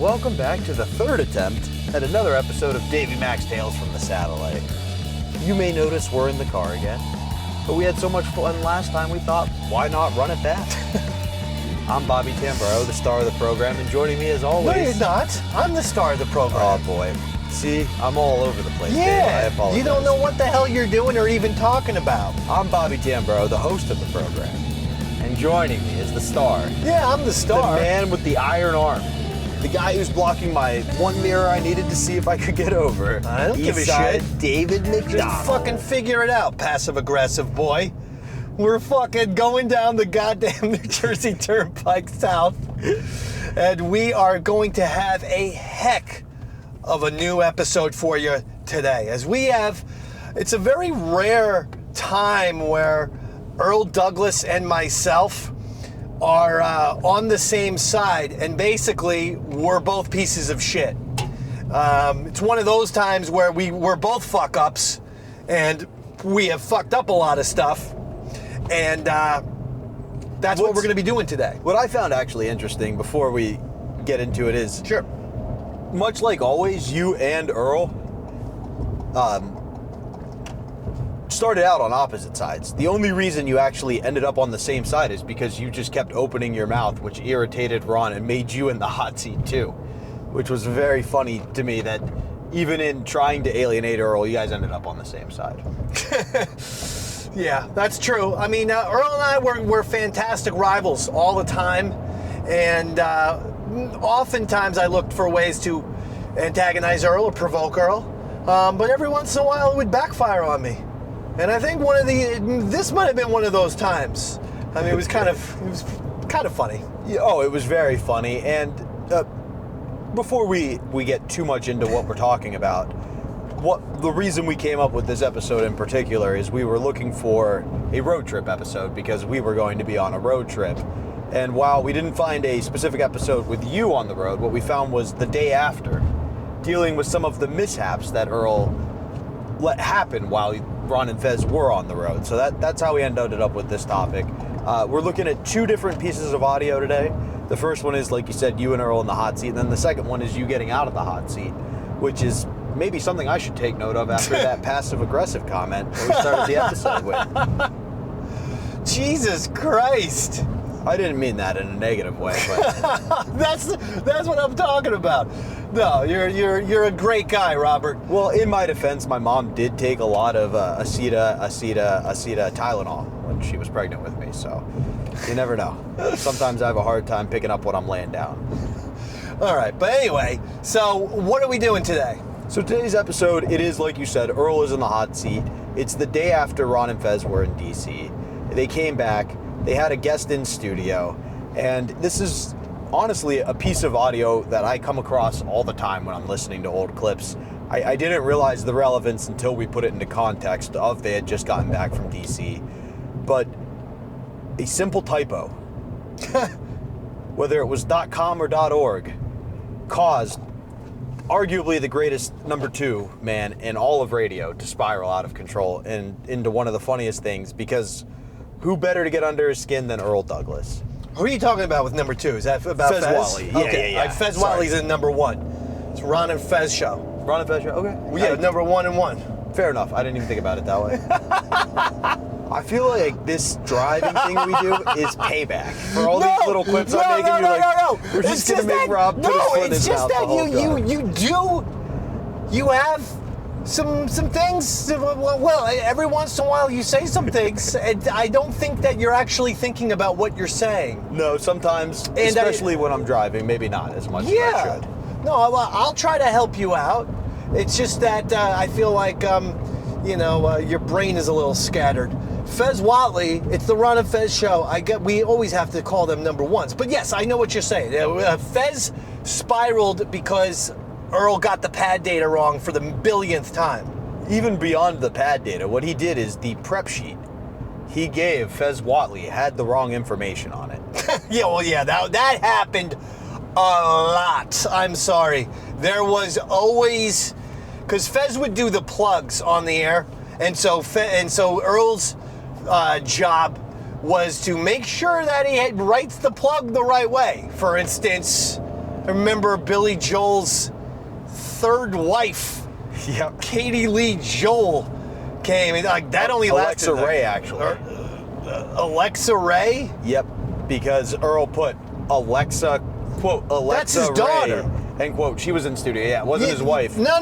welcome back to the third attempt at another episode of Davey Mac's Tales from the Satellite. You may notice we're in the car again, but we had so much fun last time we thought, why not run it back? I'm Bobby Tamburo, the star of the program, and joining me as always... No, you're not. I'm the star of the program. Oh boy. See, I'm all over the place. Yeah, Dave. I apologize. you don't know what the hell you're doing or even talking about. I'm Bobby Tamburo, the host of the program, and joining me is the star. Yeah, I'm the star. The man with the iron arm. The guy who's blocking my one mirror I needed to see if I could get over. I don't give a Eastside shit. David McDonald. Just fucking figure it out, passive-aggressive boy. We're fucking going down the goddamn New Jersey Turnpike South, and we are going to have a heck of a new episode for you today. As we have, it's a very rare time where Earl Douglas and myself are on the same side, and basically we're both pieces of shit. It's one of those times where we're both fuck-ups, and we have fucked up a lot of stuff, and that's what we're going to be doing today. What I found actually interesting before we get into it is, Sure. much like always, you and Earl started out on opposite sides. The only reason you actually ended up on the same side is because you just kept opening your mouth, which irritated Ron and made you in the hot seat too, which was very funny to me that even in trying to alienate Earl, you guys ended up on the same side. Yeah, that's true. I mean, Earl and I were fantastic rivals all the time, and oftentimes I looked for ways to antagonize Earl or provoke Earl, but every once in a while it would backfire on me. And I think this might have been one of those times. I mean, it was kind of funny. Yeah, oh, it was very funny. And before we get too much into what we're talking about, the reason we came up with this episode in particular is we were looking for a road trip episode because we were going to be on a road trip. And while we didn't find a specific episode with you on the road, what we found was the day after, dealing with some of the mishaps that Earl let happen while Ron and Fez were on the road. So that's how we ended up with this topic. We're looking at two different pieces of audio today. The first one is, like you said, you and Earl in the hot seat, and then the second one is you getting out of the hot seat, which is maybe something I should take note of after that passive-aggressive comment that we started the episode with. Jesus Christ. I didn't mean that in a negative way, but That's what I'm talking about. No, you're a great guy, Robert. well, in my defense, my mom did take a lot of Aceta Tylenol when she was pregnant with me, so you never know. Sometimes I have a hard time picking up what I'm laying down. All right, but anyway, so what are we doing today? So today's episode, it is like you said, Earl is in the hot seat. It's the day after Ron and Fez were in DC. They came back, they had a guest in studio, and this is honestly a piece of audio that I come across all the time when I'm listening to old clips. I didn't realize the relevance until we put it into context of they had just gotten back from DC. But a simple typo, whether it was .com or .org, caused arguably the greatest number 2 man in all of radio to spiral out of control and into one of the funniest things, because who better to get under his skin than Earl Douglas? Who are you talking about with number 2? Is that about Fez Fez? Whatley. Yeah, Okay. yeah. Fez Sorry. Whatley's in number 1. It's Ron and Fez show. Ron and Fez show? Okay. Well, yeah, number 1 and 1. Fair enough. I didn't even think about it that way. I feel like this driving thing we do is payback for all these little clips I'm making. No. We're just gonna make Rob put his foot in his mouth the whole time. you have some things. Well, every once in a while you say some things, and I don't think that you're actually thinking about what you're saying. No, sometimes, And especially when I'm driving, maybe not as much as I should. No, I'll try to help you out. It's just that I feel like, your brain is a little scattered. Fez Whatley, it's the Ron and Fez show. We always have to call them number 1s. But yes, I know what you're saying. Fez spiraled because Earl got the pad data wrong for the billionth time. Even beyond the pad data, what he did is the prep sheet he gave Fez Whatley had the wrong information on it. That happened a lot. I'm sorry. There was always, because Fez would do the plugs on the air, and so Earl's job was to make sure that he writes the plug the right way. For instance, I remember Billy Joel's third wife, Yep. Katie Lee Joel, came. And like that only lasted. Alexa Ray, actually. Alexa Ray? Yep, because Earl put Alexa, quote, Alexa That's his daughter. Ray, end quote. She was in studio. Yeah, it wasn't his wife. No.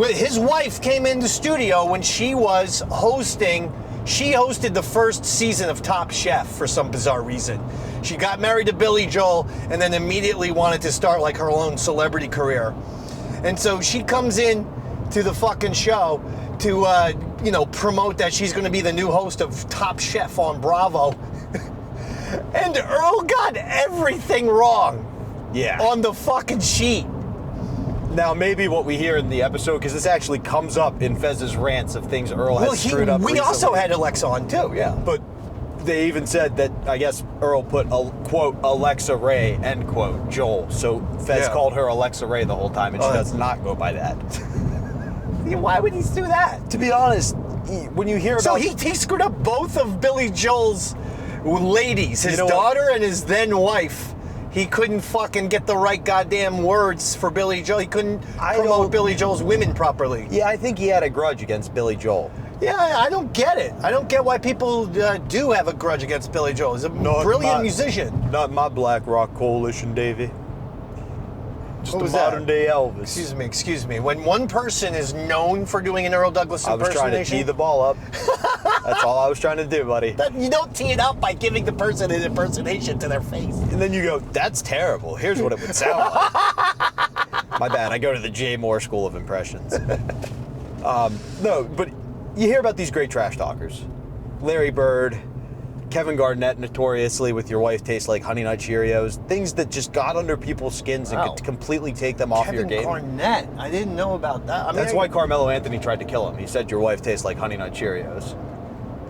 His wife came in the studio when she was hosting. She hosted the first season of Top Chef for some bizarre reason. She got married to Billy Joel and then immediately wanted to start like her own celebrity career. And so she comes in to the fucking show to, promote that she's going to be the new host of Top Chef on Bravo. And Earl got everything wrong. Yeah. On the fucking sheet. Now, maybe what we hear in the episode, because this actually comes up in Fez's rants of things Earl has screwed up We recently. also had Alexa on too, yeah. But they even said that, I guess, Earl put, quote, Alexa Ray, end quote, Joel. So Fez called her Alexa Ray the whole time, and she does not go by that. Why would he do that? To be honest, when you hear So about... he screwed up both of Billy Joel's ladies, his You know daughter and his then wife. He couldn't fucking get the right goddamn words for Billy Joel. He couldn't promote Billy Joel's women properly. Yeah, I think he had a grudge against Billy Joel. Yeah, I don't get it. I don't get why people do have a grudge against Billy Joel. He's a brilliant musician. Not my Black Rock Coalition, Davey. Just What a was that? modern day Elvis. Excuse me. When one person is known for doing an Earl Douglas I was impersonation... trying to tee the ball up. That's all I was trying to do, buddy. You don't tee it up by giving the person an impersonation to their face. And then you go, that's terrible. Here's what it would sound like. My bad. I go to the Jay Moore School of Impressions. No, but you hear about these great trash talkers. Larry Bird, Kevin Garnett, notoriously with Your Wife Tastes Like Honey Nut Cheerios. Things that just got under people's skins and could completely take them off your game. Kevin Garnett. I didn't know about that. That's why Carmelo Anthony tried to kill him. He said, your wife tastes like Honey Nut Cheerios.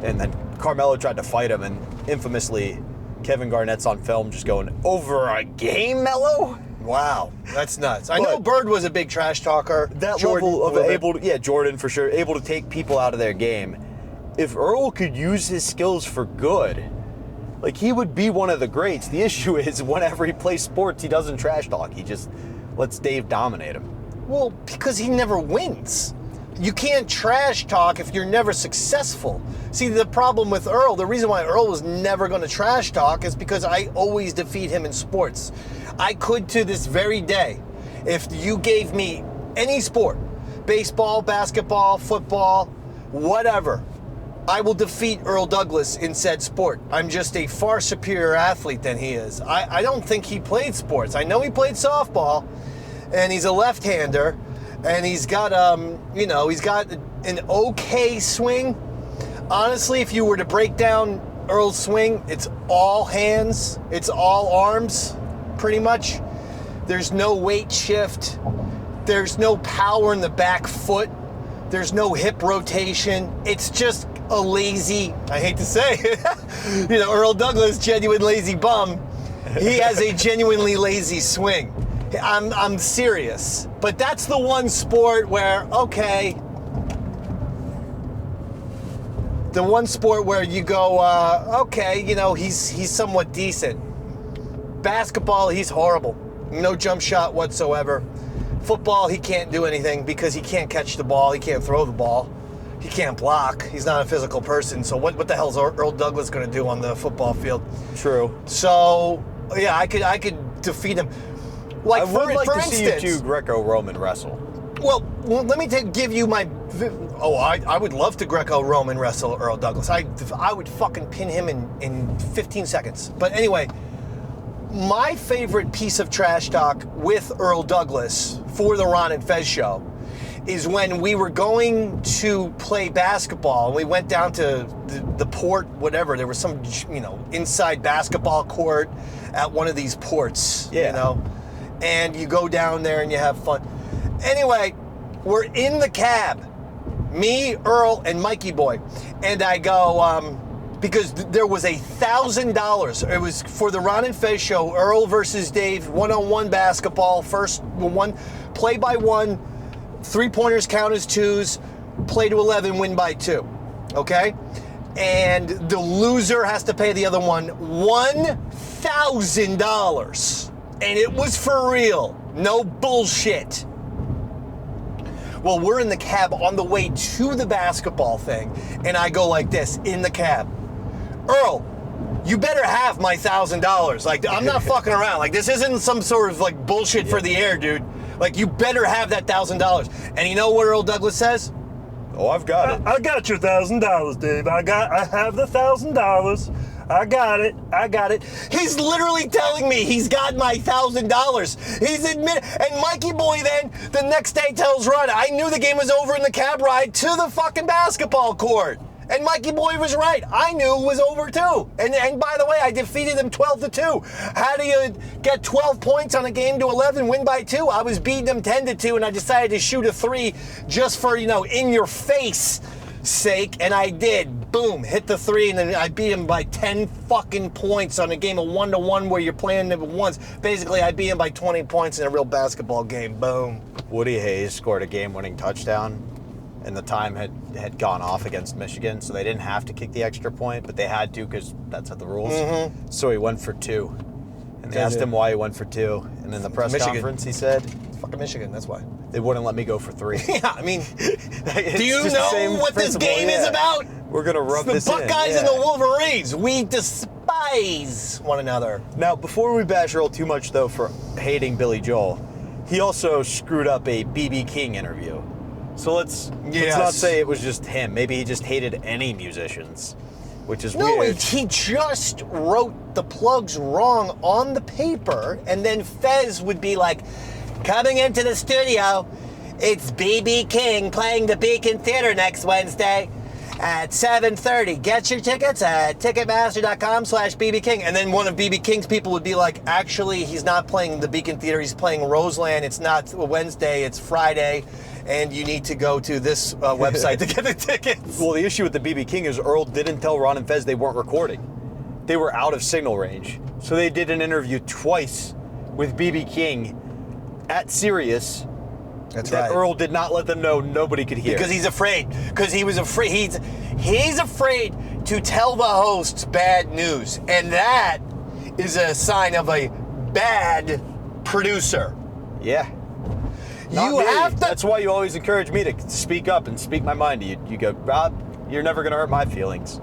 And then Carmelo tried to fight him, and infamously, Kevin Garnett's on film just going, over a game, Mello? Wow, that's nuts. I know Bird was a big trash talker. That Jordan, level of Jordan for sure, able to take people out of their game. If Earl could use his skills for good, like, he would be one of the greats. The issue is whenever he plays sports, he doesn't trash talk. He just lets Dave dominate him. Well, because he never wins. You can't trash talk if you're never successful. See, the problem with Earl, the reason why Earl was never going to trash talk is because I always defeat him in sports. I could to this very day, if you gave me any sport, baseball, basketball, football, whatever, I will defeat Earl Douglas in said sport. I'm just a far superior athlete than he is. I don't think he played sports. I know he played softball, and he's a left-hander, and he's got he's got an okay swing. Honestly, if you were to break down Earl's swing, it's all hands, it's all arms, pretty much. There's no weight shift. There's no power in the back foot. There's no hip rotation. It's just a lazy, I hate to say it, Earl Douglas, genuine lazy bum. He has a genuinely lazy swing. I'm serious. But that's the one sport where, okay, the one sport where you go, okay, he's somewhat decent. Basketball, he's horrible. No jump shot whatsoever. Football, he can't do anything because he can't catch the ball. He can't throw the ball. He can't block. He's not a physical person. So what the hell is Earl Douglas going to do on the football field? True. So, yeah, I could defeat him. Like, I would like for to instance, see you two Greco-Roman wrestle. Well, let me give you my... I would love to Greco-Roman wrestle Earl Douglas. I would fucking pin him in 15 seconds. But anyway, my favorite piece of trash talk with Earl Douglas for the Ron and Fez show is when we were going to play basketball. And we went down to the port, whatever. There was some, inside basketball court at one of these ports, And you go down there and you have fun. Anyway, we're in the cab. Me, Earl, and Mikey Boy. And I go, because there was $1,000. It was for the Ron and Fez show, Earl versus Dave, one-on-one basketball, first one, play by one, three-pointers count as twos, play to 11, win by 2, okay? And the loser has to pay the other one $1,000. And it was for real. No bullshit. Well, we're in the cab on the way to the basketball thing, and I go like this in the cab. Earl, you better have my $1,000. Like, I'm not fucking around. Like, this isn't some sort of like bullshit for the air, dude. Like, you better have that $1,000. And you know what Earl Douglas says? Oh, I've got it. I got your $1,000, Dave. I have the $1,000. I got it. He's literally telling me he's got my $1,000. He's admitted. And Mikey Boy then the next day tells Ron, I knew the game was over in the cab ride to the fucking basketball court. And Mikey Boy was right. I knew it was over too. And by the way, I defeated him 12-2. How do you get 12 points on a game to 11, win by 2? I was beating him 10-2, and I decided to shoot a 3 just for, in your face sake, and I did. Boom, hit the 3, and then I beat him by 10 fucking points on a game of 1-1 where you're playing them once. Basically, I beat him by 20 points in a real basketball game. Boom. Woody Hayes scored a game-winning touchdown, and the time had gone off against Michigan, so they didn't have to kick the extra point, but they had to because that's what the rules. Mm-hmm. So he went for 2. And they asked him why he went for 2. And in the press Michigan. conference, he said, It's fucking Michigan, that's why. they wouldn't let me go for 3. Yeah, I mean, It's do you just the know same what this principle, game is yeah. about? We're going to rub It's this the in. Buckeyes and yeah. the Wolverines. We despise one another. Now, before we bash Earl too much, though, for hating Billy Joel, he also screwed up a B.B. King interview. So let's not say it was just him. Maybe he just hated any musicians, which is No, weird. he just wrote the plugs wrong on the paper, and then Fez would be like, coming into the studio, it's B.B. King playing the Beacon Theater next Wednesday at 7:30. Get your tickets at ticketmaster.com/BB King. And then one of B.B. King's people would be like, actually, he's not playing the Beacon Theater, he's playing Roseland. It's not Wednesday, it's Friday. And you need to go to this website to get the tickets. Well, the issue with the B.B. King is Earl didn't tell Ron and Fez they weren't recording. They were out of signal range. So they did an interview twice with B.B. King at Sirius. That's that Earl did not let them know nobody could hear. Because he's afraid. Because he was afraid. He's afraid to tell the hosts bad news. And that is a sign of a bad producer. Yeah. You have to. That's why you always encourage me to speak up and speak my mind to you. You go, Rob, you're never going to hurt my feelings.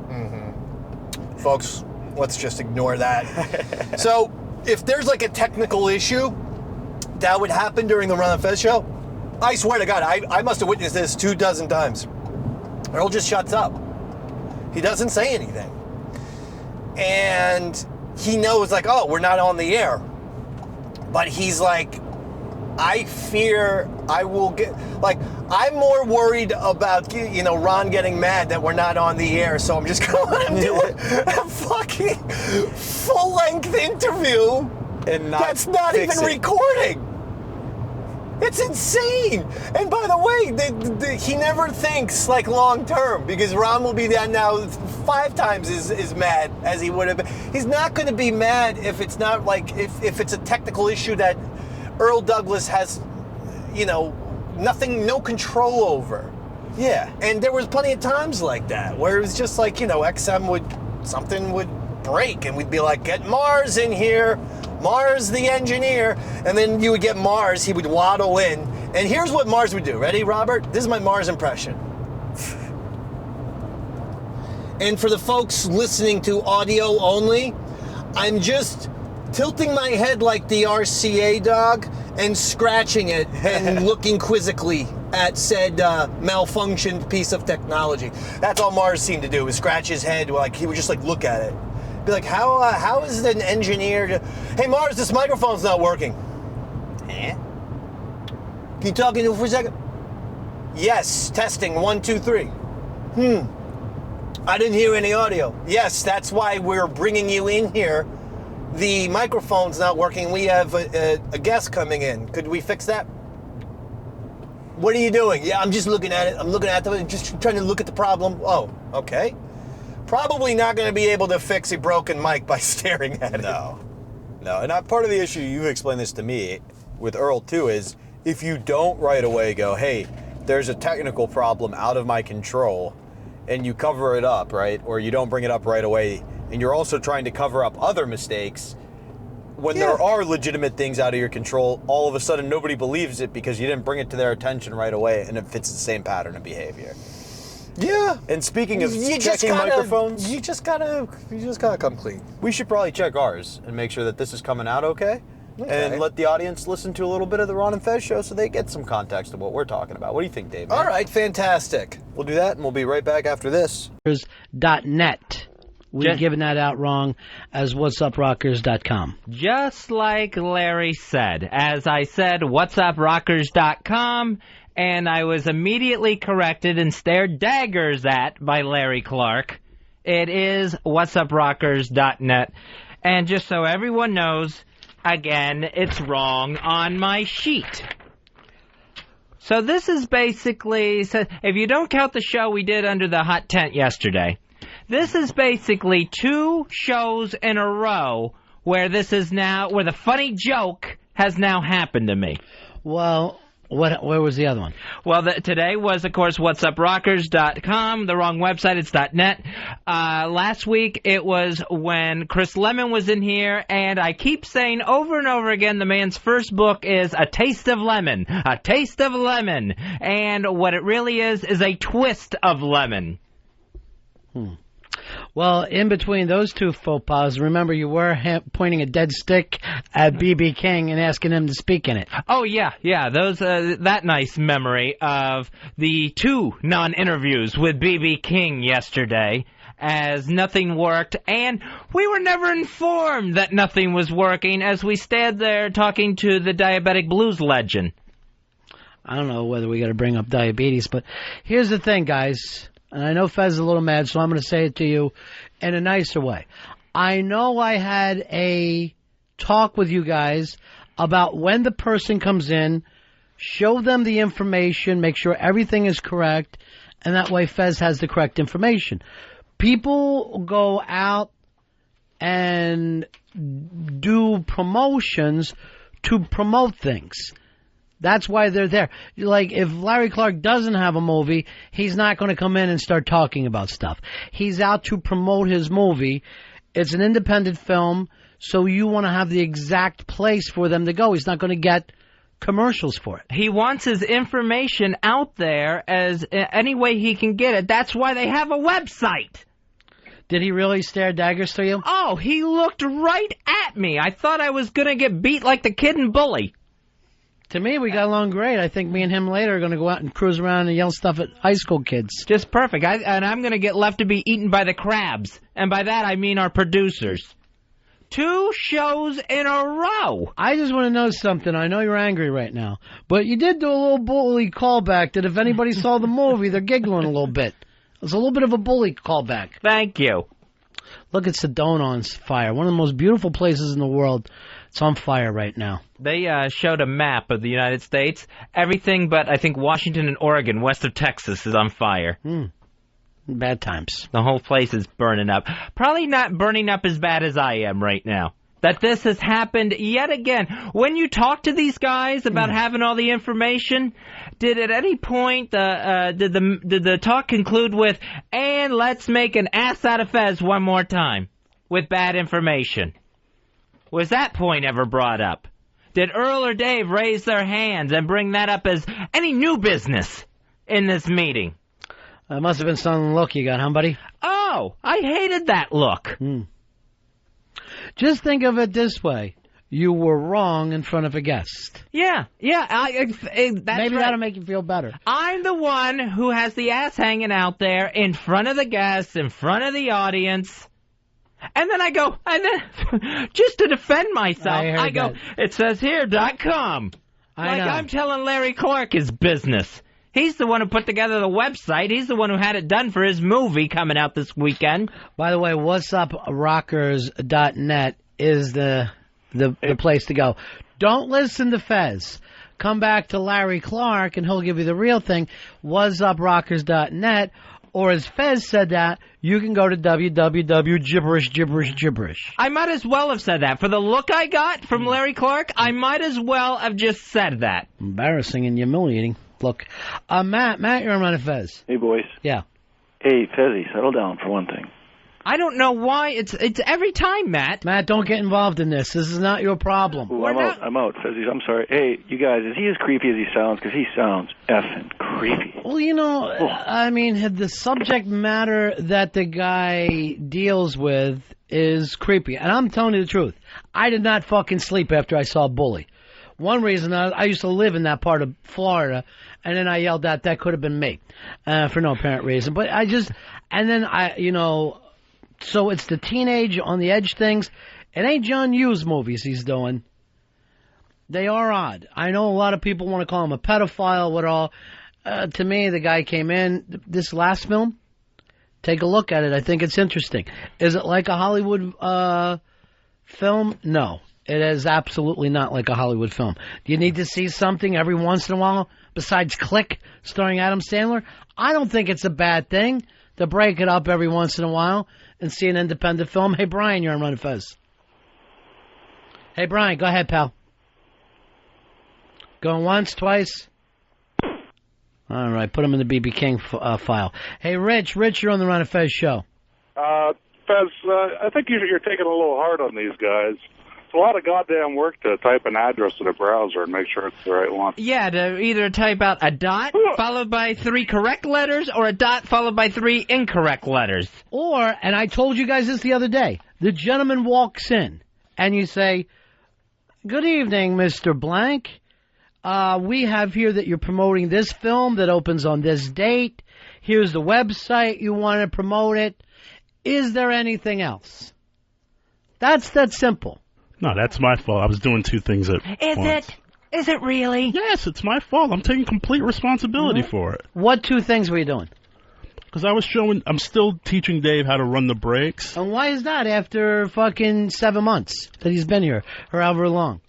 Mm-hmm. Folks, let's just ignore that. So, if there's like a technical issue that would happen during the Ron and Fez show, I swear to God, I must have witnessed this 24 times. Earl just shuts up. He doesn't say anything. And he knows, like, oh, we're not on the air. But he's like, I fear I will get, like, I'm more worried about, Ron getting mad that we're not on the air, so I'm just going to let him do a fucking full-length interview And that's not even recording. It's insane. And by the way, he never thinks like long term, because Ron will be there now 5 times as mad as he would have been. He's not going to be mad if it's not like, if it's a technical issue that Earl Douglas has, no control over. Yeah. And there was plenty of times like that where it was just like, something would break and we'd be like, get Mars in here. Mars the engineer. And then you would get Mars, he would waddle in. And here's what Mars would do. Ready, Robert? This is my Mars impression. And for the folks listening to audio only, I'm just tilting my head like the RCA dog and scratching it and looking quizzically at said malfunctioned piece of technology. That's all Mars seemed to do, was scratch his head, like he would just like look at it. Be like, how is it an engineer hey Mars, this microphone's not working. Eh? Can you talk into it for a second? Yes, testing, 1, 2, 3. I didn't hear any audio. Yes, that's why we're bringing you in here. The microphone's not working. We have a guest coming in. Could we fix that? What are you doing? Yeah, I'm just looking at it. I'm looking at it, just trying to look at the problem. Oh, okay. Probably not going to be able to fix a broken mic by staring at it. No. And part of the issue, you explained this to me with Earl too, is if you don't right away go, hey, there's a technical problem out of my control, and you cover it up, right? Or you don't bring it up right away, and you're also trying to cover up other mistakes, when there are legitimate things out of your control, all of a sudden nobody believes it because you didn't bring it to their attention right away, and it fits the same pattern of behavior. Yeah. And speaking of checking microphones, you just gotta come clean. we should probably check ours and make sure that this is coming out okay. And let the audience listen to a little bit of the Ron and Fez show so they get some context of what we're talking about. What do you think, Dave? All right, fantastic. We'll do that, and we'll be right back after this. .net. We've given that out wrong as whatsuprockers.com. Just like Larry said. As I said, whatsuprockers.com, and I was immediately corrected and stared daggers at by Larry Clark. It is whatsuprockers.net. And just so everyone knows, again, it's wrong on my sheet. So this is basically, so if you don't count the show we did under the hot tent yesterday, this is basically 2 shows in a row where this is now, where the funny joke has now happened to me. Well, where was the other one? Well, today was, of course, whatsuprockers.com. The wrong website, it's .net. Last week, it was when Chris Lemon was in here, and I keep saying over and over again, the man's first book is A Taste of Lemon. A Taste of Lemon. And what it really is a twist of lemon. Well, in between those 2 faux pas, remember you were pointing a dead stick at B.B. King and asking him to speak in it. Oh, yeah, those that nice memory of the 2 non-interviews with B.B. King yesterday, as nothing worked, and we were never informed that nothing was working as we stood there talking to the diabetic blues legend. I don't know whether we got to bring up diabetes, but here's the thing, guys. And I know Fez is a little mad, so I'm going to say it to you in a nicer way. I know I had a talk with you guys about when the person comes in, show them the information, make sure everything is correct, and that way Fez has the correct information. People go out and do promotions to promote things. That's why they're there. Like, if Larry Clark doesn't have a movie, he's not going to come in and start talking about stuff. He's out to promote his movie. It's an independent film, so you want to have the exact place for them to go. He's not going to get commercials for it. He wants his information out there as any way he can get it. That's why they have a website. Did he really stare daggers through you? Oh, he looked right at me. I thought I was going to get beat like the kid in Bully. To me, we got along great. I think me and him later are going to go out and cruise around and yell stuff at high school kids. Just perfect. And I'm going to get left to be eaten by the crabs. And by that, I mean our producers. 2 shows in a row. I just want to know something. I know you're angry right now. But you did do a little bully callback that if anybody saw the movie, they're giggling a little bit. It's a little bit of a bully callback. Thank you. Look at Sedona on fire. One of the most beautiful places in the world. It's on fire right now. They showed a map of the United States. Everything but, I think, Washington and Oregon, west of Texas, is on fire. Bad times. The whole place is burning up. Probably not burning up as bad as I am right now. That this has happened yet again. When you talk to these guys about having all the information, did at any point did the talk conclude with, and let's make an ass out of Fez one more time with bad information? Was that point ever brought up? Did Earl or Dave raise their hands and bring that up as any new business in this meeting? That must have been some look you got, huh, buddy? Oh, I hated that look. Just think of it this way. You were wrong in front of a guest. Yeah. That's Maybe right. that'll make you feel better. I'm the one who has the ass hanging out there in front of the guests, in front of the audience. And then I go, and then, just to defend myself, I go, it says here.com. Like I'm telling Larry Clark his business. He's the one who put together the website. He's the one who had it done for his movie coming out this weekend. By the way, whatsuprockers.net is the place to go. Don't listen to Fez. Come back to Larry Clark, and he'll give you the real thing, whatsuprockers.net. Or as Fez said that, you can go to www.gibberish. I might as well have said that. For the look I got from Larry Clark, I might as well have just said that. Embarrassing and humiliating. Look. Matt, you're on Run of Fez. Hey, boys. Yeah. Hey, Fezzy, settle down for one thing. I don't know why. It's every time, Matt. Matt, don't get involved in this. This is not your problem. Ooh, I'm out, Fezzies. I'm sorry. Hey, you guys, is he as creepy as he sounds? Because he sounds effing creepy. Well, I mean, the subject matter that the guy deals with is creepy. And I'm telling you the truth. I did not fucking sleep after I saw Bully. One reason, I used to live in that part of Florida, and then I yelled out that could have been me for no apparent reason. But so it's the teenage on the edge things. It ain't John Hughes movies he's doing. They are odd. I know a lot of people want to call him a pedophile, what all. To me, the guy came in, this last film, take a look at it. I think it's interesting. Is it like a Hollywood film? No. It is absolutely not like a Hollywood film. Do you need to see something every once in a while besides Click starring Adam Sandler? I don't think it's a bad thing to break it up every once in a while and see an independent film. Hey, Brian, you're on Run and Fez. Hey, Brian, go ahead, pal. Going once, twice? All right, put him in the BB King file. Hey, Rich, you're on the Run and Fez show. Fez, I think you're taking a little hard on these guys. It's a lot of goddamn work to type an address in a browser and make sure it's the right one. Yeah, to either type out a dot followed by 3 correct letters or a dot followed by 3 incorrect letters. Or, and I told you guys this the other day, the gentleman walks in and you say, "Good evening, Mr. Blank. We have here that you're promoting this film that opens on this date. Here's the website you want to promote it. Is there anything else?" That's that simple. No, that's my fault. I was doing 2 things at once. Is it really? Yes, it's my fault. I'm taking complete responsibility for it. What 2 things were you doing? Because I'm still teaching Dave how to run the brakes. And why is that after fucking 7 months that he's been here, or however long?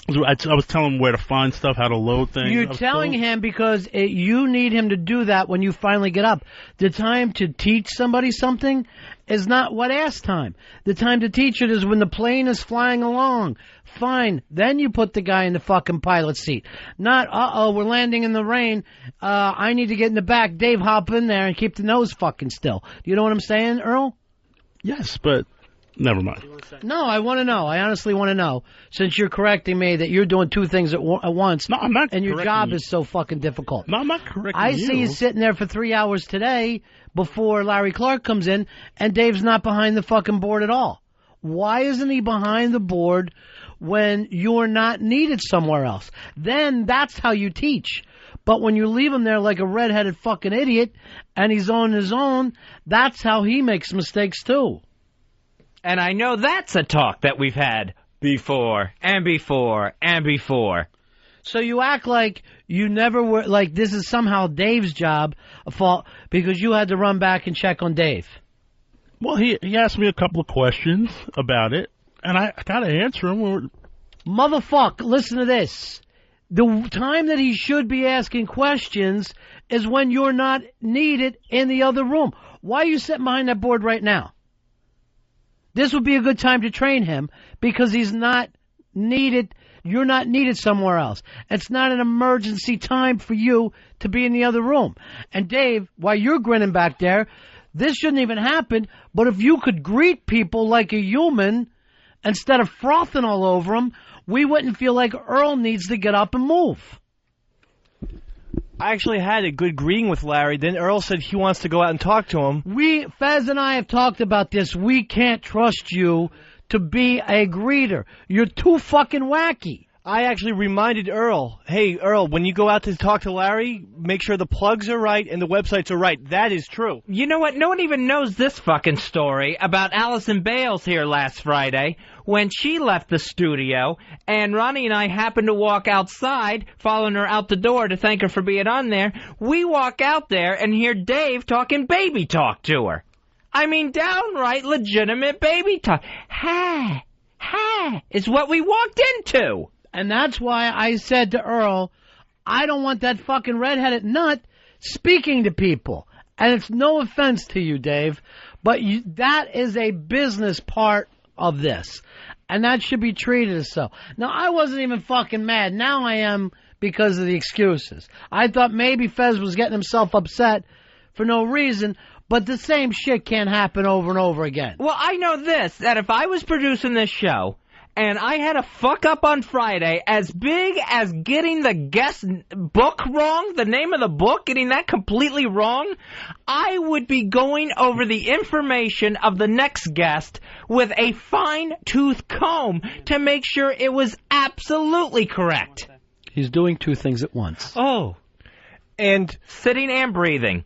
I was telling him where to find stuff, how to load things. You're telling him because you need him to do that when you finally get up. The time to teach somebody something is not what ass time. The time to teach it is when the plane is flying along. Fine. Then you put the guy in the fucking pilot seat. Not, we're landing in the rain. I need to get in the back. Dave, hop in there and keep the nose fucking still. You know what I'm saying, Earl? Yes, but never mind. No, I want to know. I honestly want to know. Since you're correcting me that you're doing 2 things at once. No, I'm not. And your job is so fucking difficult. No, I'm not correcting I you. see you sitting there for 3 hours today before Larry Clark comes in, and Dave's not behind the fucking board at all. Why isn't he behind the board when you're not needed somewhere else? Then that's how you teach. But when you leave him there like a redheaded fucking idiot, and he's on his own, that's how he makes mistakes too. And I know that's a talk that we've had before and before and before. So you act like you never were, like this is somehow Dave's job, a fault, because you had to run back and check on Dave. Well, he asked me a couple of questions about it, and I got to answer him. Motherfucker, listen to this. The time that he should be asking questions is when you're not needed in the other room. Why are you sitting behind that board right now? This would be a good time to train him because he's not needed. You're not needed somewhere else. It's not an emergency time for you to be in the other room. And Dave, while you're grinning back there, this shouldn't even happen. But if you could greet people like a human instead of frothing all over them, we wouldn't feel like Earl needs to get up and move. I actually had a good greeting with Larry. Then Earl said he wants to go out and talk to him. Fez and I have talked about this. We can't trust you to be a greeter. You're too fucking wacky. I actually reminded Earl, hey, Earl, when you go out to talk to Larry, make sure the plugs are right and the websites are right. That is true. You know what? No one even knows this fucking story about Allison Bales here last Friday when she left the studio and Ronnie and I happened to walk outside, following her out the door to thank her for being on there. We walk out there and hear Dave talking baby talk to her. I mean, downright legitimate baby talk. Ha, is what we walked into. And that's why I said to Earl, I don't want that fucking redheaded nut speaking to people. And it's no offense to you, Dave, but that is a business part of this. And that should be treated as so. Now, I wasn't even fucking mad. Now I am because of the excuses. I thought maybe Fez was getting himself upset for no reason, but the same shit can't happen over and over again. Well, I know this, that if I was producing this show and I had a fuck up on Friday as big as getting the guest book wrong, the name of the book, getting that completely wrong, I would be going over the information of the next guest with a fine-tooth comb to make sure it was absolutely correct. He's doing two things at once. Oh. And sitting and breathing.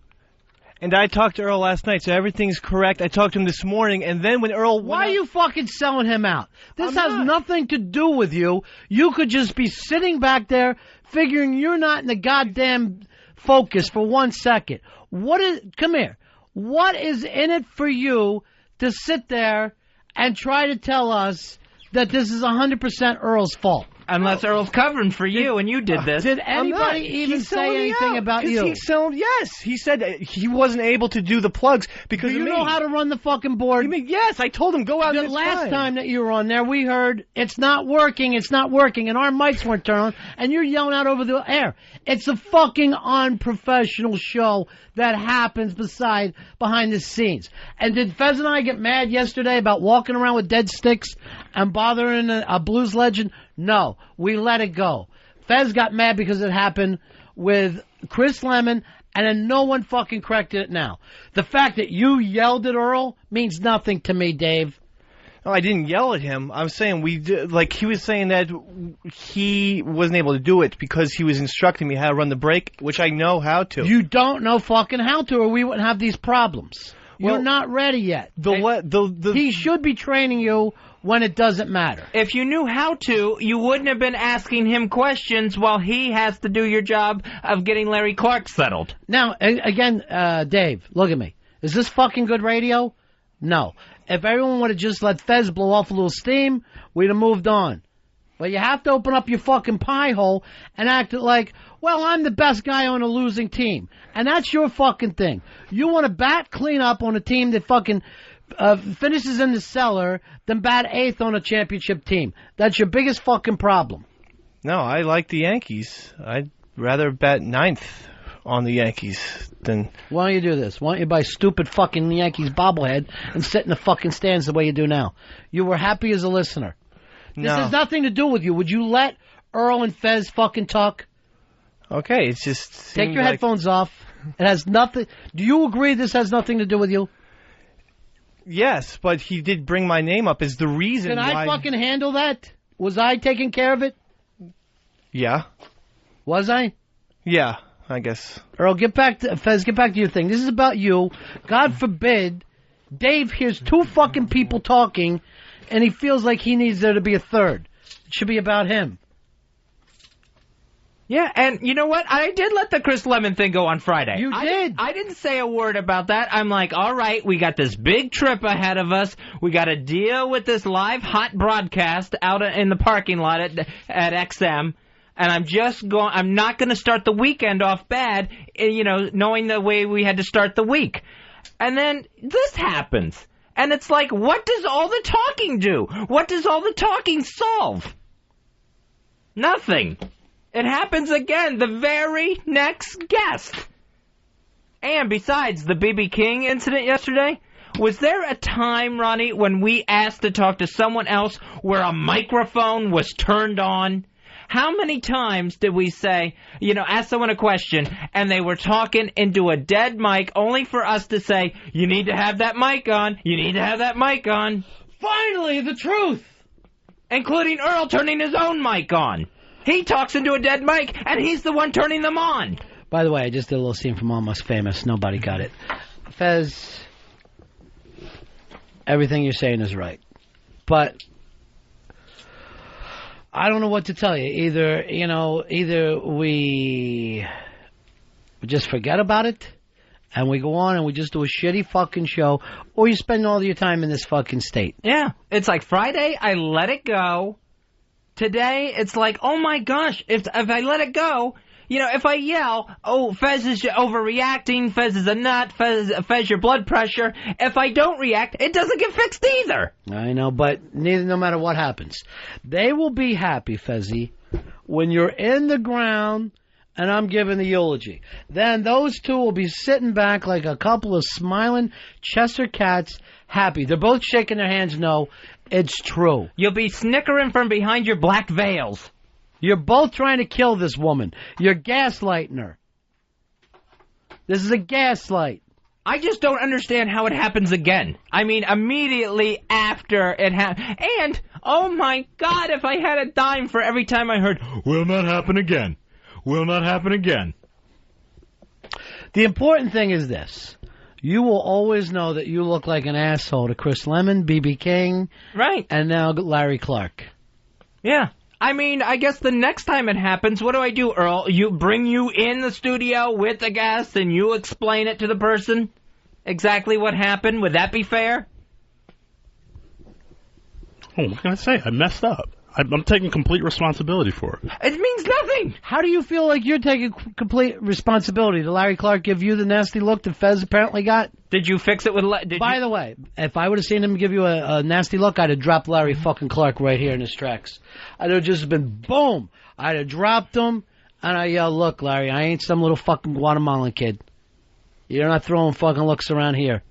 And I talked to Earl last night, so everything's correct. I talked to him this morning, and then when Earl... Why are you fucking selling him out? This has nothing to do with you. You could just be sitting back there figuring you're not in the goddamn focus for 1 second. Come here. What is in it for you to sit there and try to tell us that this is 100% Earl's fault? Unless Earl's covering for you and you did this. Did anybody even say anything about you? Yes. He said he wasn't able to do the plugs because do of you me. know how to run the fucking board? Yes, I told him go out. The last time that you were on there, we heard it's not working, and our mics weren't turned on, and you're yelling out over the air. It's a fucking unprofessional show that happens behind the scenes. And did Fez and I get mad yesterday about walking around with dead sticks and bothering a blues legend? No, we let it go. Fez got mad because it happened with Chris Lemon, and then no one fucking corrected it now. The fact that you yelled at Earl means nothing to me, Dave. No, I didn't yell at him. I was saying he was saying that he wasn't able to do it because he was instructing me how to run the break, which I know how to. You don't know fucking how to, or we wouldn't have these problems. You're not ready yet. He should be training you when it doesn't matter. If you knew how to, you wouldn't have been asking him questions while he has to do your job of getting Larry Clark settled. Now, again, Dave, look at me. Is this fucking good radio? No. If everyone would have just let Fez blow off a little steam, we'd have moved on. But you have to open up your fucking pie hole and act like, well, I'm the best guy on a losing team. And that's your fucking thing. You want to bat clean up on a team that fucking finishes in the cellar than bat eighth on a championship team. That's your biggest fucking problem. No, I like the Yankees. I'd rather bat ninth on the Yankees than... Why don't you do this? Why don't you buy stupid fucking Yankees bobblehead and sit in the fucking stands the way you do now? You were happy as a listener. This has nothing to do with you. Would you let Earl and Fez fucking talk? Okay, it's just... Take your headphones off. It has nothing... Do you agree this has nothing to do with you? Yes, but he did bring my name up as the reason why... Can I fucking handle that? Was I taking care of it? Yeah. Was I? Yeah, I guess. Earl, Fez, get back to your thing. This is about you. God forbid Dave hears two fucking people talking and he feels like he needs there to be a third. It should be about him. Yeah, and you know what? I did let the Chris Lemon thing go on Friday. You did? I didn't say a word about that. I'm like, all right, we got this big trip ahead of us. We got to deal with this live hot broadcast out in the parking lot at XM. And I'm not going to start the weekend off bad, knowing the way we had to start the week. And then this happens. And it's like, what does all the talking do? What does all the talking solve? Nothing. It happens again, the very next guest. And besides the B.B. King incident yesterday, was there a time, Ronnie, when we asked to talk to someone else where a microphone was turned on? How many times did we say, ask someone a question, and they were talking into a dead mic only for us to say, you need to have that mic on, you need to have that mic on. Finally, the truth! Including Earl turning his own mic on. He talks into a dead mic, and he's the one turning them on. By the way, I just did a little scene from Almost Famous. Nobody got it. Fez, everything you're saying is right. But I don't know what to tell you. Either we just forget about it, and we go on and we just do a shitty fucking show, or you spend all your time in this fucking state. Yeah. It's like Friday, I let it go. Today, it's like, oh my gosh, if I let it go, if I yell, oh, Fez is overreacting, Fez is a nut, Fez your blood pressure, if I don't react, it doesn't get fixed either. I know, but no matter what happens, they will be happy, Fezzy, when you're in the ground and I'm giving the eulogy. Then those two will be sitting back like a couple of smiling Chester cats, happy. They're both shaking their hands, no, it's true. You'll be snickering from behind your black veils. You're both trying to kill this woman. You're gaslighting her. This is a gaslight. I just don't understand how it happens again. I mean, immediately after it happened. And, oh my God, if I had a dime for every time I heard, will not happen again. Will not happen again. The important thing is this. You will always know that you look like an asshole to Chris Lemon, B.B. King, right, and now Larry Clark. Yeah. I mean, I guess the next time it happens, what do I do, Earl? You bring you in the studio with the guest and you explain it to the person exactly what happened? Would that be fair? Oh, what can I say? I messed up. I'm taking complete responsibility for it. It means nothing. How do you feel like you're taking complete responsibility? Did Larry Clark give you the nasty look that Fez apparently got? Did you fix it with... By the way, if I would have seen him give you a nasty look, I'd have dropped Larry fucking Clark right here in his tracks. I'd have just been, boom! I'd have dropped him, and I yelled, look, Larry, I ain't some little fucking Guatemalan kid. You're not throwing fucking looks around here.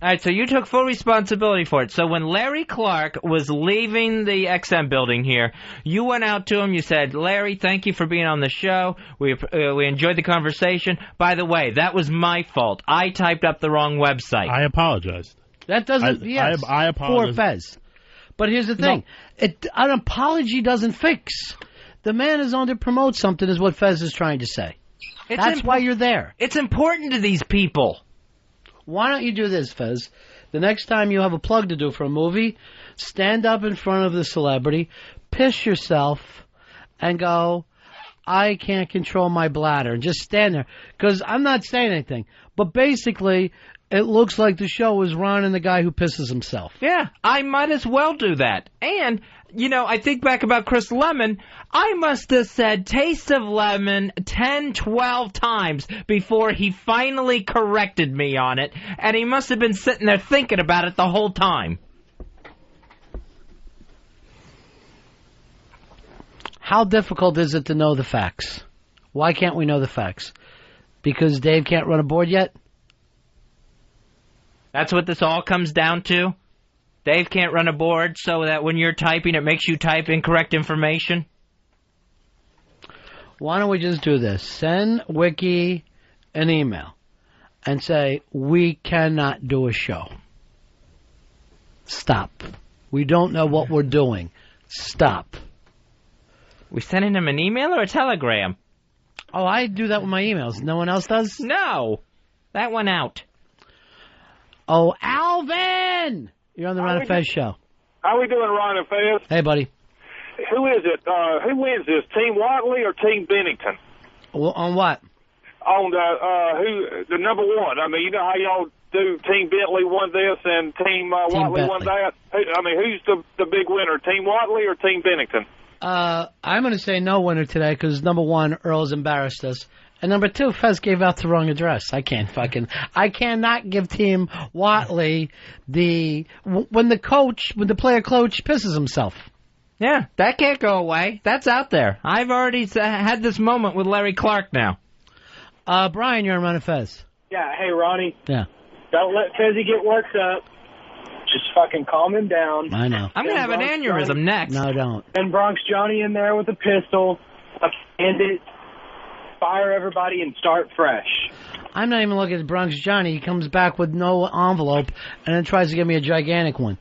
All right, so you took full responsibility for it. So when Larry Clark was leaving the XM building here, you went out to him, you said, Larry, thank you for being on the show. We enjoyed the conversation. By the way, that was my fault. I typed up the wrong website. I apologized. That doesn't, yes, I apologize. For Fez. But here's the thing. No. An apology doesn't fix. The man is on to promote something is what Fez is trying to say. That's why you're there. It's important to these people. Why don't you do this, Fez? The next time you have a plug to do for a movie, stand up in front of the celebrity, piss yourself, and go, I can't control my bladder. And just stand there. Because I'm not saying anything. But basically, it looks like the show is Ron and the guy who pisses himself. Yeah, I might as well do that. And, you know, I think back about Chris Lemon. I must have said taste of lemon 10, 12 times before he finally corrected me on it. And he must have been sitting there thinking about it the whole time. How difficult is it to know the facts? Why can't we know the facts? Because Dave can't run a board yet? That's what this all comes down to? Dave can't run a board so that when you're typing, it makes you type incorrect information? Why don't we just do this? Send Wiki an email and say, we cannot do a show. Stop. We don't know what we're doing. Stop. We sending him an email or a telegram? Oh, I do that with my emails. No one else does? No. That went out. Oh, Alvin! You're on the Ron and Fez show. How we doing, Ron and Fez? Hey, buddy. Who is it? Who wins this, Team Watley or Team Bennington? Well, on what? On the number one. I mean, you know how y'all do Team Bentley won this and Team Watley won that? I mean, who's the big winner, Team Watley or Team Bennington? I'm going to say no winner today because, number one, Earl's embarrassed us. And number two, Fez gave out the wrong address. I cannot give Team Watley when the player coach pisses himself. Yeah, that can't go away. That's out there. I've already had this moment with Larry Clark now. Brian, you're on Ron and Fez. Yeah, hey, Ronnie. Yeah. Don't let Fezzy get worked up. Just fucking calm him down. I know. I'm going to have an aneurysm next. No, don't. And Bronx Johnny in there with a pistol. End it. Fire everybody and start fresh. I'm not even looking at Bronx Johnny. He comes back with no envelope and then tries to give me a gigantic one.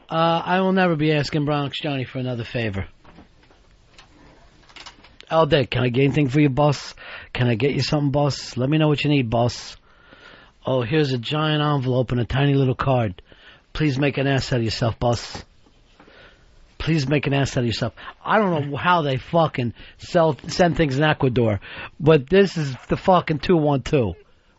I will never be asking Bronx Johnny for another favor. All day, can I get anything for you, boss? Can I get you something, boss? Let me know what you need, boss. Oh, here's a giant envelope and a tiny little card. Please make an ass out of yourself, boss. Please make an ass out of yourself. I don't know how they fucking send things in Ecuador, but this is the fucking 212.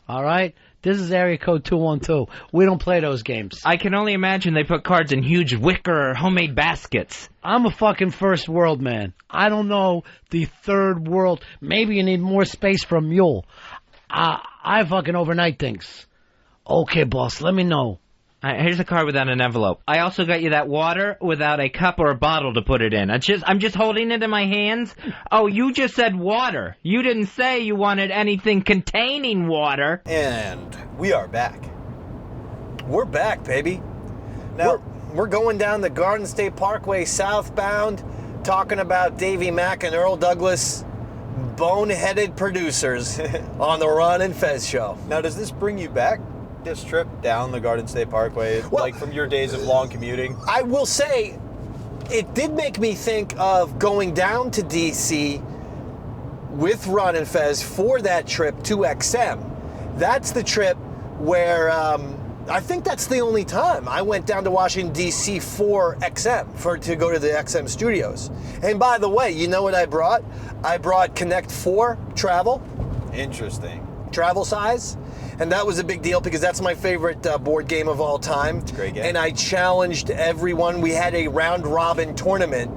All right? This is area code 212. We don't play those games. I can only imagine they put cards in huge wicker or homemade baskets. I'm a fucking first world man. I don't know the third world. Maybe you need more space for a mule. I fucking overnight things. Okay, boss, let me know. Here's a card without an envelope. I also got you that water without a cup or a bottle to put it in. I'm just holding it in my hands. Oh, you just said water. You didn't say you wanted anything containing water. And we are back. We're back, baby. Now we're going down the Garden State Parkway southbound, talking about Davey Mack and Earl Douglas, boneheaded producers on the Ron and Fez show. Now, does this bring you back? This trip down the Garden State Parkway, like from your days of long commuting? I will say, it did make me think of going down to DC with Ron and Fez for that trip to XM. That's the trip where I think that's the only time I went down to Washington, D.C. for XM, to go to the XM studios. And by the way, you know what I brought? I brought Connect 4 travel. Interesting. Travel size. And that was a big deal because that's my favorite board game of all time. It's a great game. And I challenged everyone. We had a round robin tournament.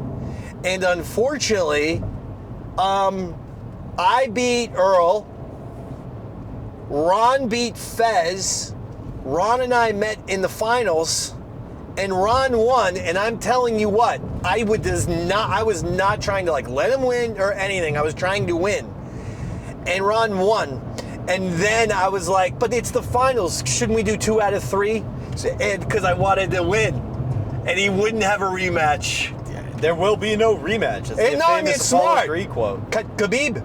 And unfortunately, I beat Earl. Ron beat Fez. Ron and I met in the finals. And Ron won. And I'm telling you what, I was not trying to let him win or anything. I was trying to win. And Ron won. And then I was like, but it's the finals. Shouldn't we do 2 out of 3? Because I wanted to win. And he wouldn't have a rematch. Yeah, there will be no rematch. That's the famous smart. 3 quote. Khabib.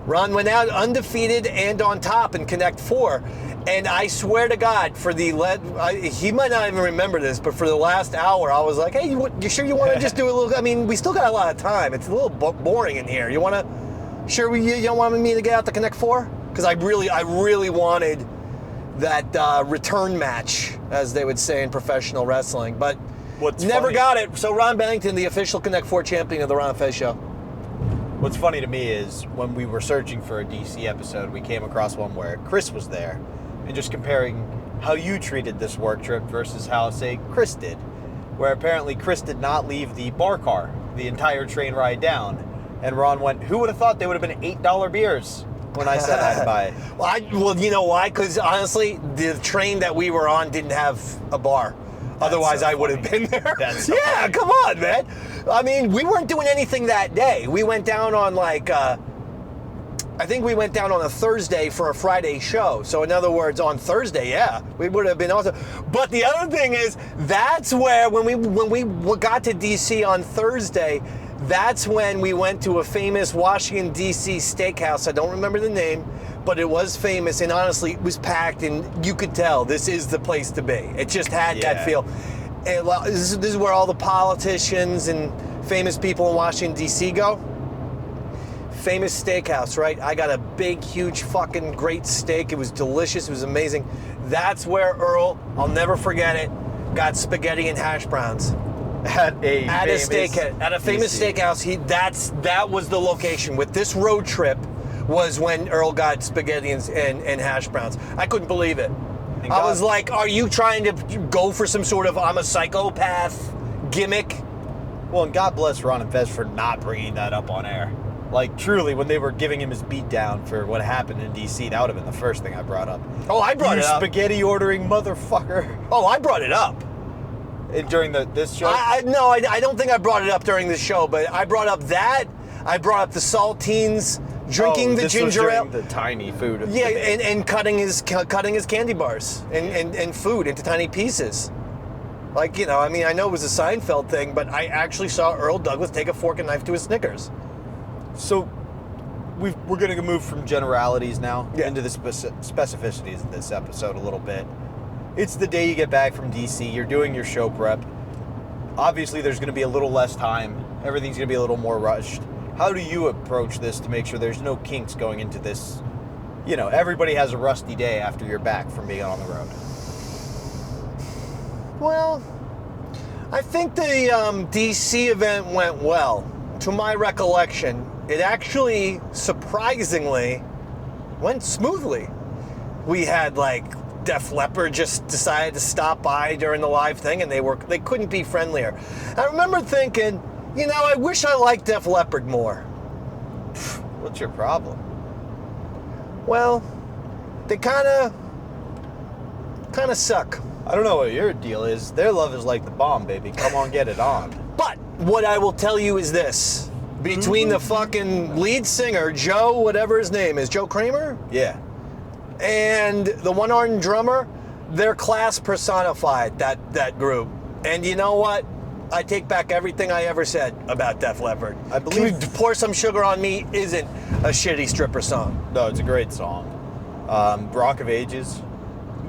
Ron went out undefeated and on top in Connect 4. And I swear to God, he might not even remember this, but for the last hour, I was like, hey, you sure you want to just do a little? I mean, we still got a lot of time. It's a little boring in here. You want to? Sure, you don't want me to get out the Connect 4? Because I really wanted that return match, as they would say in professional wrestling, but never got it. So Ron Bennington, the official Connect 4 champion of the Ron Fez show. What's funny to me is when we were searching for a DC episode, we came across one where Chris was there, and just comparing how you treated this work trip versus how, say, Chris did, where apparently Chris did not leave the bar car the entire train ride down. And Ron went, who would have thought they would have been $8 beers when I said I'd buy it? Well, you know why? Because honestly, the train that we were on didn't have a bar. Otherwise, I would have been there. Yeah, come on, man. I mean, we weren't doing anything that day. We went down on I think we went down on a Thursday for a Friday show. So in other words, on Thursday, yeah, we would have been awesome. But the other thing is, that's where when we got to DC on Thursday, that's when we went to a famous Washington, D.C. steakhouse. I don't remember the name, but it was famous, and honestly, it was packed, and you could tell this is the place to be. It just had that feel. And this is where all the politicians and famous people in Washington, D.C. go. Famous steakhouse, right? I got a big, huge, fucking great steak. It was delicious. It was amazing. That's where Earl, I'll never forget it, got spaghetti and hash browns. At a famous steakhouse. That was the location. With this road trip was when Earl got spaghetti and hash browns. I couldn't believe it. I was like, are you trying to go for some sort of I'm a psychopath gimmick? Well, and God bless Ron and Fez for not bringing that up on air. Like, truly, when they were giving him his beatdown for what happened in D.C., that would have been the first thing I brought up. Oh, I brought it up. Spaghetti ordering motherfucker. Oh, I brought it up. During this show? No, I don't think I brought it up during this show, but I brought up that. I brought up the saltines, drinking the ginger ale. The tiny food. Yeah, and cutting his candy bars and food into tiny pieces. Like, you know, I mean, I know it was a Seinfeld thing, but I actually saw Earl Douglas take a fork and knife to his Snickers. So, we're going to move from generalities now into the specificities of this episode a little bit. It's the day you get back from DC. You're doing your show prep. Obviously, there's going to be a little less time. Everything's going to be a little more rushed. How do you approach this to make sure there's no kinks going into this? You know, everybody has a rusty day after you're back from being on the road. Well, I think the DC event went well. To my recollection, it actually, surprisingly, went smoothly. We had, Def Leppard just decided to stop by during the live thing, and they couldn't be friendlier. I remember thinking, you know, I wish I liked Def Leppard more. What's your problem? Well, they kind of suck. I don't know what your deal is. Their love is like the bomb, baby. Come on, get it on. But what I will tell you is this. Between the fucking lead singer, Joe, whatever his name is, Joe Kramer? Yeah. And the one-armed drummer, they're class personified, that group. And you know what? I take back everything I ever said about Def Leppard. I believe Can You Pour Some Sugar on Me isn't a shitty stripper song. No, it's a great song. Rock of Ages.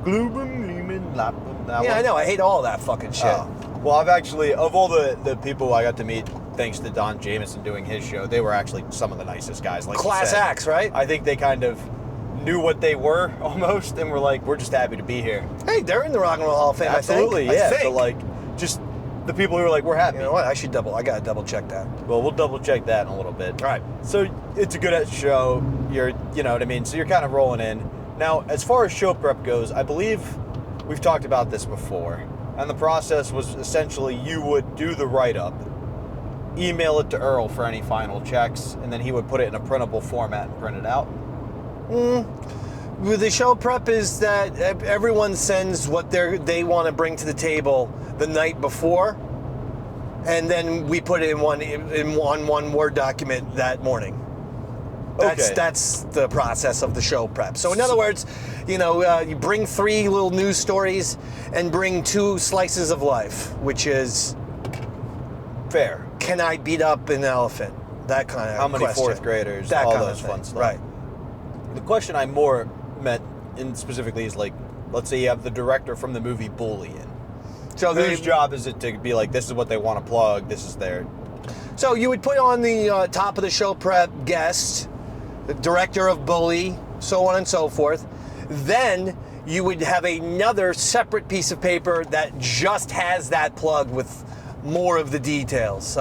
Yeah, I know. I hate all that fucking shit. Well, I've actually, of all the people I got to meet, thanks to Don Jameson doing his show, they were actually some of the nicest guys. Like Class acts, right? I think they kind of knew what they were almost, and were like, we're just happy to be here. Hey, they're in the Rock and Roll Hall of Fame, Absolutely, I think. yeah. I think. But like, just the people who are like, we're happy. You know what? I gotta double check that. Well, we'll double check that in a little bit. All right. So it's a good show. You know what I mean? So you're kind of rolling in. Now, as far as show prep goes, I believe we've talked about this before. And the process was essentially you would do the write-up, email it to Earl for any final checks, and then he would put it in a printable format and print it out. The show prep is that everyone sends what they want to bring to the table the night before, and then we put it in one Word document that morning. That's the process of the show prep. So in other words, you bring 3 little news stories and bring 2 slices of life, which is fair. Can I beat up an elephant? That kind of How many question. 4th graders? That all kind those of fun thing. stuff. Right. The question I more meant in specifically is like, let's say you have the director from the movie Bully in. So whose job is it to be like, this is what they want to plug, this is their... So you would put on the top of the show prep guest, the director of Bully, so on and so forth. Then you would have another separate piece of paper that just has that plug with more of the details.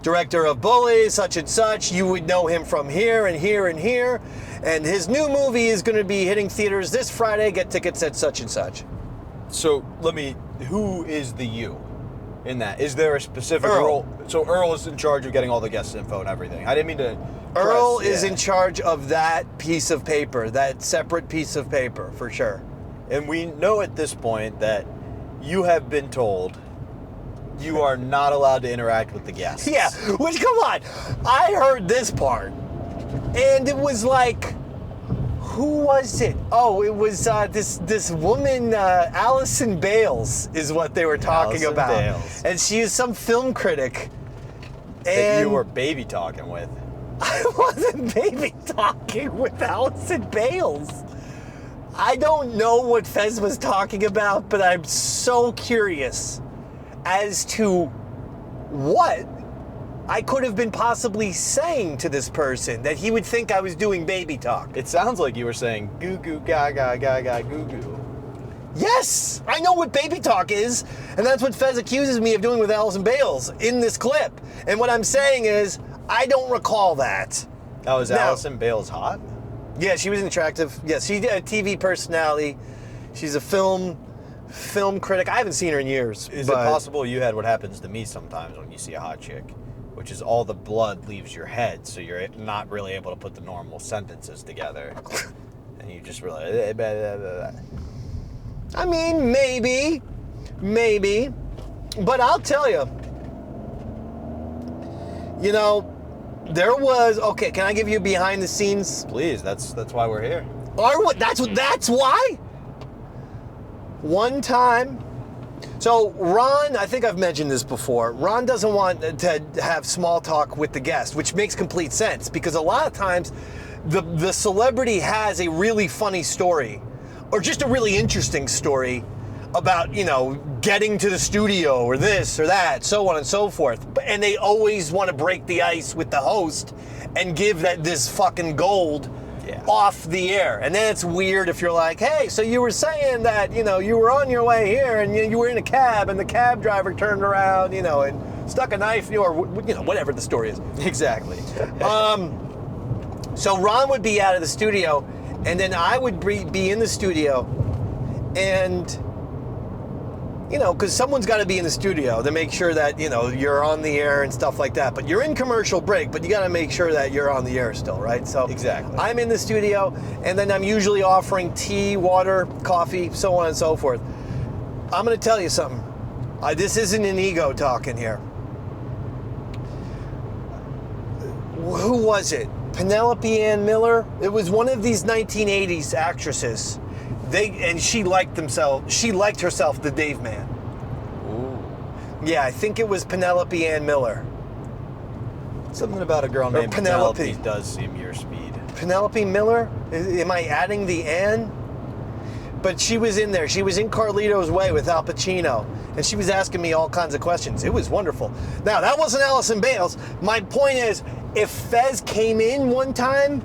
Director of Bully, such and such, you would know him from here and here and here. And his new movie is going to be hitting theaters this Friday. Get tickets at such and such. So who is the you in that? Is there a specific Earl. role? So Earl is in charge of getting all the guest info and everything. I didn't mean to... Earl is in charge of that piece of paper, that separate piece of paper, for sure. And we know at this point that you have been told you are not allowed to interact with the guests. Yeah, which, come on, I heard this part, and it was like, who was it? Oh, it was this woman, Allison Bales, is what they were talking Allison about. Bales. And she is some film critic. That you were baby talking with. I wasn't baby talking with Allison Bales. I don't know what Fez was talking about, but I'm so curious as to what I could have been possibly saying to this person that he would think I was doing baby talk. It sounds like you were saying goo goo gaga gaga goo goo. Yes, I know what baby talk is, and that's what Fez accuses me of doing with Allison Bales in this clip. And what I'm saying is, I don't recall that. Now, is Allison Bales hot? Yeah, she was attractive. Yes, she's a TV personality. She's a film critic. I haven't seen her in years. Is it possible you had what happens to me sometimes when you see a hot chick, which is all the blood leaves your head, so you're not really able to put the normal sentences together, and you just really... I mean, maybe, but I'll tell you, there was, okay, can I give you behind the scenes? Please, that's why we're here. Or what? That's why? One time, so Ron, I think I've mentioned this before, Ron doesn't want to have small talk with the guest, which makes complete sense, because a lot of times the celebrity has a really funny story, or just a really interesting story about, getting to the studio or this or that, so on and so forth. And they always want to break the ice with the host and give this fucking gold off the air. And then it's weird if you're like, hey, so you were saying that, you were on your way here and you were in a cab and the cab driver turned around, and stuck a knife, or, whatever the story is. Exactly. So Ron would be out of the studio, and then I would be in the studio, and because someone's got to be in the studio to make sure that, you're on the air and stuff like that. But you're in commercial break, but you got to make sure that you're on the air still, right? So exactly. I'm in the studio, and then I'm usually offering tea, water, coffee, so on and so forth. I'm going to tell you something. This isn't an ego talking here. Who was it? Penelope Ann Miller? It was one of these 1980s actresses. She liked herself the Dave Man. Ooh. Yeah, I think it was Penelope Ann Miller. Something about a girl named Penelope does seem your speed. Penelope Miller? Am I adding the Ann? But she was in there. She was in Carlito's Way with Al Pacino. And she was asking me all kinds of questions. It was wonderful. Now, that wasn't Allison Bales. My point is, if Fez came in one time,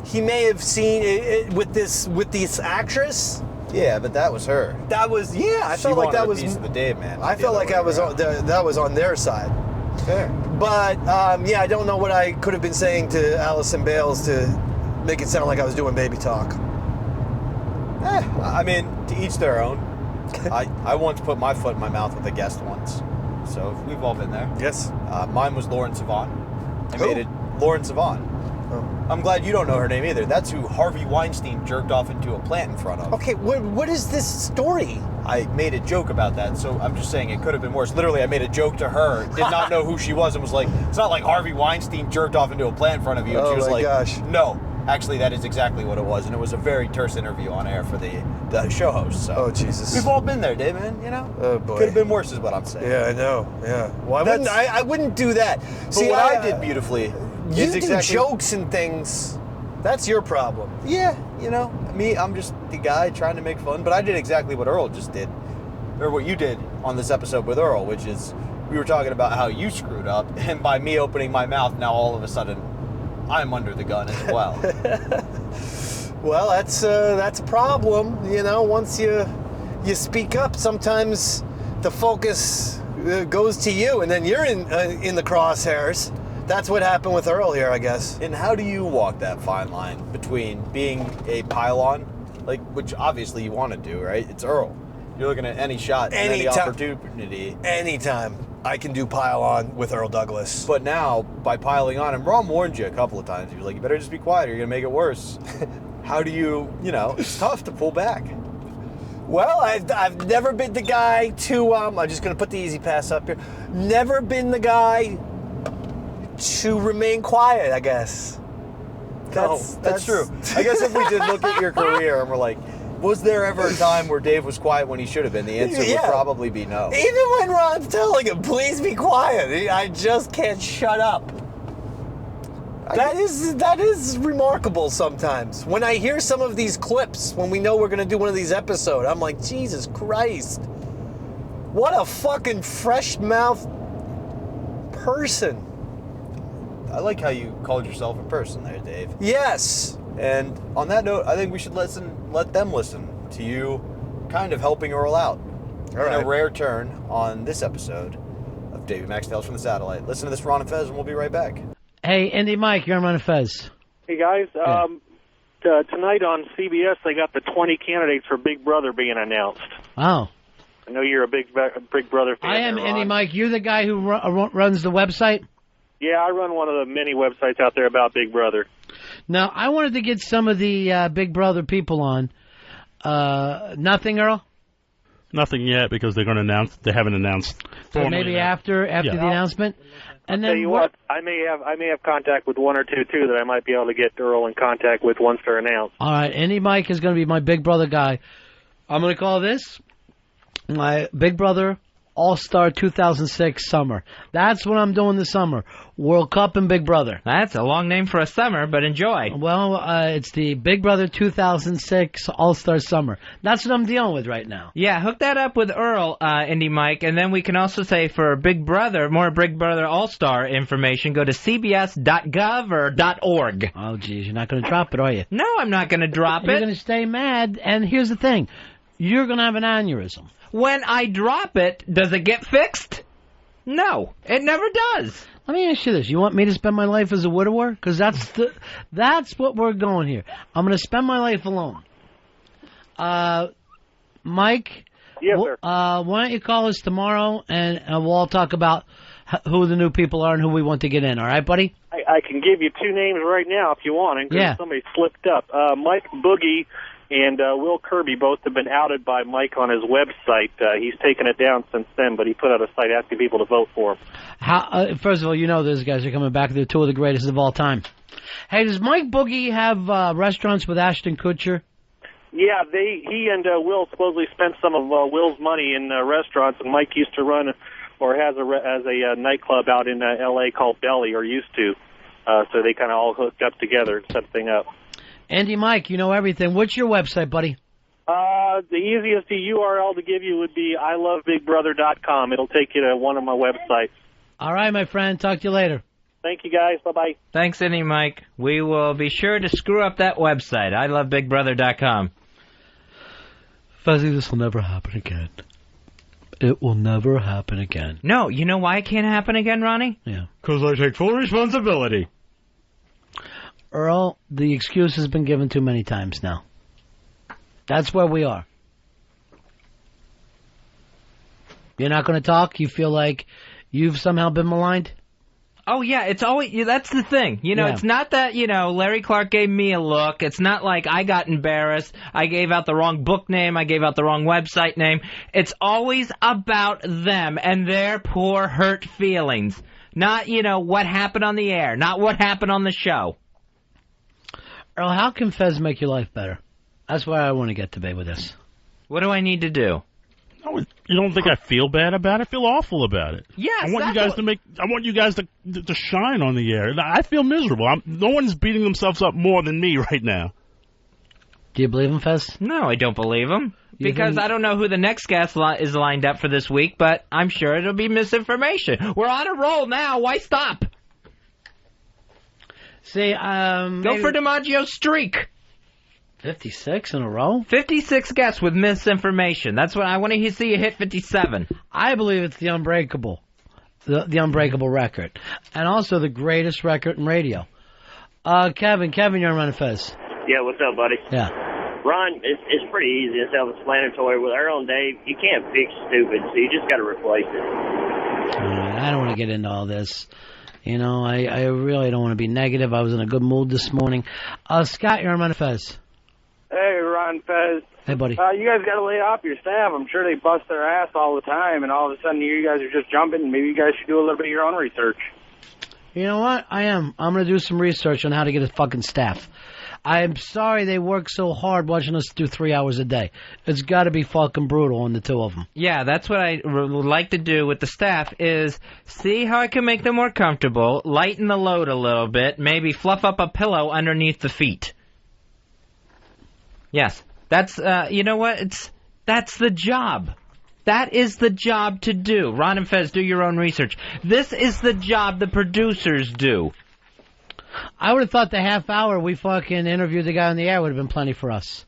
he may have seen it with this actress. Yeah, but that was her. That was, I felt like that was a piece of the Dave Man. I felt like that was on their side. Fair. But I don't know what I could have been saying to Allison Bales to make it sound like I was doing baby talk. I mean, to each their own. I once put my foot in my mouth with a guest once, so we've all been there. Yes. Mine was Lauren Sivan. Who? Made it Lauren Sivan. Oh. I'm glad you don't know her name either. That's who Harvey Weinstein jerked off into a plant in front of. Okay, what is this story? I made a joke about that, so I'm just saying it could have been worse. Literally, I made a joke to her, did not know who she was, and was like, it's not like Harvey Weinstein jerked off into a plant in front of you. And Oh she was my like, gosh. no, actually, that is exactly what it was, and it was a very terse interview on air for the show host. So Oh, Jesus. we've all been there, Dave, man, you know? Oh, boy. Could have been worse is what I'm saying. Yeah, I know. Yeah. Well, I wouldn't do that. But See, what I did beautifully You is do exactly... jokes and things. That's your problem. Yeah, you know, me, I'm just the guy trying to make fun, but I did exactly what Earl just did. Or what you did on this episode with Earl, which is we were talking about how you screwed up, and by me opening my mouth, now all of a sudden I'm under the gun as well. Well, that's a problem. You know, once you speak up, sometimes the focus goes to you, and then you're in the crosshairs. That's what happened with Earl here, I guess. And how do you walk that fine line between being a pylon, like which obviously you want to do, right? It's Earl. You're looking at any shot, any opportunity. Anytime I can do pile on with Earl Douglas. But now, by piling on, and Ron warned you a couple of times. He was like, you better just be quiet or you're going to make it worse. How do you, it's tough to pull back. Well, I've never been the guy to, I'm just going to put the easy pass up here. Never been the guy to remain quiet, I guess. That's true. I guess if we did look at your career and we're like, was there ever a time where Dave was quiet when he should have been? The answer would probably be no. Even when Ron's telling him, please be quiet, I just can't shut up. That is remarkable sometimes. When I hear some of these clips, when we know we're going to do one of these episodes, I'm like, Jesus Christ. What a fucking fresh-mouthed person. I like how you called yourself a person there, Dave. Yes. And on that note, I think we should let them listen to you kind of helping Earl out. All right. In a rare turn on this episode of Davey Max Tales from the Satellite. Listen to this Ron and Fez, and we'll be right back. Hey, Indy Mike, you're on Ron and Fez. Hey, guys. Tonight on CBS, they got the 20 candidates for Big Brother being announced. Oh. I know you're a Big Brother fan. I am, there, Indy Ron. Mike. You're the guy who runs the website? Yeah, I run one of the many websites out there about Big Brother. Now, I wanted to get some of the Big Brother people on. Nothing, Earl? Nothing yet because they're going to announce. They haven't announced. So maybe after the announcement. And I'll tell you what, I may have contact with one or two too that I might be able to get Earl in contact with once they're announced. All right, Indy Mike is going to be my Big Brother guy. I'm going to call this my Big Brother All-Star 2006 Summer. That's what I'm doing this summer. World Cup and Big Brother. That's a long name for a summer, but enjoy. Well, it's the Big Brother 2006 All-Star Summer. That's what I'm dealing with right now. Yeah, hook that up with Earl, Indy Mike, and then we can also say for Big Brother, more Big Brother All-Star information, go to cbs.gov or .org. Oh, geez, you're not going to drop it, are you? No, I'm not going to drop You're it. going to stay mad, and here's the thing. You're going to have an aneurysm. When I drop it, does it get fixed? No, it never does. Let me ask you this. You want me to spend my life as a widower? Because that's what we're going here. I'm going to spend my life alone. Mike? Yes, sir. Why don't you call us tomorrow, and we'll all talk about who the new people are and who we want to get in. All right, buddy? I can give you two names right now if you want, in case somebody slipped up. Mike Boogie and Will Kirby both have been outed by Mike on his website. He's taken it down since then, but he put out a site asking people to vote for him. First of all, you know those guys are coming back. They're two of the greatest of all time. Hey, does Mike Boogie have restaurants with Ashton Kutcher? Yeah, he and Will supposedly spent some of Will's money in restaurants, and Mike used to run or has a nightclub out in L.A. called Belly, or used to. So they kind of all hooked up together and set the thing up. Andy Mike, you know everything. What's your website, buddy? The easiest URL to give you would be iloveBigBrother.com. It'll take you to one of my websites. All right, my friend. Talk to you later. Thank you, guys. Bye-bye. Thanks, Andy Mike. We will be sure to screw up that website, iloveBigBrother.com. Fuzzy, this will never happen again. It will never happen again. No, you know why it can't happen again, Ronnie? Yeah. Because I take full responsibility. Earl, the excuse has been given too many times now. That's where we are. You're not going to talk? You feel like you've somehow been maligned? Oh, yeah, it's always, that's the thing. You know, It's not that, Larry Clark gave me a look. It's not like I got embarrassed. I gave out the wrong book name. I gave out the wrong website name. It's always about them and their poor, hurt feelings. Not, what happened on the air. Not what happened on the show. Earl, how can Fez make your life better? That's where I want to get today with this. What do I need to do? No, you don't think I feel bad about it? I feel awful about it. Yes, I want you guys to shine on the air. I feel miserable. No one's beating themselves up more than me right now. Do you believe him, Fez? No, I don't believe him. Because I don't know who the next guest is lined up for this week, but I'm sure it'll be misinformation. We're on a roll now. Why stop? See, go for DiMaggio's streak. 56 in a row? 56 guests with misinformation. That's what I want to see you hit 57. I believe it's the unbreakable. The unbreakable record. And also the greatest record in radio. Kevin, you're on Run Fez. Yeah, what's up, buddy? Yeah. Ron, it's pretty easy and self-explanatory. With Earl and Dave, you can't fix stupid, so you just got to replace it. I don't want to get into all this. I really don't want to be negative. I was in a good mood this morning. Scott, you're on Run Fez. Hey, Ron Fez. Hey, buddy. You guys got to lay off your staff. I'm sure they bust their ass all the time, and all of a sudden you guys are just jumping. Maybe you guys should do a little bit of your own research. You know what? I am. I'm going to do some research on how to get a fucking staff. I'm sorry they work so hard watching us do 3 hours a day. It's got to be fucking brutal on the two of them. Yeah, that's what I would like to do with the staff is see how I can make them more comfortable, lighten the load a little bit, maybe fluff up a pillow underneath the feet. Yes, that's, you know what? That's the job. That is the job to do. Ron and Fez, do your own research. This is the job the producers do. I would have thought the half hour we fucking interviewed the guy on the air would have been plenty for us.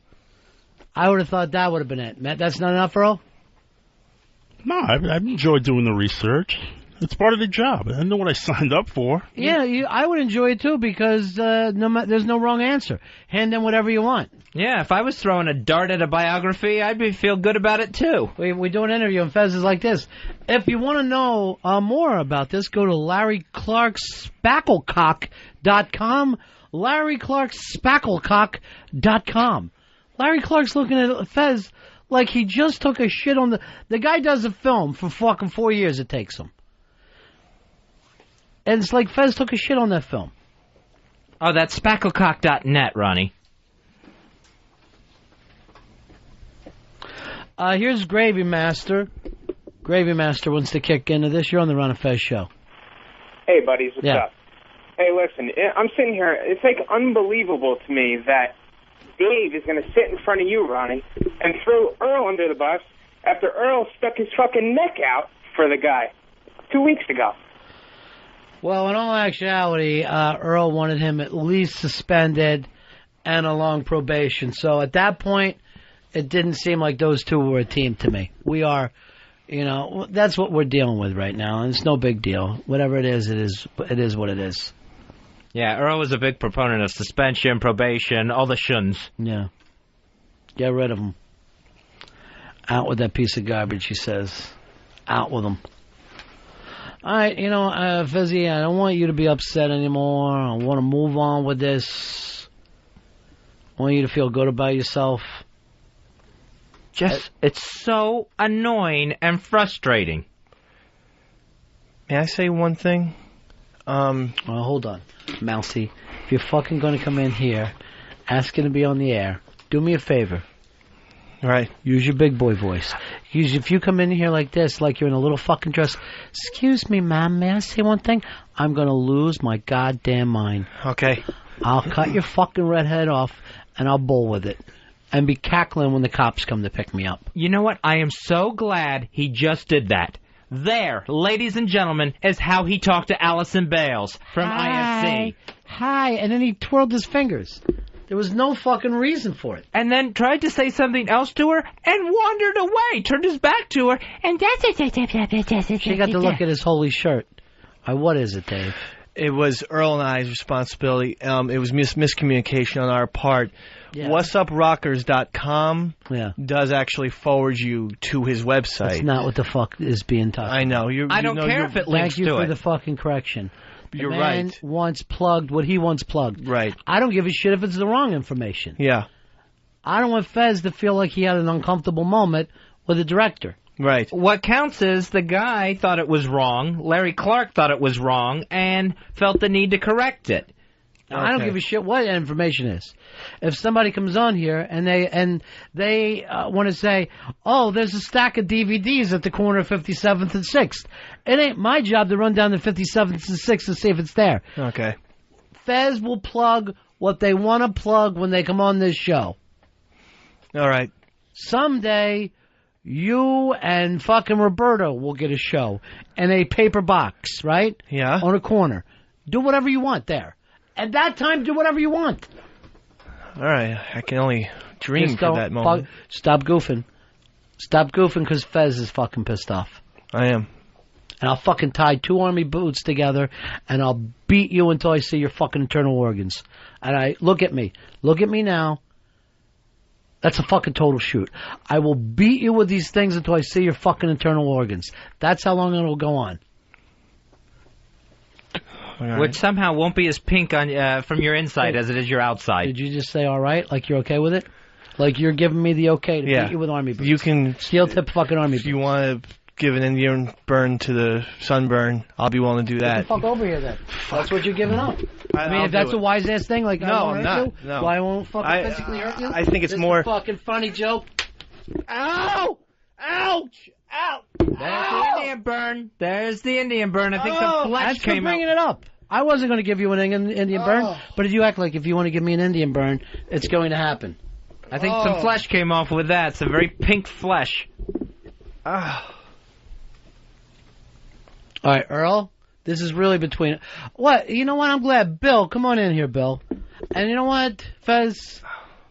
I would have thought that would have been it. Matt, that's not enough, Earl? No, I've enjoyed doing the research. It's part of the job. I know what I signed up for. Yeah, I would enjoy it too because there's no wrong answer. Hand in whatever you want. Yeah, if I was throwing a dart at a biography, I'd feel good about it too. We do an interview and Fez is like this. If you want to know more about this, go to LarryClarkSpacklecock.com. LarryClarkSpacklecock.com. Larry Clark's looking at Fez like he just took a shit on the guy does a film for fucking 4 years it takes him. And it's like Fez took a shit on that film. Oh, that's spacklecock.net, Ronnie. Here's Gravy Master. Gravy Master wants to kick into this. You're on the Ron and Fez show. Hey, buddies, what's up? Hey, listen, I'm sitting here. It's like unbelievable to me that Dave is going to sit in front of you, Ronnie, and throw Earl under the bus after Earl stuck his fucking neck out for the guy 2 weeks ago. Well, in all actuality, Earl wanted him at least suspended and a long probation. So at that point, it didn't seem like those two were a team to me. We are, that's what we're dealing with right now, and it's no big deal. Whatever it is what it is. Yeah, Earl was a big proponent of suspension, probation, all the shuns. Yeah. Get rid of him. Out with that piece of garbage, he says. Out with him. All right, Fizzy, I don't want you to be upset anymore. I want to move on with this. I want you to feel good about yourself. It's so annoying and frustrating. May I say one thing? Well, hold on. Mousy, if you're fucking going to come in here asking to be on the air, do me a favor. Right. Use your big boy voice. If you come in here like this, like you're in a little fucking dress, excuse me, ma'am, may I say one thing? I'm going to lose my goddamn mind. Okay. I'll cut your fucking red head off, and I'll bull with it. And be cackling when the cops come to pick me up. You know what? I am so glad he just did that. There, ladies and gentlemen, is how he talked to Allison Bales from IFC. Hi, and then he twirled his fingers. There was no fucking reason for it. And then tried to say something else to her and wandered away, turned his back to her, and She got to look at his holy shirt. What is it, Dave? It was Earl and I's responsibility. It was miscommunication on our part. Yeah. What'sUpRockers.com Yeah. does actually forward you to his website. That's not what the fuck is being talked about. I know. I don't care if it links Thank you to for it. the fucking correction. You're the man right. wants plugged what he wants plugged. Right. I don't give a shit if it's the wrong information. Yeah. I don't want Fez to feel like he had an uncomfortable moment with the director. Right. What counts is the guy thought it was wrong, Larry Clark thought it was wrong, and felt the need to correct it. Now, I don't give a shit what that information is. If somebody comes on here and they want to say, "Oh, there's a stack of DVDs at the corner of 57th and 6th," it ain't my job to run down to 57th and 6th and see if it's there. Okay. Fez will plug what they want to plug when they come on this show. All right. Someday, you and fucking Roberto will get a show in a paper box, right? Yeah. On a corner. Do whatever you want there. At that time, do whatever you want. All right. I can only dream Just for don't that moment. Stop goofing. Stop goofing because Fez is fucking pissed off. I am. And I'll fucking tie 2 army boots together and I'll beat you until I see your fucking internal organs. And look at me. Look at me now. That's a fucking total shoot. I will beat you with these things until I see your fucking internal organs. That's how long it'll go on. Right. Which somehow won't be as pink on from your inside as it is your outside. Did you just say all right? Like you're okay with it? Like you're giving me the okay to beat you with army boots? You can steel tip fucking army if boots. you want to give an Indian burn to the sunburn, I'll be willing to do that. Get the fuck over here then. That's what you're giving up. I mean, I'll if that's do a it. wise ass thing, like No, I won't I'm hurt not. you, No. why I won't fucking physically hurt you? I think it's This more is a fucking funny joke. Ow! Ouch! Ow! There's the Indian burn. There's the Indian burn. I think the flesh That's for came bringing out. it up. I wasn't going to give you an Indian burn, but if you act like if you want to give me an Indian burn, it's going to happen. I think some flesh came off with that. Some very pink flesh. All right, Earl, this is really between... What? You know what? I'm glad. Bill, come on in here, Bill. And you know what, Fez?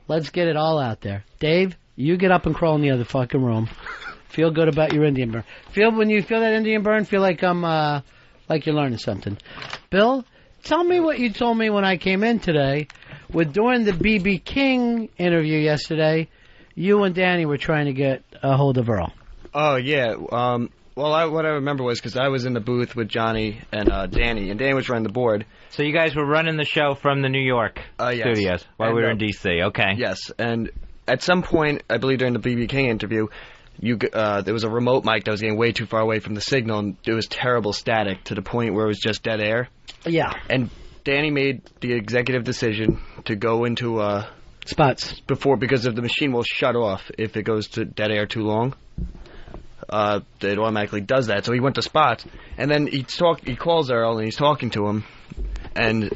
Let's get it all out there. Dave, you get up and crawl in the other fucking room. Feel good about your Indian burn. When you feel that Indian burn, feel like like you're learning something. Bill, tell me what you told me when I came in today. During the B.B. King interview yesterday, you and Danny were trying to get a hold of Earl. Oh, yeah. Well, what I remember was because I was in the booth with Johnny and Danny, and Danny was running the board. So you guys were running the show from the New York Yes. studios while we were in D.C., okay. Yes, and at some point, I believe during the B.B. King interview, there was a remote mic that was getting way too far away from the signal, and it was terrible static to the point where it was just dead air. Yeah. And Danny made the executive decision to go into spots because if the machine will shut off if it goes to dead air too long. It automatically does that. So he went to spots, and then he calls Earl, and he's talking to him, and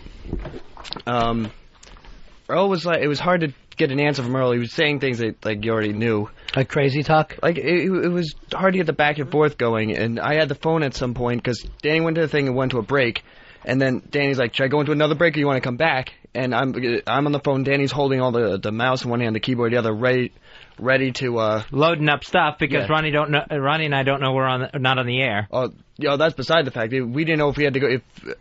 Earl was like, it was hard to get an answer from Earl. He was saying things that like you already knew. Like crazy talk? Like, it was hard to get the back and forth going, and I had the phone at some point, because Danny went to the thing and went to a break, and then Danny's like, should I go into another break, or you want to come back? And I'm on the phone, Danny's holding all the mouse in one hand, the keyboard in the other, ready to... loading up stuff, because yeah. Ronnie and I don't know we're not on the air. Oh, that's beside the fact. We didn't know if we had to go,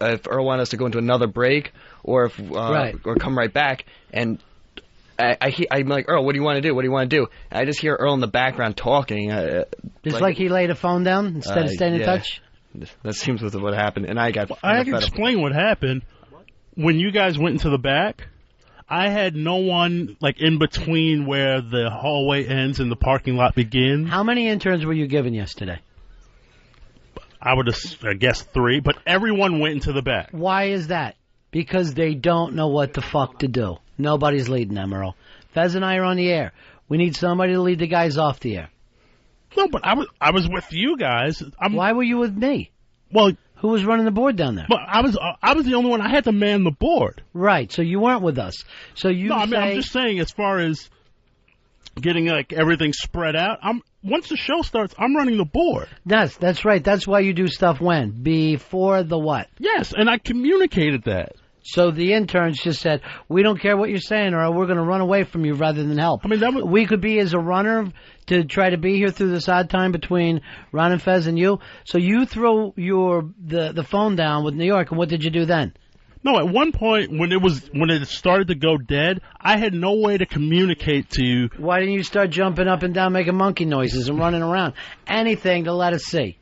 if Earl wanted us to go into another break, or if or come right back, and... I'm like, Earl, what do you want to do? What do you want to do? And I just hear Earl in the background talking. Just like he laid a phone down instead of staying in touch? That seems what happened. And I got... I can explain what happened. When you guys went into the back, I had no one like in between where the hallway ends and the parking lot begins. How many interns were you given yesterday? I would I guess 3, but everyone went into the back. Why is that? Because they don't know what the fuck to do. Nobody's leading them, Earl. Fez and I are on the air. We need somebody to lead the guys off the air. No, but I was with you guys. Why were you with me? Well, who was running the board down there? But I was the only one. I had to man the board. Right. So you weren't with us. So you. No, I mean, I'm just saying, as far as getting like everything spread out, once the show starts, I'm running the board. That's right. That's why you do stuff when? Before the what? Yes, and I communicated that. So the interns just said, we don't care what you're saying, or we're going to run away from you rather than help. I mean, we could be as a runner to try to be here through this odd time between Ron and Fez and you. So you throw the phone down with New York, and what did you do then? No, at one point when it started to go dead, I had no way to communicate to you. Why didn't you start jumping up and down, making monkey noises and running around? Anything to let us see.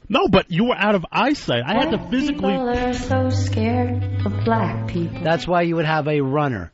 No, but you were out of eyesight. I had to physically. People are so scared of black people. That's why you would have a runner.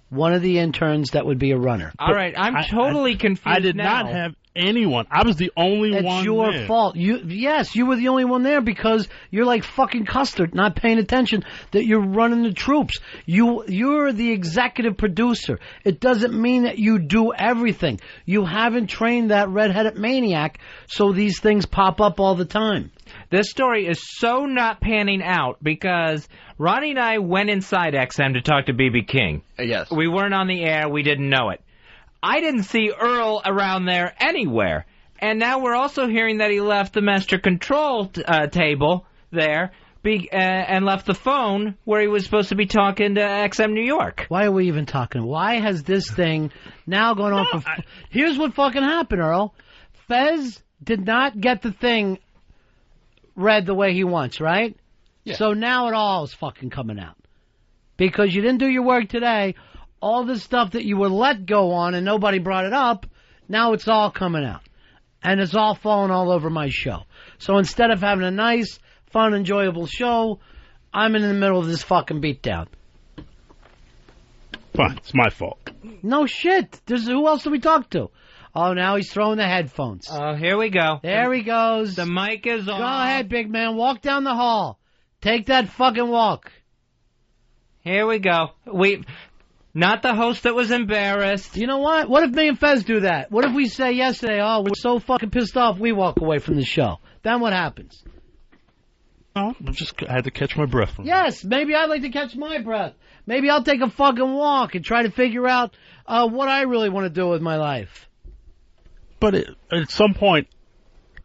One of the interns that would be a runner. All right, I'm totally confused. I did now. not have anyone. I was the only one there. It's your fault. Yes, you were the only one there because you're like fucking Custard, not paying attention that you're running the troops. You're the executive producer. It doesn't mean that you do everything. You haven't trained that redheaded maniac, so these things pop up all the time. This story is so not panning out because Ronnie and I went inside XM to talk to BB King. Yes. We weren't on the air. We didn't know it. I didn't see Earl around there anywhere. And now we're also hearing that he left the master control table there and left the phone where he was supposed to be talking to XM New York. Why are we even talking? Why has this thing now gone on for... Here's what fucking happened, Earl. Fez did not get the thing read the way he wants, right? Yeah. So now it all is fucking coming out. Because you didn't do your work today... All the stuff that you were let go on and nobody brought it up, now it's all coming out. And it's all falling all over my show. So instead of having a nice, fun, enjoyable show, I'm in the middle of this fucking beatdown. Fine, it's my fault. No shit. Who else do we talk to? Oh, now he's throwing the headphones. Oh, here we go. There he goes. The mic is on. Go ahead, big man. Walk down the hall. Take that fucking walk. Here we go. Not the host that was embarrassed. You know what? What if me and Fez do that? What if we say yesterday, oh, we're so fucking pissed off we walk away from the show? Then what happens? Oh, I had to catch my breath. Yes, maybe I'd like to catch my breath. Maybe I'll take a fucking walk and try to figure out what I really want to do with my life. But at some point,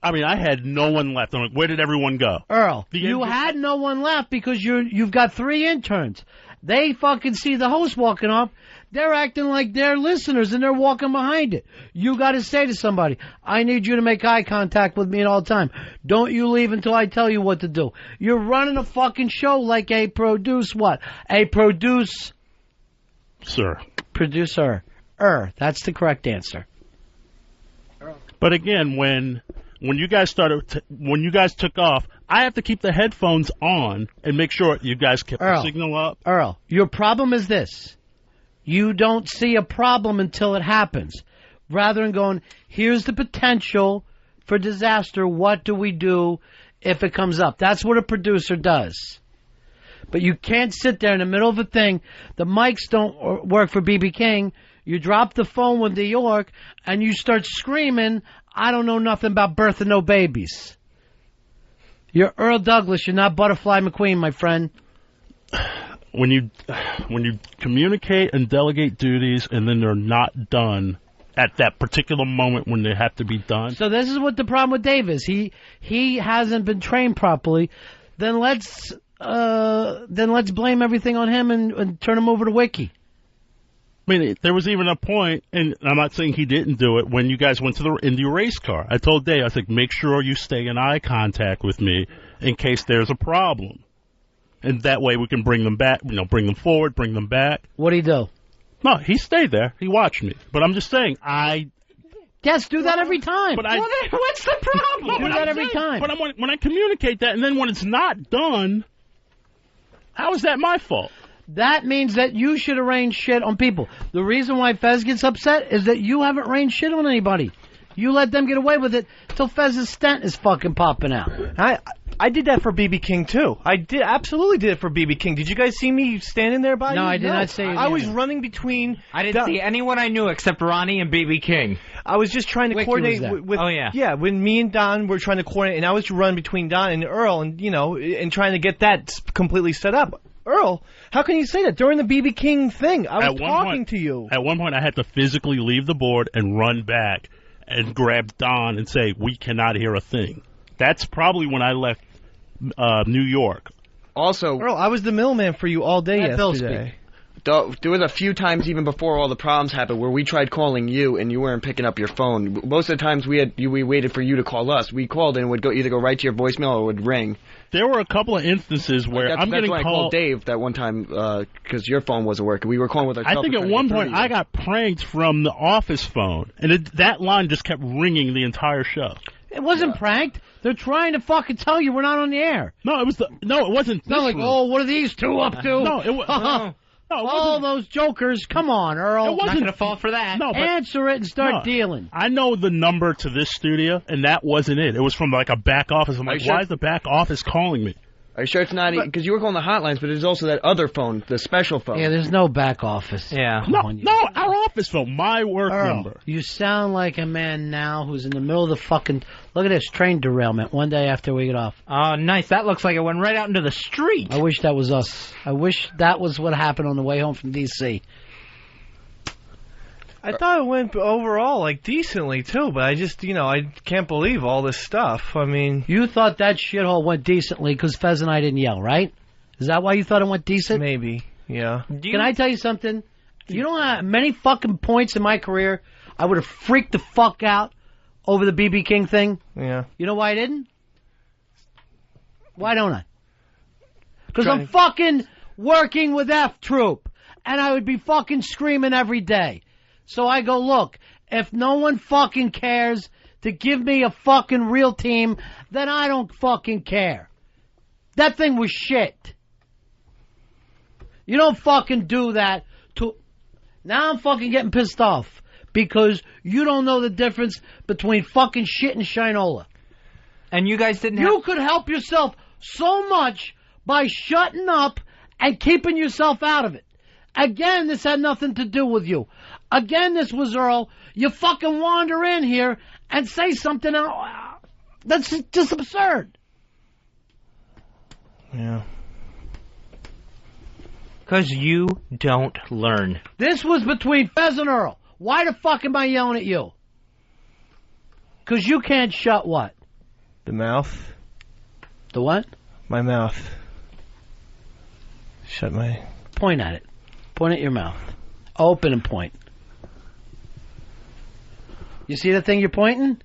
I mean, I had no one left. I'm like, where did everyone go? Earl, you had no one left because you've got 3 interns. They fucking see the host walking off. They're acting like they're listeners and they're walking behind it. You got to say to somebody, I need you to make eye contact with me at all time. Don't you leave until I tell you what to do. You're running a fucking show like a producer. Producer. That's the correct answer. But again, when you guys took off, I have to keep the headphones on and make sure you guys kept the signal up. Earl, your problem is this. You don't see a problem until it happens. Rather than going, here's the potential for disaster, what do we do if it comes up? That's what a producer does. But you can't sit there in the middle of a thing. The mics don't work for BB King. You drop the phone with New York, and you start screaming, I don't know nothing about birth of no babies. You're Earl Douglas. You're not Butterfly McQueen, my friend. When you communicate and delegate duties and then they're not done at that particular moment when they have to be done. So this is what the problem with Dave is. He hasn't been trained properly. Then let's blame everything on him and turn him over to Wiki. I mean, there was even a point, and I'm not saying he didn't do it, when you guys went in the race car. I told Dave, I was like, make sure you stay in eye contact with me in case there's a problem. And that way we can bring them back, bring them forward, bring them back. What'd he do? No, he stayed there. He watched me. But I'm just saying, Yes, do that every time. But what's the problem? Do that every time. But when I communicate that, and then when it's not done, how is that my fault? that means that you should have rained shit on people. The reason why Fez gets upset is that you haven't rained shit on anybody. You let them get away with it till Fez's stent is fucking popping out. I did that for BB King too. I absolutely did it for BB King. Did you guys see me standing there by you? No, I did not see you. I was running between. I didn't see anyone I knew except Ronnie and BB King. I was just trying to Wiki coordinate with. Oh, yeah. Yeah, when me and Don were trying to coordinate, and I was running between Don and Earl, and and trying to get that completely set up. Earl, how can you say that during the BB King thing? I was talking to you. At one point, I had to physically leave the board and run back and grab Don and say, "We cannot hear a thing." That's probably when I left New York. Also, Earl, I was the middleman for you all day yesterday. There was a few times even before all the problems happened where we tried calling you and you weren't picking up your phone. Most of the times we waited for you to call us. We called and it would either go right to your voicemail or it would ring. There were a couple of instances where that's getting why called. I called Dave that one time because your phone wasn't working. We were calling with our. I think at one point I got pranked from the office phone, and that line just kept ringing the entire show. It wasn't pranked. They're trying to fucking tell you we're not on the air. No, it wasn't. It's not like, oh, what are these two up to? No, it was. No, all those jokers. Come on, Earl. It wasn't going to fall for that. No, but, answer it and start dealing. I know the number to this studio, and that wasn't it. It was from like a back office. I'm like, why is the back office calling me? Are you sure it's not? Because you were calling the hotlines, but there's also that other phone, the special phone. Yeah, there's no back office. Yeah. No, our office phone, my work Earl, number. You sound like a man now who's in the middle of the fucking... Look at this, train derailment one day after we get off. Oh, nice. That looks like it went right out into the street. I wish that was us. I wish that was what happened on the way home from D.C. I thought it went overall decently too, but I just I can't believe all this stuff. I mean, you thought that shithole went decently because Fez and I didn't yell, right? Is that why you thought it went decent? Maybe, yeah. Can I tell you something? You know how many fucking points in my career I would have freaked the fuck out over the BB King thing? Yeah. You know why I didn't? Why don't I? Because I'm fucking working with F Troop, and I would be fucking screaming every day. So I go, look, if no one fucking cares to give me a fucking real team, then I don't fucking care. That thing was shit. You don't fucking do that to... Now I'm fucking getting pissed off because you don't know the difference between fucking shit and Shinola. And you guys didn't You could help yourself so much by shutting up and keeping yourself out of it. Again, this had nothing to do with you. Again, this was Earl. You fucking wander in here and say something that's just absurd. Yeah. Because you don't learn. This was between Fez and Earl. Why the fuck am I yelling at you? Because you can't shut what? The mouth. The what? My mouth. Shut my... Point at it. Point at your mouth. Open and point. You see the thing you're pointing?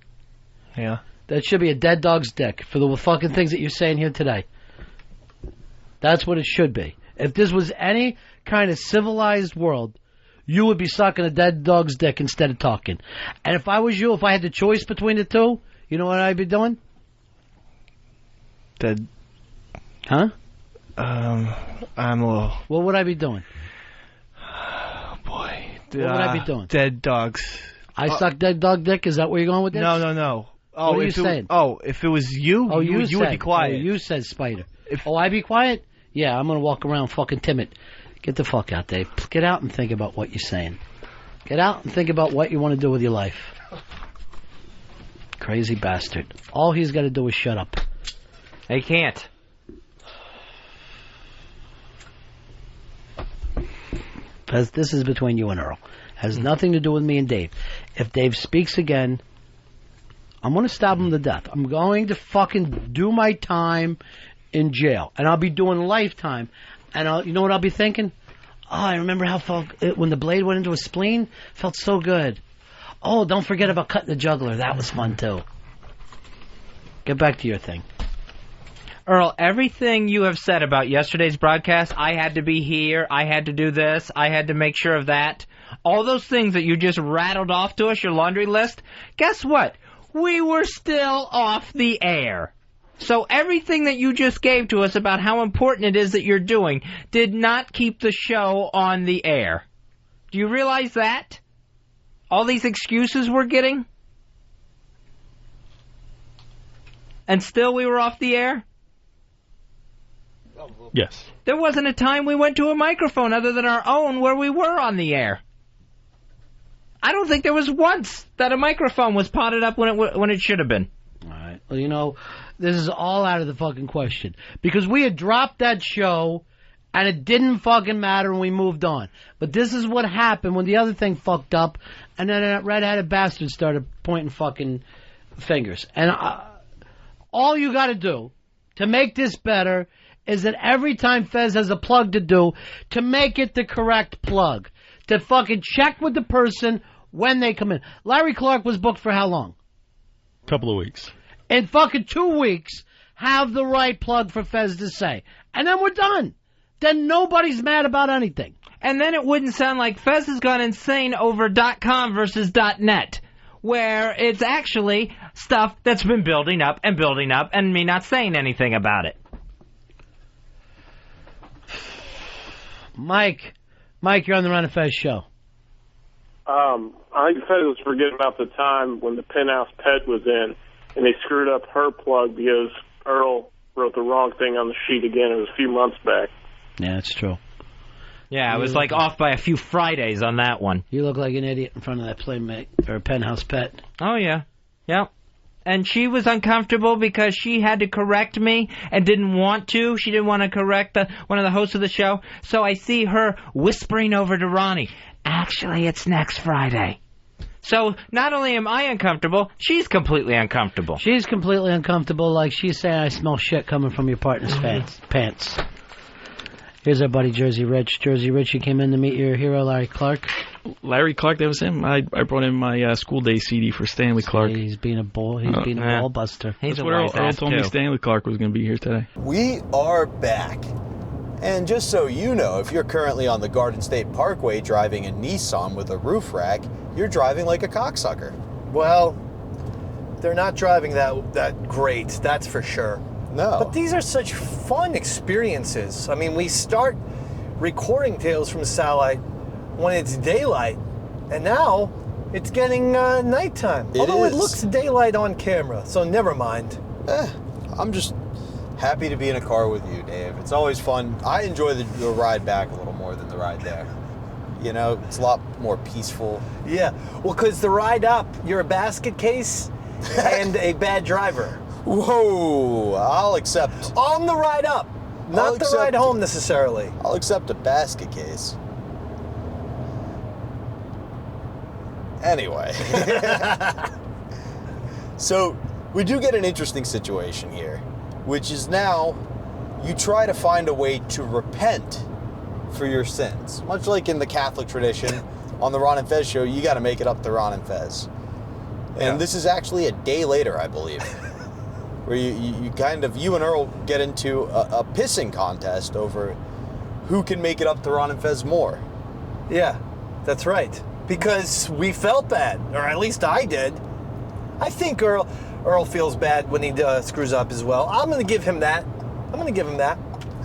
Yeah. That should be a dead dog's dick for the fucking things that you're saying here today. That's what it should be. If this was any kind of civilized world, you would be sucking a dead dog's dick instead of talking. And if I was you, if I had the choice between the two, you know what I'd be doing? Dead. Huh? I'm a little... What would I be doing? Oh, boy. What would I be doing? Dead dogs. I suck dead dog dick? Is that where you're going with this? No. Oh, what are you saying? If it was you, you would be quiet. Oh, you said Spider. I'd be quiet? Yeah, I'm going to walk around fucking timid. Get the fuck out, Dave. Get out and think about what you're saying. Get out and think about what you want to do with your life. Crazy bastard. All he's got to do is shut up. They can't. Because this is between you and Earl. Has nothing to do with me and Dave. If Dave speaks again, I'm going to stab him to death. I'm going to fucking do my time in jail. And I'll be doing lifetime. And you know what I'll be thinking? Oh, I remember how when the blade went into his spleen, felt so good. Oh, don't forget about cutting the jugular. That was fun too. Get back to your thing. Earl, everything you have said about yesterday's broadcast, I had to be here, I had to do this, I had to make sure of that. All those things that you just rattled off to us, your laundry list, guess what? We were still off the air. So everything that you just gave to us about how important it is that you're doing did not keep the show on the air. Do you realize that? All these excuses we're getting? And still we were off the air? Yes. There wasn't a time we went to a microphone other than our own where we were on the air. I don't think there was once that a microphone was potted up when it should have been. All right. Well, you know, this is all out of the fucking question. Because we had dropped that show, and it didn't fucking matter, and we moved on. But this is what happened when the other thing fucked up, and then that red-headed bastard started pointing fucking fingers. And all you got to do to make this better is that every time Fez has a plug to do, to make it the correct plug. To fucking check with the person when they come in. Larry Clark was booked for how long? Couple of weeks. In fucking 2 weeks, have the right plug for Fez to say. And then we're done. Then nobody's mad about anything. And then it wouldn't sound like Fez has gone insane over .com versus .net, where it's actually stuff that's been building up and me not saying anything about it. Mike, you're on the Ron and Fez show. I think Fez was forgetting about the time when the penthouse pet was in, and they screwed up her plug because Earl wrote the wrong thing on the sheet again. It was a few months back. Yeah, that's true. Yeah, I was like off by a few Fridays on that one. You look like an idiot in front of that playmate or penthouse pet. Oh, yeah. Yep. And she was uncomfortable because she had to correct me and didn't want to. She didn't want to correct one of the hosts of the show. So I see her whispering over to Ronnie, actually, it's next Friday. So not only am I uncomfortable, she's completely uncomfortable. She's completely uncomfortable, like she's saying, I smell shit coming from your partner's pants. Here's our buddy Jersey Rich. Jersey Rich, you came in to meet your hero, Larry Clark. Larry Clark, that was him. I brought in my school day CD for Stanley Clark. He's being a ball. He's being a ball buster. That's what Earl told me Stanley Clark was going to be here today. We are back. And just so you know, if you're currently on the Garden State Parkway driving a Nissan with a roof rack, you're driving like a cocksucker. Well, they're not driving that great, that's for sure. No. But these are such fun experiences. I mean, we start recording Tales from Satellite when it's daylight, and now it's getting nighttime. Although it looks daylight on camera, so never mind. I'm just happy to be in a car with you, Dave. It's always fun. I enjoy the ride back a little more than the ride there. You know, it's a lot more peaceful. Yeah, well, because the ride up, you're a basket case and a bad driver. Whoa, I'll accept. On the ride up, not the ride home necessarily. I'll accept a basket case. Anyway. So, we do get an interesting situation here, which is now you try to find a way to repent for your sins. Much like in the Catholic tradition, on the Ron and Fez show, you got to make it up to Ron and Fez. And this is actually a day later, I believe, where you and Earl get into a pissing contest over who can make it up to Ron and Fez more. Yeah, that's right. Because we felt bad, or at least I did. I think Earl feels bad when he screws up as well. I'm going to give him that.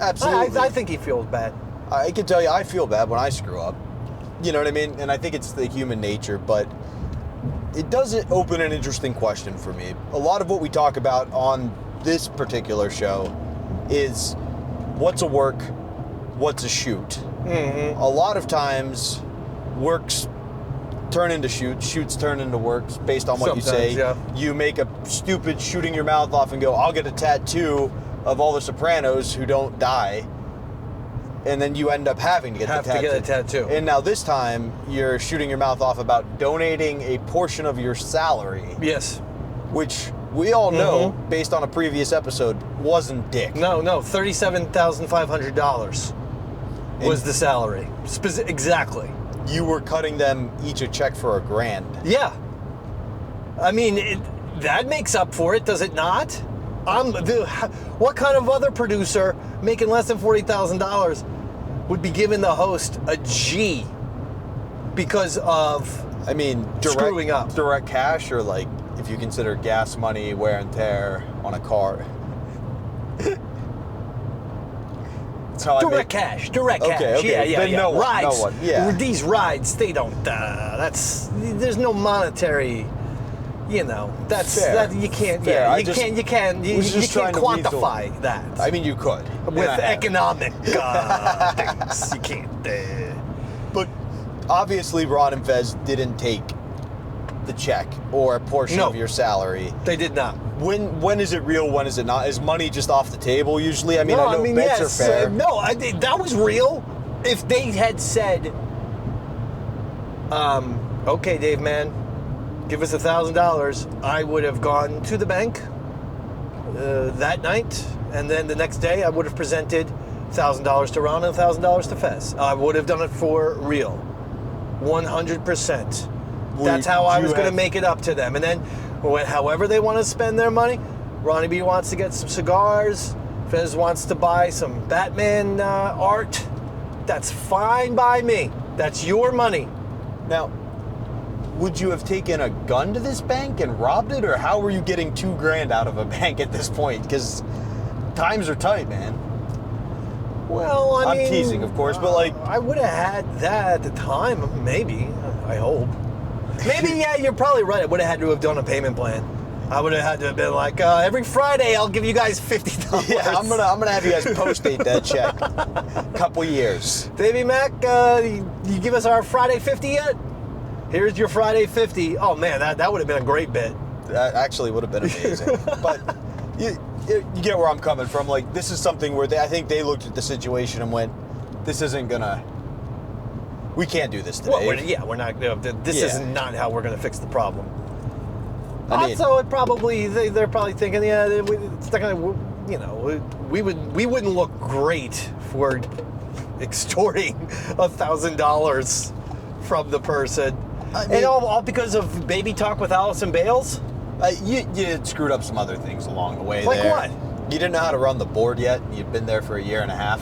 Absolutely. I think he feels bad. I can tell you I feel bad when I screw up. You know what I mean? And I think it's the human nature, but it does open an interesting question for me. A lot of what we talk about on this particular show is what's a work, what's a shoot. Mm-hmm. A lot of times, works turn into shoots turn into works based on what you say. Yeah. You make a stupid shooting your mouth off and go, I'll get a tattoo of all the Sopranos who don't die. And then you end up having to get the tattoo. To get a tattoo. And now this time, you're shooting your mouth off about donating a portion of your salary. Yes. Which we all know, based on a previous episode, wasn't dick. No, $37,500 was the salary. Exactly. You were cutting them each a check for $1,000. Yeah. I mean, that makes up for it, does it not? What kind of other producer making less than $40,000 would be giving the host a G because of screwing up? Direct cash, or like if you consider gas money, wear and tear on a car? That's how Direct cash. Yeah. Then no one, rides. no one. Yeah. These rides, they don't. There's no monetary. You know, that's Fair. that you can't. Fair. Yeah, I you just can't. You can't. You was just can't trying to quantify that. I mean, you could With economic things. You can't. But obviously, Ron and Fez didn't take the check or a portion of your salary. They did not. When is it real? When is it not? Is money just off the table usually? I mean, I know bets yes, are fair. that was real. If they had said, "Okay, Dave, man, give us $1,000," I would have gone to the bank that night, and then the next day I would have presented $1,000 to Ron and $1,000 to Fez. I would have done it for real, 100%. That's how I was going to make it up to them. And then, however they want to spend their money, Ronnie B wants to get some cigars, Fez wants to buy some Batman art. That's fine by me. That's your money. Now, would you have taken a gun to this bank and robbed it, or how were you getting $2,000 out of a bank at this point? Because times are tight, man. Well, I mean, I'm teasing, of course, but like, I would have had that at the time, maybe. I hope. Maybe, yeah, you're probably right. I would have had to have done a payment plan. I would have had to have been like, every Friday I'll give you guys $50. Yeah, I'm gonna have you guys post-date that check. Couple years. Davey Mac, you give us our Friday 50 yet? Here's your Friday 50. Oh man, that would have been a great bit. That actually would have been amazing. But you get where I'm coming from. Like, this is something where I think they looked at the situation and went, "This isn't gonna. We can't do this today." Well, we're not. This is not how we're going to fix the problem. I mean, also, they're probably thinking, yeah, it's not going to. You know, we wouldn't look great for extorting $1,000 from the person, and all because of baby talk with Allison Bales. You screwed up some other things along the way. Like there. what? You didn't know how to run the board yet. You've been there for a year and a half.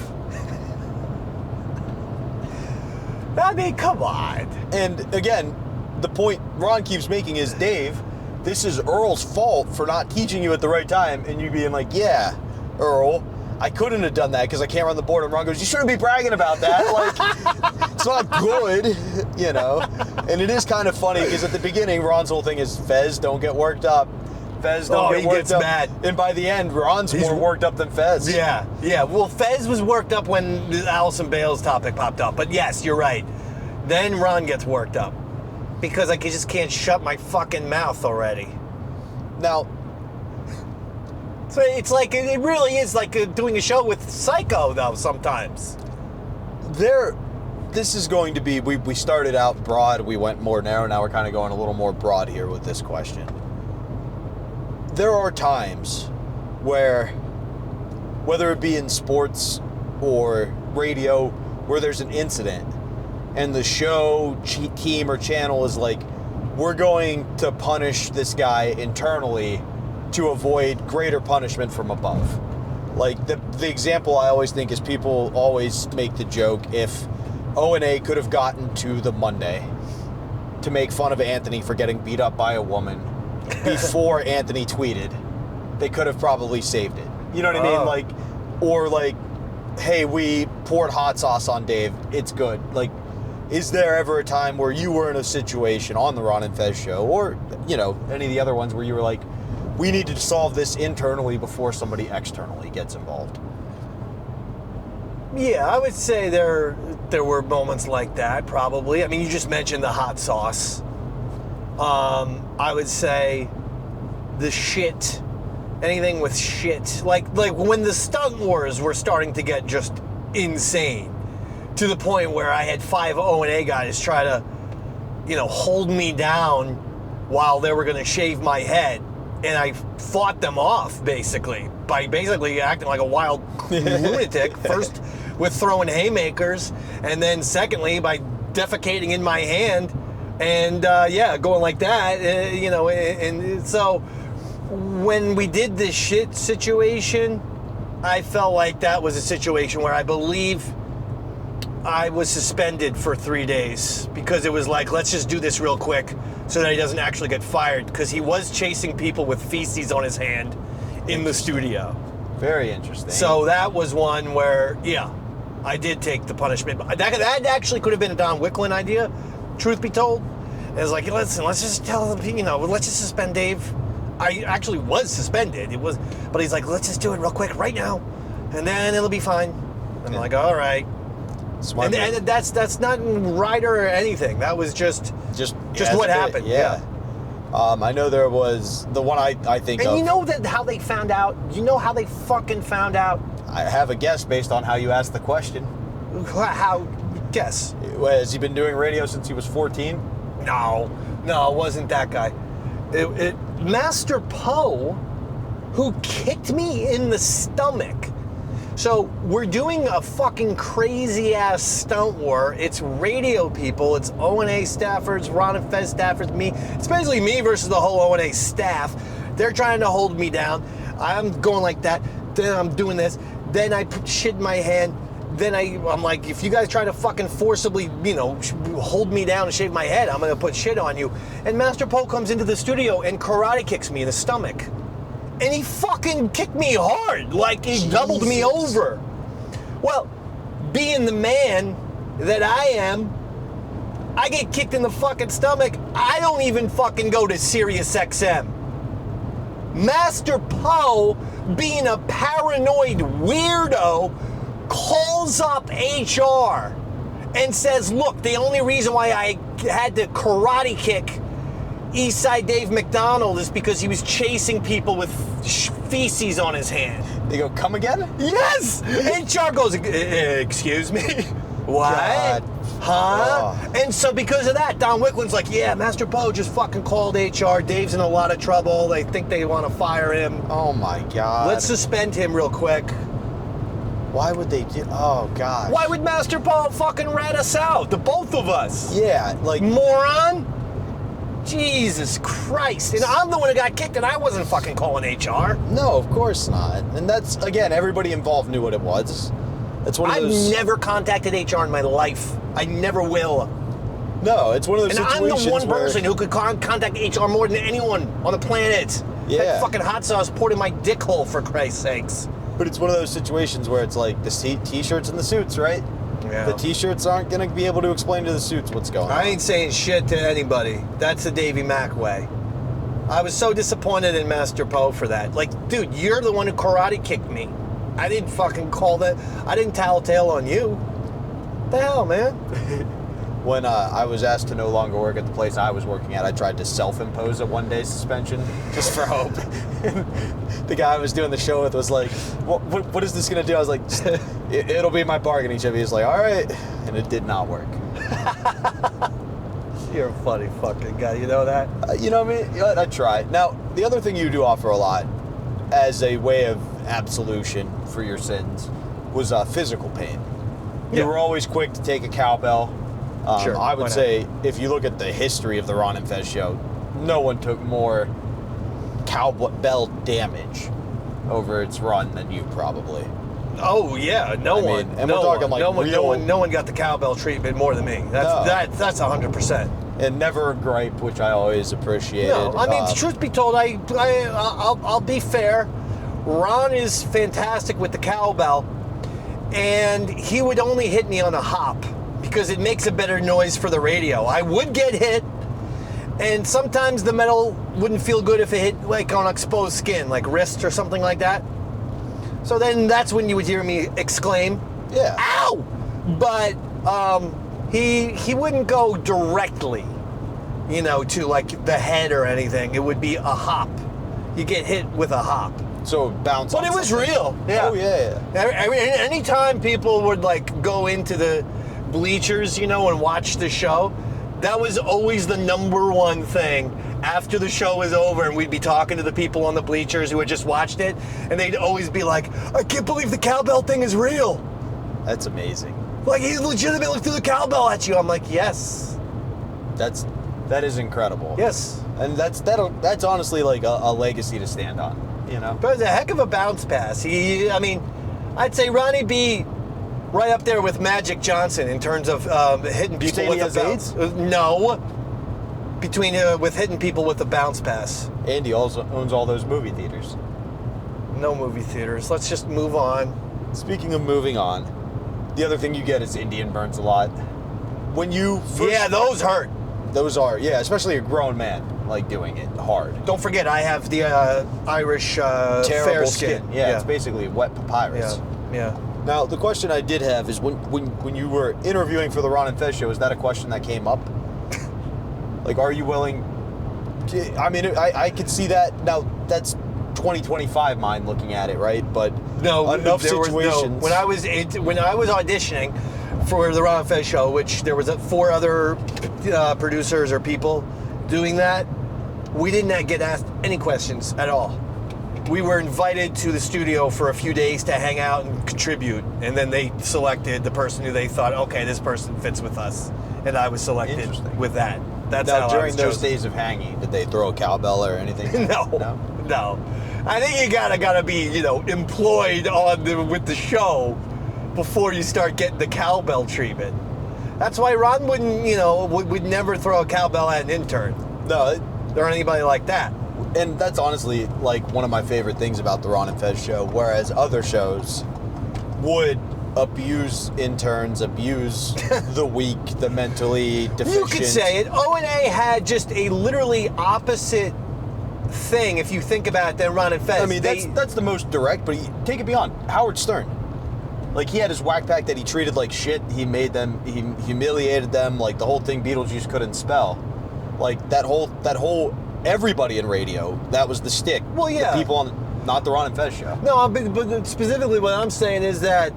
I mean, come on. And again, the point Ron keeps making is, Dave, this is Earl's fault for not teaching you at the right time, and you being like, yeah, Earl, I couldn't have done that because I can't run the board. And Ron goes, you shouldn't be bragging about that. Like, it's not good, you know. And it is kind of funny because at the beginning, Ron's whole thing is, Fez, don't get worked up. Fez, don't get worked up. Mad. And by the end, Ron's more worked up than Fez. Yeah. Well, Fez was worked up when the Allison Bales topic popped up. But yes, you're right. Then Ron gets worked up because I just can't shut my fucking mouth already. Now, so it's like, it really is like doing a show with Psycho, though, sometimes. This is going to be, we started out broad, we went more narrow, now we're kind of going a little more broad here with this question. There are times where, whether it be in sports or radio, where there's an incident and the show, team, or channel is like, we're going to punish this guy internally to avoid greater punishment from above. Like, the example I always think is, people always make the joke, if O&A could have gotten to the Monday to make fun of Anthony for getting beat up by a woman before Anthony tweeted, they could have probably saved it. You know what I mean? Like, or like, hey, we poured hot sauce on Dave, it's good. Like, is there ever a time where you were in a situation on the Ron and Fez show, or, you know, any of the other ones where you were like, we need to solve this internally before somebody externally gets involved? Yeah, I would say there were moments like that, probably. I mean, you just mentioned the hot sauce. I would say the shit, anything with shit. Like when the stunt wars were starting to get just insane, to the point where I had 5 O&A guys try to, you know, hold me down while they were going to shave my head. And I fought them off, basically, by basically acting like a wild lunatic. First, with throwing haymakers, and then secondly, by defecating in my hand, and going like that, you know. And so, when we did this shit situation, I felt like that was a situation where I believe I was suspended for 3 days, because it was like, let's just do this real quick so that he doesn't actually get fired, because he was chasing people with feces on his hand in the studio. Very interesting. So that was one where, I did take the punishment. That actually could have been a Don Wicklin idea, truth be told. It was like, listen, let's just tell them, let's just suspend Dave. I actually was suspended. But he's like, let's just do it real quick right now, and then it'll be fine. I'm like, all right. Smart. And that's not Ryder or anything. That was just what happened. Yeah. I know there was the one I think of. And you know how they found out? You know how they fucking found out? I have a guess based on how you asked the question. How? Guess. Has he been doing radio since he was 14? No, it wasn't that guy. Master Poe, who kicked me in the stomach. So we're doing a fucking crazy ass stunt war. It's radio people. It's O&A staffers, Ron and Fez staffers, me. It's basically me versus the whole O&A staff. They're trying to hold me down. I'm going like that. Then I'm doing this. Then I put shit in my hand. Then I'm like, if you guys try to fucking forcibly, hold me down and shave my head, I'm gonna put shit on you. And Master Poe comes into the studio and karate kicks me in the stomach. And he fucking kicked me hard, like he doubled me over. Well, being the man that I am, I get kicked in the fucking stomach. I don't even fucking go to Sirius XM. Master Poe, being a paranoid weirdo, calls up HR and says, look, the only reason why I had to karate kick Eastside Dave McDonald is because he was chasing people with feces on his hand. They go, come again? Yes! HR goes, excuse me? What? God. Huh? Oh. And so because of that, Don Wicklin's like, yeah, Master Poe just fucking called HR. Dave's in a lot of trouble. They think they want to fire him. Oh my God. Let's suspend him real quick. Why would they do? Oh God. Why would Master Poe fucking rat us out? The both of us. Yeah, like moron. Jesus Christ. And I'm the one who got kicked and I wasn't fucking calling HR. No, of course not. And that's, again, everybody involved knew what it was. That's one of those... I've never contacted HR in my life. I never will. No, it's one of those situations I'm the one person who could contact HR more than anyone on the planet. Yeah. That fucking hot sauce poured in my dick hole, for Christ's sakes. But it's one of those situations where it's like the t-shirts and the suits, right? Yeah. The t-shirts aren't going to be able to explain to the suits what's going on. I ain't saying shit to anybody. That's the Davey Mack way. I was so disappointed in Master Poe for that. Like, dude, you're the one who karate kicked me. I didn't fucking call that. I didn't tattletale on you. What the hell, man? When I was asked to no longer work at the place I was working at, I tried to self-impose a one-day suspension just for hope. The guy I was doing the show with was like, what is this going to do? I was like, it'll be my bargaining chip. He was like, all right. And it did not work. You're a funny fucking guy. You know that? You know what I mean? I try. Now, the other thing you do offer a lot as a way of absolution for your sins was physical pain. You were always quick to take a cowbell. Sure, I would say if you look at the history of the Ron and Fez show, no one took more cowbell damage over its run than you probably. Oh yeah, no one. And we're talking like no one got the cowbell treatment more than me. That's 100%. And never a gripe, which I always appreciated. No, I mean, truth be told, I'll be fair. Ron is fantastic with the cowbell, and he would only hit me on a hop because it makes a better noise for the radio. I would get hit, and sometimes the metal wouldn't feel good if it hit like on exposed skin, like wrist or something like that. So then that's when you would hear me exclaim, "Yeah, ow!" But he wouldn't go directly, to like the head or anything. It would be a hop. You get hit with a hop. So bounce. But it was real. Yeah. Oh yeah. I mean, anytime people would like go into the bleachers, and watch the show, that was always the number one thing. After the show was over and we'd be talking to the people on the bleachers who had just watched it, and they'd always be like, I can't believe the cowbell thing is real. That's amazing. Like, he legitimately threw the cowbell at you. I'm like, yes. That is incredible. Yes. And that's honestly like a legacy to stand on, But it's a heck of a bounce pass. I'd say Ronnie B right up there with Magic Johnson in terms of hitting people with a bounce. No. With hitting people with a bounce pass. And he also owns all those movie theaters. No movie theaters. Let's just move on. Speaking of moving on, The other thing you get is Indian burns a lot. When you first, yeah, those hurt. Those are, yeah, especially a grown man like doing it hard. Don't forget, I have the Irish terrible fair skin. Yeah, it's basically wet papyrus. Yeah. Now, the question I did have is when you were interviewing for the Ron and Fez show, is that a question that came up? Like, are you willing? I mean, I could see that. Now, that's 2025 mind looking at it, right? But no, enough there situations. Was no, when I was auditioning for the Ron and Fez show, which there was 4 other producers or people doing that, we didn't get asked any questions at all. We were invited to the studio for a few days to hang out and contribute, and then they selected the person who they thought, okay, this person fits with us, and I was selected with that. That's now, how during I was those chosen. days of hanging, did they throw a cowbell or anything? No. I think you gotta be, employed with the show before you start getting the cowbell treatment. That's why Ron wouldn't, would never throw a cowbell at an intern. No, or anybody like that. And that's honestly like one of my favorite things about the Ron and Fez show, whereas other shows would abuse interns, abuse the weak, the mentally deficient. You could say it. O&A had just a literally opposite thing, if you think about it, than Ron and Fez. I mean, that's the most direct, but take it beyond. Howard Stern. Like, he had his whack pack that he treated like shit. He made them, he humiliated them. Like, the whole thing Beetlejuice couldn't spell. Like, that whole everybody in radio, that was the stick. Well, yeah. The people on, not the Ron and Fez show. No, but specifically what I'm saying is that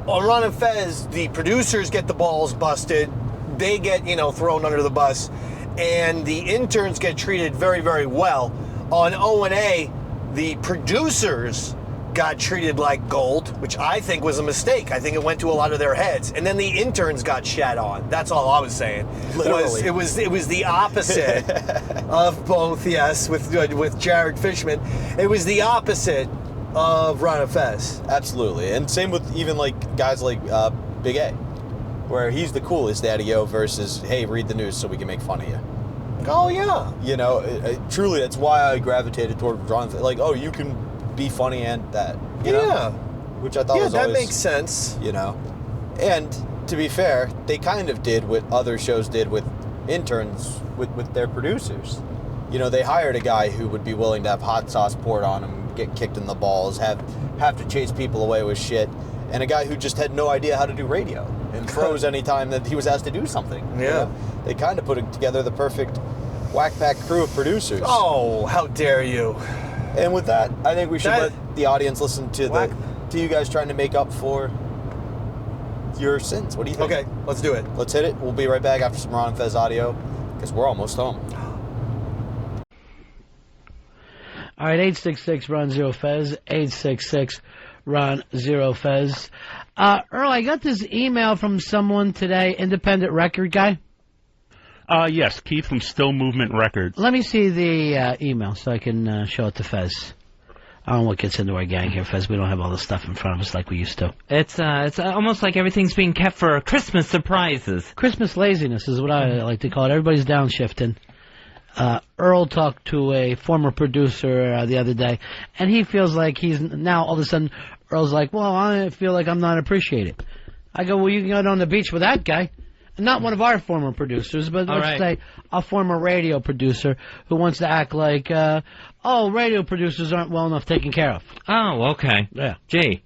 on Ron and Fez, the producers get the balls busted. They get, thrown under the bus. And the interns get treated very, very well. On O&A, the producers got treated like gold, which I think was a mistake. I think it went to a lot of their heads. And then the interns got shat on. That's all I was saying. Literally. It was the opposite of both, yes, with Jared Fishman. It was the opposite of Ron and Fez. Absolutely. And same with even like guys like Big A, where he's the coolest daddy-o versus, hey, read the news so we can make fun of you. Oh, yeah. Truly, that's why I gravitated toward Ron and Fez. Like, oh, you can be funny and that, you know? Which I thought was always... Yeah, that makes sense. And to be fair, they kind of did what other shows did with interns, with their producers. They hired a guy who would be willing to have hot sauce poured on him, get kicked in the balls, have to chase people away with shit, and a guy who just had no idea how to do radio and froze any time that he was asked to do something. Yeah. They kind of put together the perfect whack pack crew of producers. Oh, how dare you. And with that, I think we should let the audience listen to you guys trying to make up for your sins. What do you think? Okay, let's do it. Let's hit it. We'll be right back after some Ron and Fez audio, because we're almost home. All right, 866-RON-0-FEZ, 866-RON-0-FEZ. Earl, I got this email from someone today, independent record guy. Yes, Keith from Still Movement Records. Let me see the email so I can show it to Fez. I don't know what gets into our gang here, Fez. We don't have all this stuff in front of us like we used to. It's almost like everything's being kept for Christmas surprises. Christmas laziness is what I like to call it. Everybody's downshifting. Earl talked to a former producer the other day, and he feels like he's now all of a sudden, Earl's like, well, I feel like I'm not appreciated. I go, well, you can go on the beach with that guy. Not one of our former producers, but let's say a former radio producer who wants to act like, radio producers aren't well enough taken care of. Oh, okay. Yeah. Gee.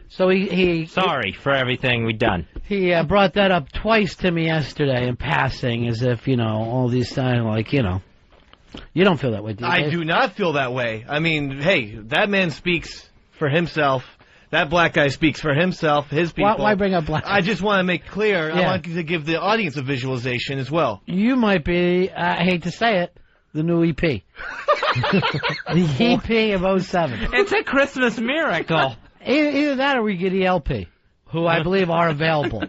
So he Sorry for everything we've done. He brought that up twice to me yesterday in passing, as if, all these times, like, you don't feel that way, do you? I do not feel that way. I mean, hey, that man speaks for himself. That black guy speaks for himself, his people. Why bring up black? I just want to make clear, Yeah. I want to give the audience a visualization as well. You might be, I hate to say it, the new EP. The EP of 07. It's a Christmas miracle. Either that or we get the LP, who I believe are available.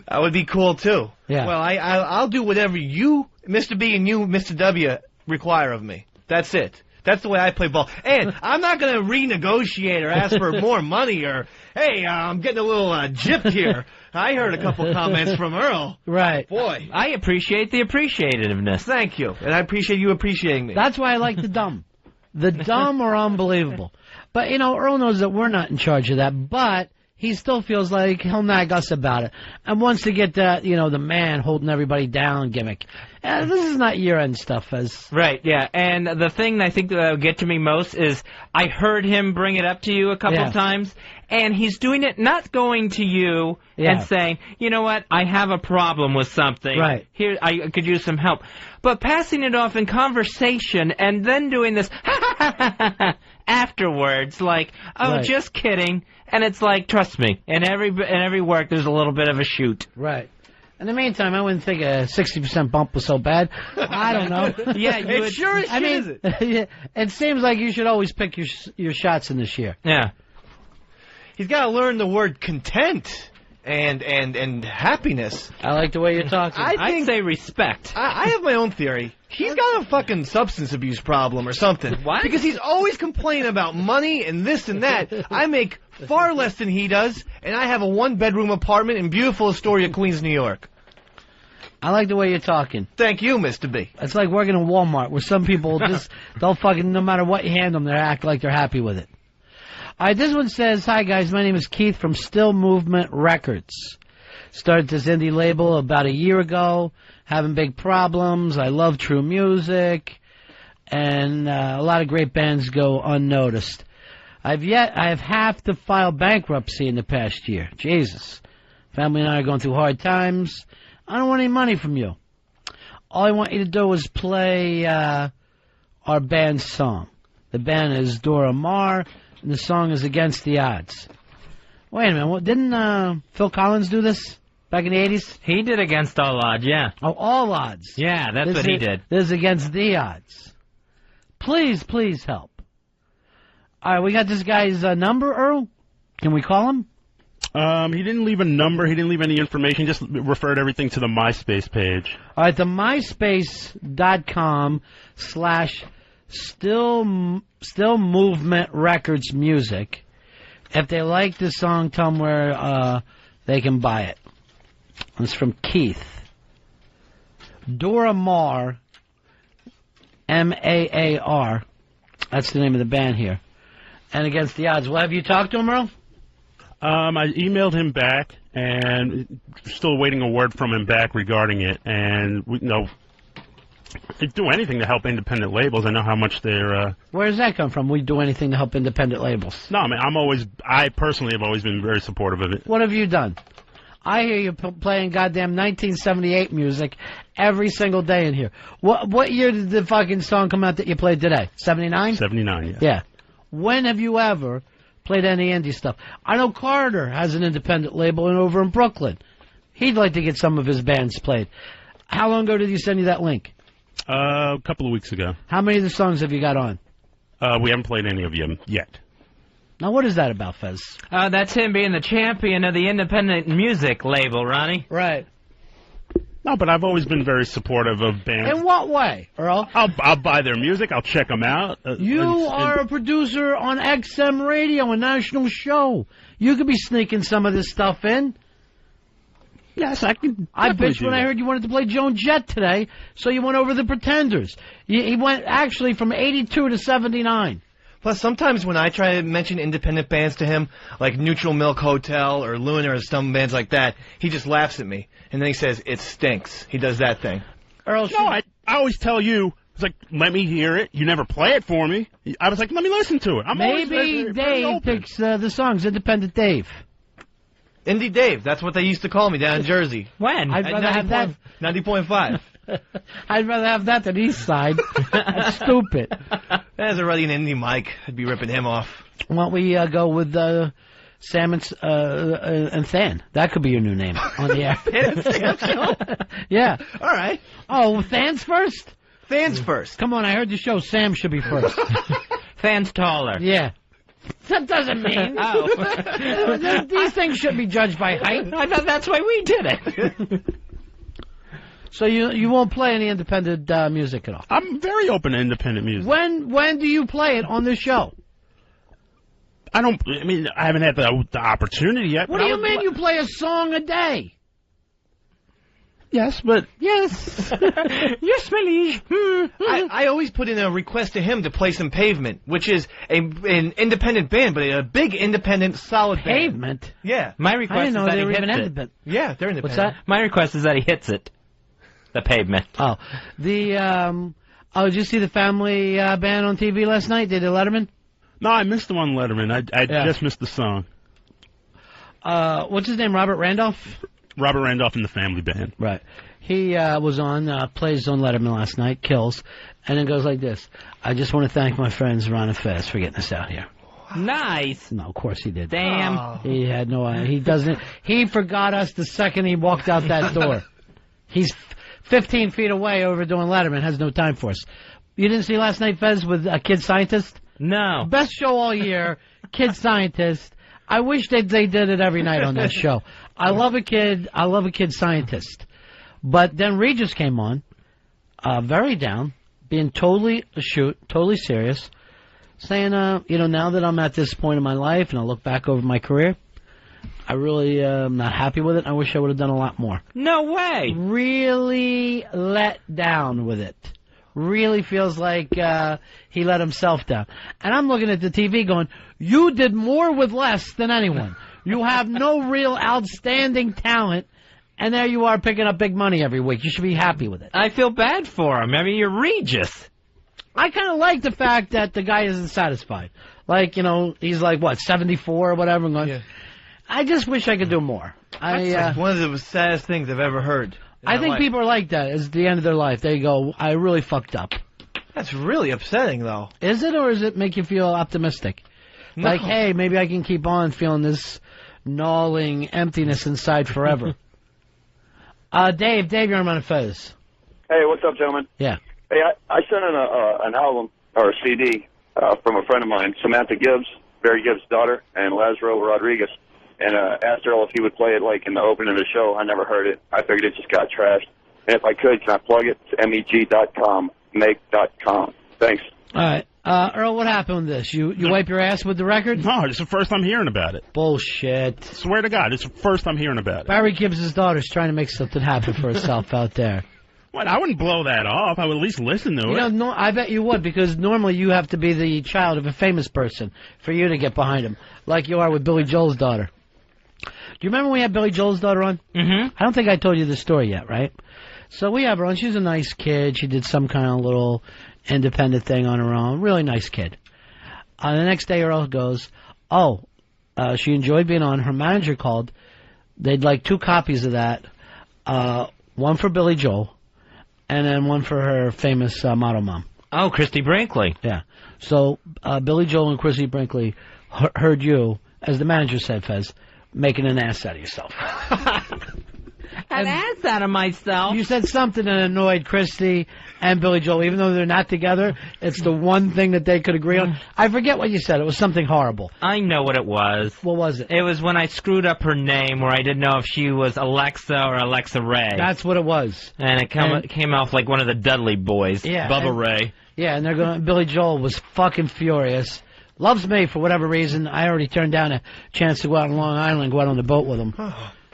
That would be cool, too. Yeah. Well, I'll do whatever you, Mr. B, and you, Mr. W, require of me. That's it. That's the way I play ball. And I'm not going to renegotiate or ask for more money or, hey, I'm getting a little gypped here. I heard a couple comments from Earl. Right. Boy. I appreciate the appreciativeness. Thank you. And I appreciate you appreciating me. That's why I like the dumb. The dumb are unbelievable. But, Earl knows that we're not in charge of that, but he still feels like he'll nag us about it and wants to get that, the man holding everybody down gimmick. This is not year-end stuff, Fez. Right, yeah. And the thing I think that will get to me most is I heard him bring it up to you a couple of times, and he's doing it not going to you and saying, you know what, I have a problem with something. Right. Here, I could use some help. But passing it off in conversation and then doing this afterwards, like, oh, just kidding. And it's like, trust me, in every work there's a little bit of a shoot. Right. In the meantime, I wouldn't think a 60% bump was so bad. I don't know. Yeah, you it sure as shit is it. It seems like you should always pick your shots in this year. Yeah. He's got to learn the word content and happiness. I like the way you're talking. I'd say respect. I have my own theory. He's got a fucking substance abuse problem or something. What? Because he's always complaining about money and this and that. I make far less than he does, and I have a one-bedroom apartment in beautiful Astoria, Queens, New York. I like the way you're talking. Thank you, Mr. B. It's like working in Walmart, where some people they'll fucking, no matter what you hand them, they act like they're happy with it. All right, this one says, hi, guys, my name is Keith from Still Movement Records. Started this indie label about a year ago, having big problems. I love true music, and a lot of great bands go unnoticed. I have half to file bankruptcy in the past year. Jesus. Family and I are going through hard times. I don't want any money from you. All I want you to do is play our band's song. The band is Dora Maar, and the song is Against the Odds. Wait a minute. Didn't Phil Collins do this back in the 80s? He did Against All Odds, yeah. Oh, All Odds. Yeah, that's what he did. This is Against the Odds. Please, please help. All right, we got this guy's number, Earl. Can we call him? He didn't leave a number. He didn't leave any information. Just referred everything to the MySpace page. All right, the MySpace.com/Still Movement Records Music. If they like the song, tell them where they can buy it. It's from Keith. Dora Maar, M-A-A-R. That's the name of the band here. And Against the Odds. Well, have you talked to him, Earl? I emailed him back, and still waiting a word from him back regarding it. And they do anything to help independent labels. I know how much they're. Where does that come from? We do anything to help independent labels. No, I mean, I personally have always been very supportive of it. What have you done? I hear you playing goddamn 1978 music every single day in here. What year did the fucking song come out that you played today? 79? 79, yeah. Yeah. When have you ever played any indie stuff? I know Carter has an independent label over in Brooklyn. He'd like to get some of his bands played. How long ago did he send you that link? A couple of weeks ago. How many of the songs have you got on? We haven't played any of them yet. Now, what is that about, Fez? That's him being the champion of the independent music label, Ronnie. Right. No, but I've always been very supportive of bands. In what way, Earl? I'll buy their music. I'll check them out. You are a producer on XM Radio, a national show. You could be sneaking some of this stuff in. Yes, I can. I bitched when I heard you wanted to play Joan Jett today, so you went over the Pretenders. He went actually from 82 to 79. Plus, sometimes when I try to mention independent bands to him, like Neutral Milk Hotel or Luna or some bands like that, he just laughs at me. And then he says, it stinks. He does that thing. Earl, no, I always tell you, it's like, let me hear it. You never play it for me. I was like, let me listen to it. Maybe Dave picks the songs, Independent Dave. Indie Dave, that's what they used to call me down in Jersey. When? I'd rather have that. 90.5. I'd rather have that than East Side. That's stupid. There's already an indie Mike. I'd be ripping him off. Why don't we go with Sam and Than? That could be your new name on the air. Yeah. All right. Oh, Than's first? Than's first. Come on, I heard the show. Sam should be first. Than's taller. Yeah. That doesn't mean. Oh. These things should be judged by height. I thought that's why we did it. So you won't play any independent music at all? I'm very open to independent music. When do you play it on this show? I haven't had the opportunity yet. What do you mean you play a song a day? Yes, but... Yes. Yes, my liege. I always put in a request to him to play some Pavement, which is an independent band, but a big independent solid band. Pavement? Yeah. My request is that he hits it. Independent. Yeah, they're independent. What's that? My request is that he hits it. The Pavement. Oh. Did you see the family band on TV last night? Did Letterman? No, I missed them on Letterman. I just missed the song. What's his name? Robert Randolph? Robert Randolph and the Family Band. Right. He was on, plays on Letterman last night, kills, and then goes like this. I just want to thank my friends Ron and Fez for getting us out here. Nice. No, of course he did. Damn. Oh. He had no idea. He doesn't. He forgot us the second he walked out that door. He's 15 feet away over doing Letterman, has no time for us. You didn't see last night, Fez, with a Kid Scientist? No. Best show all year, Kid Scientist. I wish they did it every night on that show. I love a kid scientist. But then Regis came on, very down, being totally totally serious, saying, now that I'm at this point in my life and I look back over my career, I really am not happy with it. I wish I would have done a lot more. No way. Really let down with it. Really feels like he let himself down. And I'm looking at the TV going, you did more with less than anyone. You have no real outstanding talent, and there you are picking up big money every week. You should be happy with it. I feel bad for him. I mean, you're Regis. I kind of like the fact that the guy isn't satisfied. Like, he's like, 74 or whatever. I'm going, I just wish I could do more. That's like one of the saddest things I've ever heard. I think people are like that. It's the end of their life. They go, I really fucked up. That's really upsetting, though. Is it, or does it make you feel optimistic? No. Like, hey, maybe I can keep on feeling this gnawing emptiness inside forever. Dave, you're on Ron and Fez. Hey, what's up, gentlemen? Yeah. Hey, I sent in an album or a CD from a friend of mine, Samantha Gibbs, Barry Gibbs' daughter, and Lazaro Rodriguez, and asked Earl if he would play it like in the opening of the show. I never heard it. I figured it just got trashed. And if I could, can I plug it? It's meg.com, meg.com. Thanks. All right. Earl, what happened with this? You wipe your ass with the record? No, it's the first I'm hearing about it. Bullshit. Swear to God, it's the first I'm hearing about it. Barry Gibbs' daughter's trying to make something happen for herself out there. What? I wouldn't blow that off. I would at least listen to it. No, I bet you would, because normally you have to be the child of a famous person for you to get behind him, like you are with Billy Joel's daughter. Do you remember when we had Billy Joel's daughter on? Mm-hmm. I don't think I told you the story yet, right? So we have her on. She's a nice kid. She did some kind of little independent thing on her own. Really nice kid. The next day, Earl goes, she enjoyed being on. Her manager called. They'd like 2 copies of that, one for Billy Joel, and then one for her famous model mom. Oh, Christy Brinkley. Yeah. So Billy Joel and Christy Brinkley heard you, as the manager said, Fez, making an ass out of yourself. An ass out of myself. You said something that annoyed Christy and Billy Joel, even though they're not together. It's the one thing that they could agree on. I forget what you said. It was something horrible. I know what it was. What was it? It was when I screwed up her name, where I didn't know if she was Alexa or Alexa Ray. That's what it was. And it came off like one of the Dudley boys. Yeah, Bubba Ray. Yeah, and they're going. Billy Joel was fucking furious. Loves me for whatever reason. I already turned down a chance to go out on Long Island and go out on the boat with him.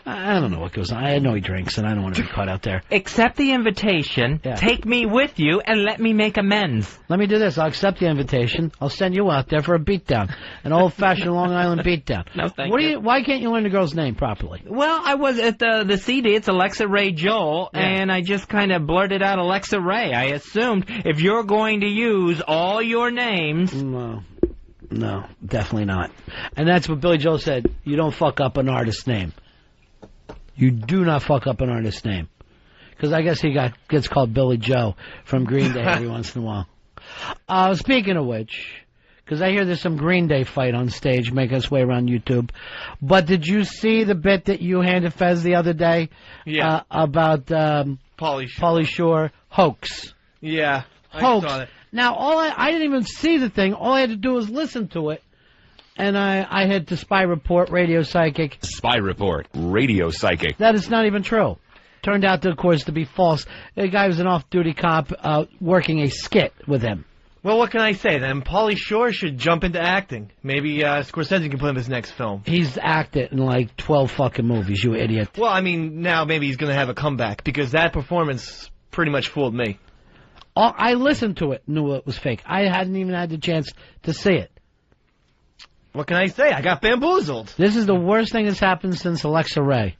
I don't know what goes on. I know he drinks, and I don't want to be caught out there. Accept the invitation, take me with you, and let me make amends. Let me do this. I'll accept the invitation. I'll send you out there for a beatdown. An old-fashioned Long Island beatdown. No, thank you. Why can't you learn the girl's name properly? Well, I was at the CD. It's Alexa Ray Joel, and I just kind of blurted out Alexa Ray. I assumed if you're going to use all your names... No, definitely not. And that's what Billy Joel said. You don't fuck up an artist's name. You do not fuck up an artist's name. Because I guess he gets called Billy Joe from Green Day every once in a while. Speaking of which, because I hear there's some Green Day fight on stage making its way around YouTube. But did you see the bit that you handed Fez the other day? Yeah. About Pauly Shore hoax. Yeah. Hoax. I saw it. Now, I didn't even see the thing. All I had to do was listen to it. And I had to Spy Report, Radio Psychic. Spy Report, Radio Psychic. That is not even true. Turned out, of course, to be false. The guy was an off-duty cop working a skit with him. Well, what can I say then? Pauly Shore should jump into acting. Maybe Scorsese can put him in his next film. He's acted in like 12 fucking movies, you idiot. Well, I mean, now maybe he's going to have a comeback, because that performance pretty much fooled me. I listened to it, knew it was fake. I hadn't even had the chance to see it. What can I say? I got bamboozled. This is the worst thing that's happened since Alexa Ray.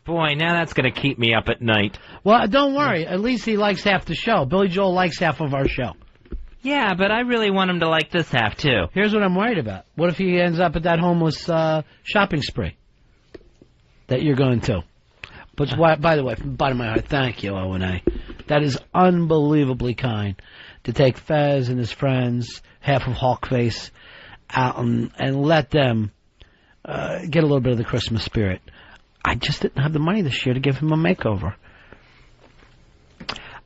Boy, now that's going to keep me up at night. Well, don't worry. At least he likes half the show. Billy Joel likes half of our show. Yeah, but I really want him to like this half, too. Here's what I'm worried about. What if he ends up at that homeless shopping spree that you're going to? But by the way, from the bottom of my heart, thank you, O&A. That is unbelievably kind to take Fez and his friends, half of Hawkface, out and let them get a little bit of the Christmas spirit. I just didn't have the money this year to give him a makeover.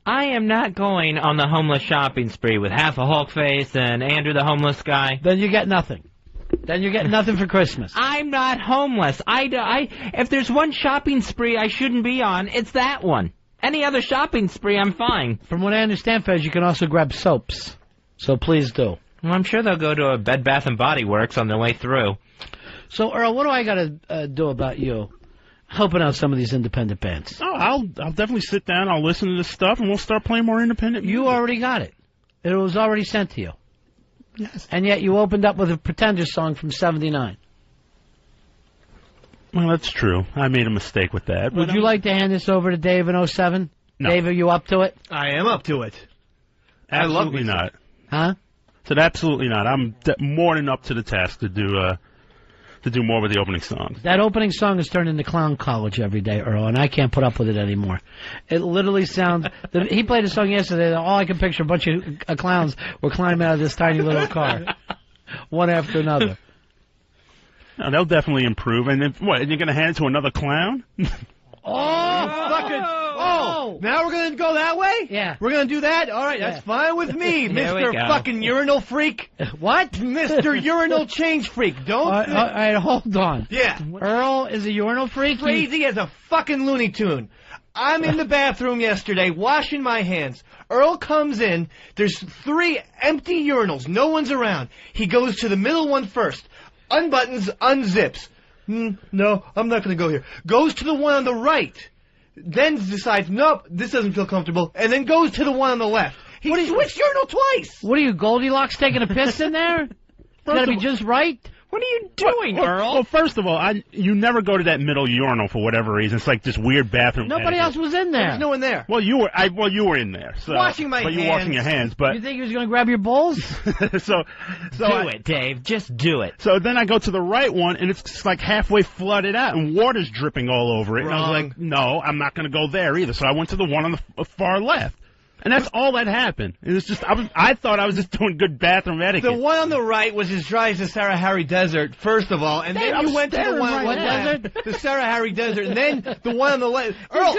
I am not going on the homeless shopping spree with half a Hulk face and Andrew the homeless guy. Then you get nothing. Then you get nothing for Christmas. I'm not homeless. If there's one shopping spree I shouldn't be on, it's that one. Any other shopping spree, I'm fine. From what I understand, Fez, you can also grab soaps. So please do. Well, I'm sure they'll go to a Bed Bath & Body Works on their way through. So, Earl, what do I got to do about you helping out some of these independent bands? Oh, I'll definitely sit down, I'll listen to this stuff, and we'll start playing more independent music. You already got it. It was already sent to you. Yes. And yet you opened up with a Pretender song from 79. Well, that's true. I made a mistake with that. Would you like to hand this over to Dave in 07? No. Dave, are you up to it? I am up to it. Absolutely not. Huh? Said absolutely not. I'm more than up to the task to do more with the opening songs. That opening song is turned into Clown College every day, Earl, and I can't put up with it anymore. It literally sounds... he played a song yesterday, all I can picture, a bunch of clowns were climbing out of this tiny little car, one after another. No, they'll definitely improve. And then, what, and you're going to hand it to another clown? Now we're going to go that way? Yeah. We're going to do that? All right, that's fine with me, Mr. fucking urinal freak. What? Mr. Urinal Change Freak. Don't... All right, hold on. Yeah. Earl is a urinal freak? Crazy as a fucking Looney Tune. I'm in the bathroom yesterday washing my hands. Earl comes in. There's 3 empty urinals. No one's around. He goes to the middle one first. Unbuttons, unzips. No, I'm not going to go here. Goes to the one on the right. Then decides, nope, this doesn't feel comfortable. And then goes to the one on the left. He switched urinal twice. What are you, Goldilocks, taking a piss in there? It's got to be just right. What are you doing, Earl? Well, first of all, you never go to that middle urinal for whatever reason. It's like this weird bathroom. Nobody else was in there. There's no one there. Well, you were in there. So, washing my hands. But you were washing your hands. But you think he was going to grab your balls? so do it, Dave. Just do it. So then I go to the right one, and it's just like halfway flooded out, and water's dripping all over it. Wrong. And I was like, no, I'm not going to go there either. So I went to the one on the far left. And that's all that happened. It was just I thought I was just doing good bathroom etiquette. The one on the right was as dry as the Sahara Desert, first of all, and then you went to the one on the left, the Sahara Desert, and then the one on the left. Earl,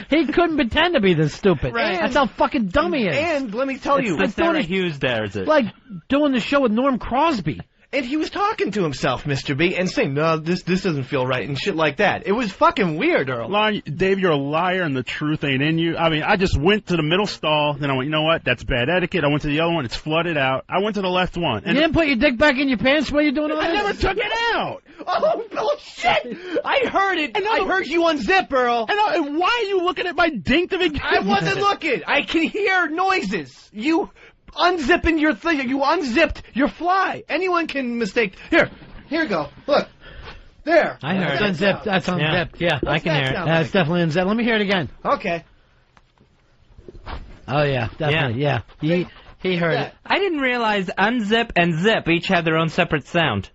he couldn't pretend to be this stupid. Right. That's how fucking dumb he is. And let me tell you, it's the Sarah Hughes Desert. Like doing the show with Norm Crosby. And he was talking to himself, Mr. B, and saying, no, this doesn't feel right, and shit like that. It was fucking weird, Earl. Dave, you're a liar, and the truth ain't in you. I mean, I just went to the middle stall, then I went, you know what, that's bad etiquette. I went to the other one, it's flooded out. I went to the left one. And you didn't put your dick back in your pants while you're doing all this? I never took it out. Oh, shit! I heard it. I heard you unzip, Earl. And why are you looking at my dink to begin I wasn't looking. I can hear noises. You... unzipping your thing. You unzipped your fly. Anyone can mistake. Here you go. Look. There. I heard it. Unzipped. That's unzipped. Yeah, I can hear it. That's definitely unzipped. Let me hear it again. Okay. Oh, yeah. Definitely. Yeah. He heard it. I didn't realize unzip and zip each had their own separate sound.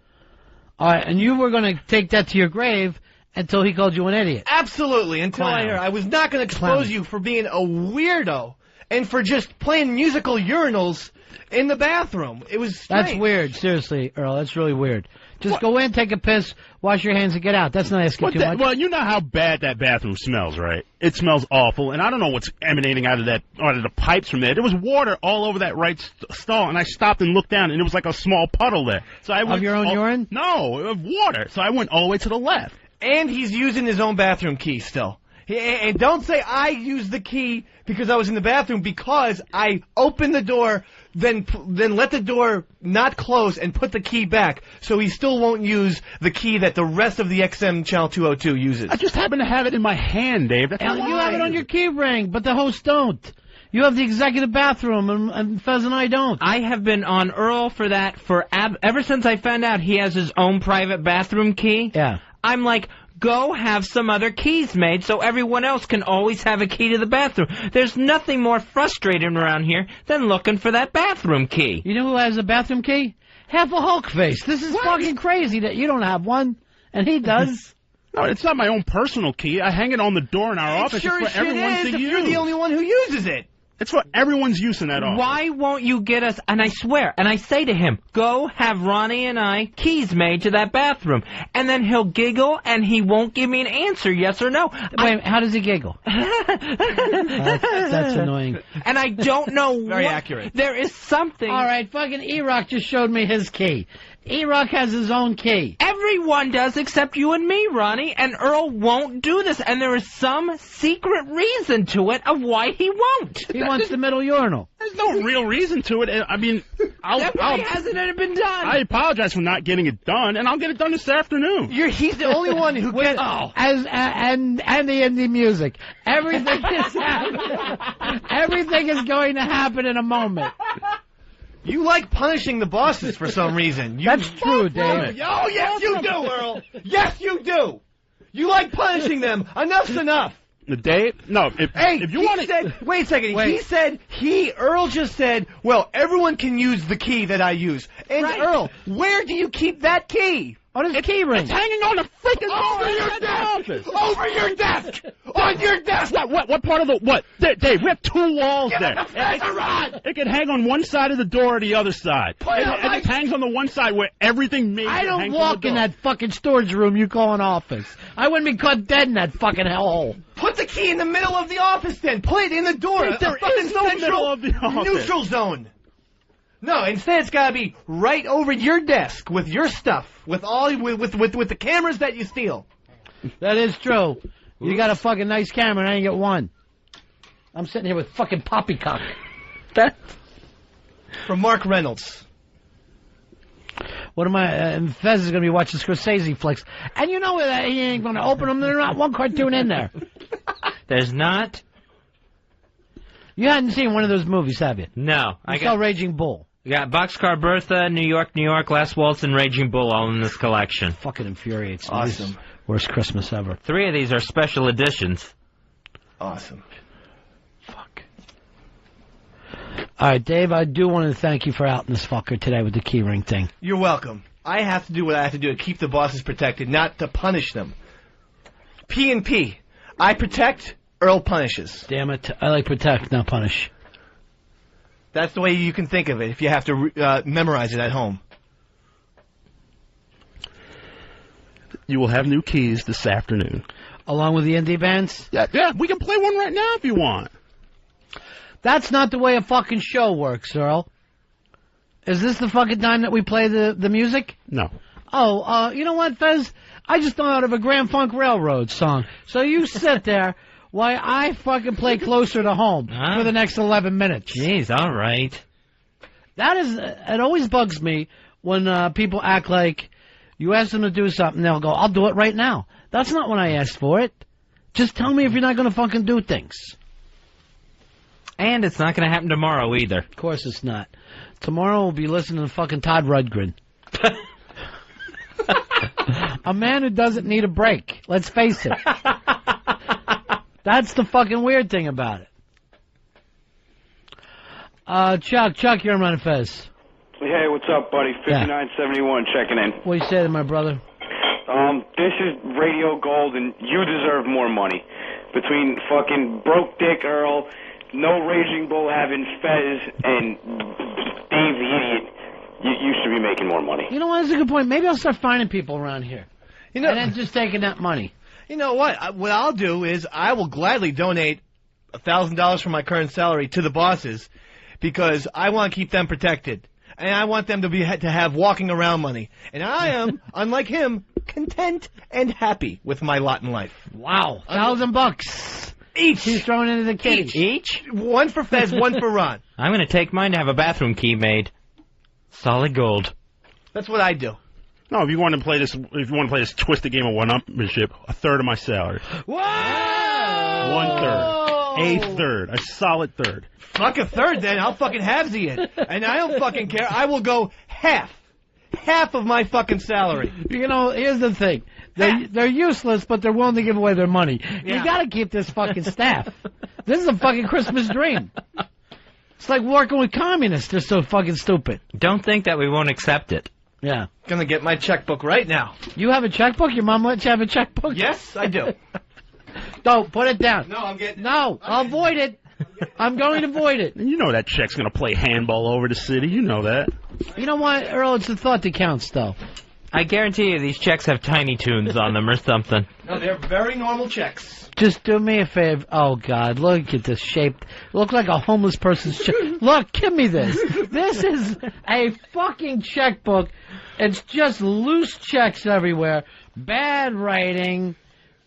All right, and you were going to take that to your grave until he called you an idiot. Absolutely. Until I was not going to expose you for being a weirdo. And for just playing musical urinals in the bathroom. It was strange. That's weird. Seriously, Earl. That's really weird. Just go in, take a piss, wash your hands, and get out. That's not asking too much. Well, you know how bad that bathroom smells, right? It smells awful, and I don't know what's emanating out of the pipes from there. There was water all over that right stall, and I stopped and looked down, and it was like a small puddle there. So I went of your own urine? No, of water. So I went all the way to the left. And he's using his own bathroom key still. And don't say I used the key because I was in the bathroom, because I opened the door, then let the door not close and put the key back, so he still won't use the key that the rest of the XM Channel 202 uses. I just happen to have it in my hand, Dave. That's And you have it on your key ring, but the hosts don't. You have the executive bathroom, and Fez and I don't. I have been on Earl for that ever since I found out he has his own private bathroom key. Yeah. I'm like, go have some other keys made so everyone else can always have a key to the bathroom. There's nothing more frustrating around here than looking for that bathroom key. You know who has a bathroom key? Half a Hulk face. This is fucking crazy that you don't have one, and he does. No, it's not my own personal key. I hang it on the door in our office. Sure it's for as shit everyone is to if use. you're the only one who uses it. It's for everyone's use in that office. Why won't you get us, and I swear, and I say to him, go have Ronnie and I keys made to that bathroom. And then he'll giggle, and he won't give me an answer, yes or no. Wait, how does he giggle? That's annoying. And I don't know Very accurate. There is something. All right, fucking E-Rock just showed me his key. E-Rock has his own key. Everyone does except you and me, Ronnie, and Earl won't do this, and there is some secret reason to it of why he won't. He wants the middle urinal. There's no real reason to it. I mean, Why hasn't it been done? I apologize for not getting it done, and I'll get it done this afternoon. He's the only one who gets... And the indie music. Everything is going to happen in a moment. You like punishing the bosses for some reason. That's true, Dave. Oh, yes, you do, Earl. Yes, you do. You like punishing them. Enough's enough. Dave? No, if you want to... Wait a second. Earl just said, well, everyone can use the key that I use. And Right. Earl, where do you keep that key? On his key ring. It's hanging on the freaking Over your desk! Over your desk! On your desk! What part of the... What? Dave, we have two walls Give there. it the pressure rod! It can hang on one side of the door or the other side. Put it And it hangs on the one side where everything major I don't hangs walk on the in door. that fucking storage room you call an office. I wouldn't be caught dead in that fucking hellhole. Put the key in the middle of the office then. Put it in the door. There is no middle of the office. Neutral zone. No, instead it's gotta be right over your desk with your stuff, with the cameras that you steal. That is true. You got a fucking nice camera and I ain't get one. I'm sitting here with fucking poppycock. From Mark Reynolds. What am I? And Fez is going to be watching Scorsese flicks. And you know that he ain't going to open them. There's not one cartoon in there. There's not? You hadn't seen one of those movies, have you? No. I saw Raging Bull. We got Boxcar Bertha, New York, Last Waltz, and Raging Bull all in this collection. Fucking infuriates me. Awesome. Worst Christmas ever. 3 of these are special editions. Awesome. Fuck. All right, Dave, I do want to thank you for outing this fucker today with the keyring thing. You're welcome. I have to do what I have to do to keep the bosses protected, not to punish them. P&P. I protect, Earl punishes. Damn it. I like protect, not punish. That's the way you can think of it if you have to memorize it at home. You will have new keys this afternoon. Along with the indie bands? Yeah, we can play one right now if you want. That's not the way a fucking show works, Earl. Is this the fucking time that we play the music? No. Oh, you know what, Fez? I just thought of a Grand Funk Railroad song. So you sit there while I fucking play Closer to Home for the next 11 minutes. Jeez, all right. That is, it always bugs me when people act like you ask them to do something, they'll go, I'll do it right now. That's not when I asked for it. Just tell me if you're not going to fucking do things. And it's not going to happen tomorrow either. Of course it's not. Tomorrow we'll be listening to fucking Todd Rundgren. A man who doesn't need a break. Let's face it. That's the fucking weird thing about it. Chuck, you're on Run Fez. Hey, what's up, buddy? 5971 checking in. What do you say to my brother? This is Radio Gold, and you deserve more money. Between fucking broke dick Earl, no Raging Bull having Fez, and Dave the idiot, you should be making more money. You know what? That's a good point. Maybe I'll start finding people around here. And then just taking that money. You know what? What I'll do is I will gladly donate $1,000 from my current salary to the bosses because I want to keep them protected. And I want them to have walking around money. And I am, unlike him, content and happy with my lot in life. Wow. $1,000 each. He's thrown into the kitty. Each? One for Fez, one for Ron. I'm going to take mine to have a bathroom key made. Solid gold. That's what I do. No, if you want to play this twisted game of one-upmanship, a third of my salary. Whoa! 1/3. A third. A solid third. Fuck a third then. I'll fucking halvesy it. And I don't fucking care. I will go half. Half of my fucking salary. You know, here's the thing. They're useless, but they're willing to give away their money. Yeah. You gotta keep this fucking staff. This is a fucking Christmas dream. It's like working with communists. They're so fucking stupid. Don't think that we won't accept it. Yeah. Gonna get my checkbook right now. You have a checkbook? Your mom lets you have a checkbook? Yes, I do. Don't put it down. No, I'm getting. No, I'll avoid it. I'm going to avoid it. You know that check's going to play handball over the city. You know that. You know what, Earl? It's the thought that counts, though. I guarantee you these checks have Tiny Toons on them or something. No, they're very normal checks. Just do me a favor. Oh, God, look at this shape. Look like a homeless person's check. Look, give me this. This is a fucking checkbook. It's just loose checks everywhere. Bad writing.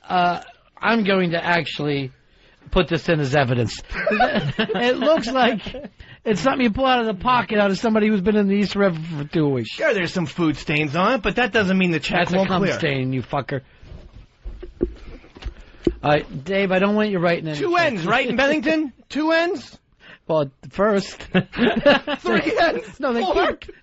I'm going to actually put this in as evidence. It looks like it's something you pull out of the pocket out of somebody who's been in the East River for 2 weeks. Sure, there's some food stains on it, but that doesn't mean the check won't clear. That's a cum stain, you fucker. All right, Dave, I don't want you writing any. 2 N's, right, in Bennington? 2 N's? Well, first. 3 N's? No,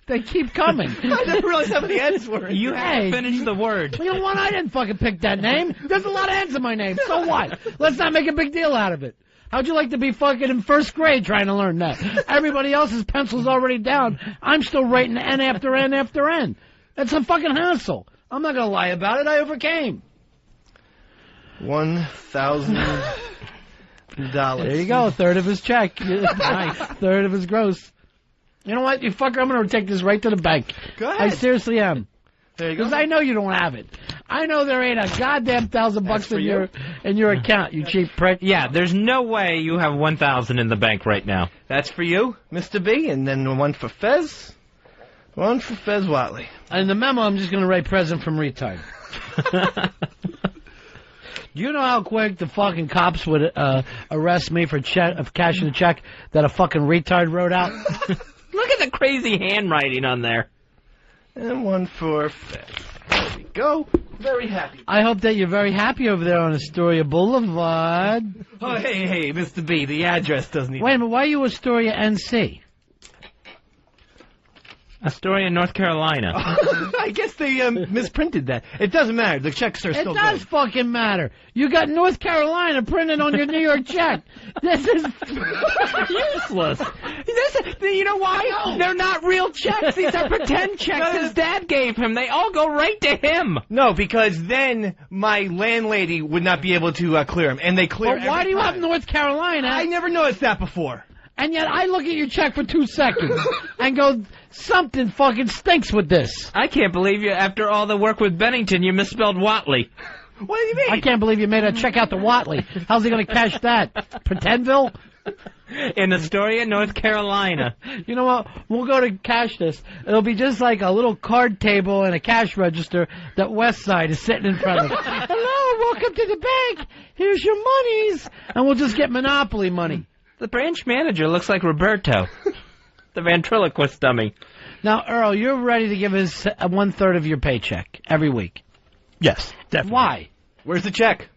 they keep coming. I didn't realize how many N's were. You have to finish the word. You know what? I didn't fucking pick that name. There's a lot of N's in my name. So what? Let's not make a big deal out of it. How'd you like to be fucking in first grade trying to learn that? Everybody else's pencil's already down. I'm still writing N after N after N. That's a fucking hassle. I'm not going to lie about it. I overcame. $1,000. There you go. A third of his check. Nice. Third of his gross. You know what, you fucker? I'm going to take this right to the bank. Go ahead. I seriously am. There you go. Because I know you don't have it. I know there ain't a goddamn $1,000 in your account, you cheap prick. Yeah, there's no way you have 1,000 in the bank right now. That's for you, Mr. B, and then one for Fez. One for Fez Watley. And the memo, I'm just going to write present from retard. Do you know how quick the fucking cops would arrest me for cashing a check that a fucking retard wrote out? Look at the crazy handwriting on there. And one for Fez. There we go. Very happy. I hope that you're very happy over there on Astoria Boulevard. Oh, hey, Mr. B, the address doesn't even... Wait a minute, why are you Astoria, NC? Astoria, North Carolina. I guess they misprinted that. It doesn't matter. The checks are still good. It does fucking matter. You got North Carolina printed on your New York check. This is useless. You know why? They're not real checks. These are pretend checks his dad gave him. They all go right to him. No, because then my landlady would not be able to clear them, and they clear. But why do you have North Carolina? I never noticed that before. And yet I look at your check for 2 seconds and go, something fucking stinks with this. I can't believe you, after all the work with Bennington, you misspelled Watley. What do you mean? I can't believe you made a check out to Watley. How's he going to cash that? Pretendville? In Astoria, North Carolina. You know what? We'll go to cash this. It'll be just like a little card table and a cash register that West Side is sitting in front of. Hello, welcome to the bank. Here's your monies. And we'll just get Monopoly money. The branch manager looks like Roberto, the ventriloquist dummy. Now, Earl, you're ready to give us 1/3 of your paycheck every week. Yes, definitely. Why? Where's the check?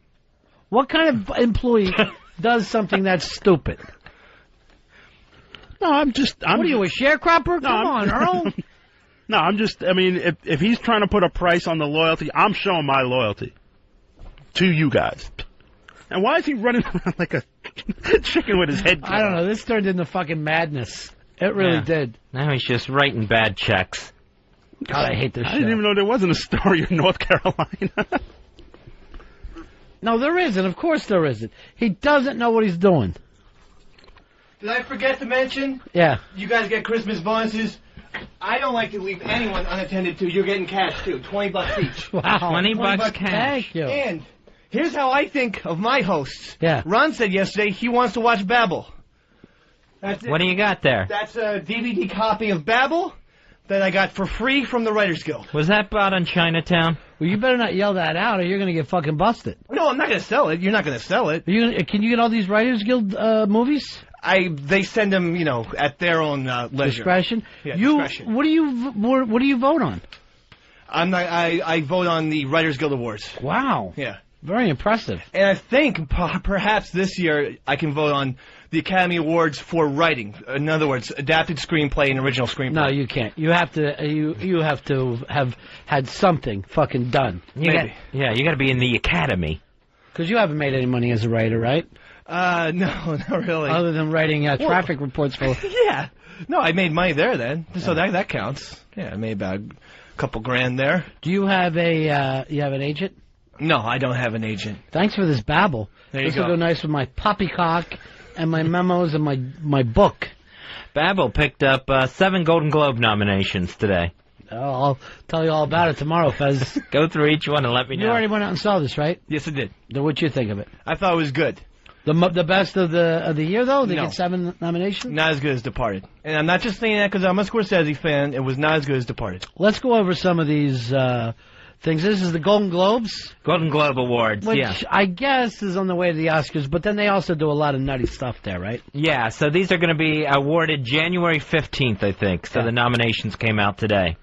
What kind of employee does something that's stupid? No, what are you, a sharecropper? No, Come on, Earl. No, I mean, if he's trying to put a price on the loyalty, I'm showing my loyalty to you guys. And why is he running around like a chicken with his head cut I don't know. This turned into fucking madness. It really did. Now he's just writing bad checks. God, I hate this I show. didn't even know there wasn't a story in North Carolina. No, there isn't. Of course there isn't. He doesn't know what he's doing. Did I forget to mention? Yeah. You guys get Christmas bonuses. I don't like to leave anyone unattended to. You're getting cash, too. $20 each. Wow. $20 cash. Thank you. And here's how I think of my hosts. Yeah. Ron said yesterday he wants to watch Babel. That's it. What do you got there? That's a DVD copy of Babel. that I got for free from the Writers Guild. Was that bought on Chinatown? Well, you better not yell that out, or you're going to get fucking busted. No, I'm not going to sell it. You're not going to sell it. Can you get all these Writers Guild movies? They send them, at their own leisure. Discretion. Yeah, discretion. What do you vote on? I vote on the Writers Guild Awards. Wow. Yeah. Very impressive. And I think perhaps this year I can vote on the Academy Awards for writing. In other words, adapted screenplay and original screenplay. No, you can't. You have to have had something fucking done. You got to be in the Academy. Because you haven't made any money as a writer, right? No, not really. Other than writing traffic reports for. Yeah. No, I made money there then, so that counts. Yeah, I made about a couple grand there. Do you have an agent? No, I don't have an agent. Thanks for this babble. There you This will go. go nice with my poppycock and my memos and my book. Babel picked up 7 Golden Globe nominations today. Oh, I'll tell you all about it tomorrow, Fez. Go through each one and let me know. You already went out and saw this, right? Yes, I did. Then what'd you think of it? I thought it was good. The best of the year, though? They No. get 7 nominations? Not as good as Departed. And I'm not just saying that because I'm a Scorsese fan. It was not as good as Departed. Let's go over some of these things. This is the Golden Globes. Golden Globe Awards, Which yeah. I guess is on the way to the Oscars, but then they also do a lot of nutty stuff there, right? Yeah, so these are going to be awarded January 15th, I think. So the nominations came out today.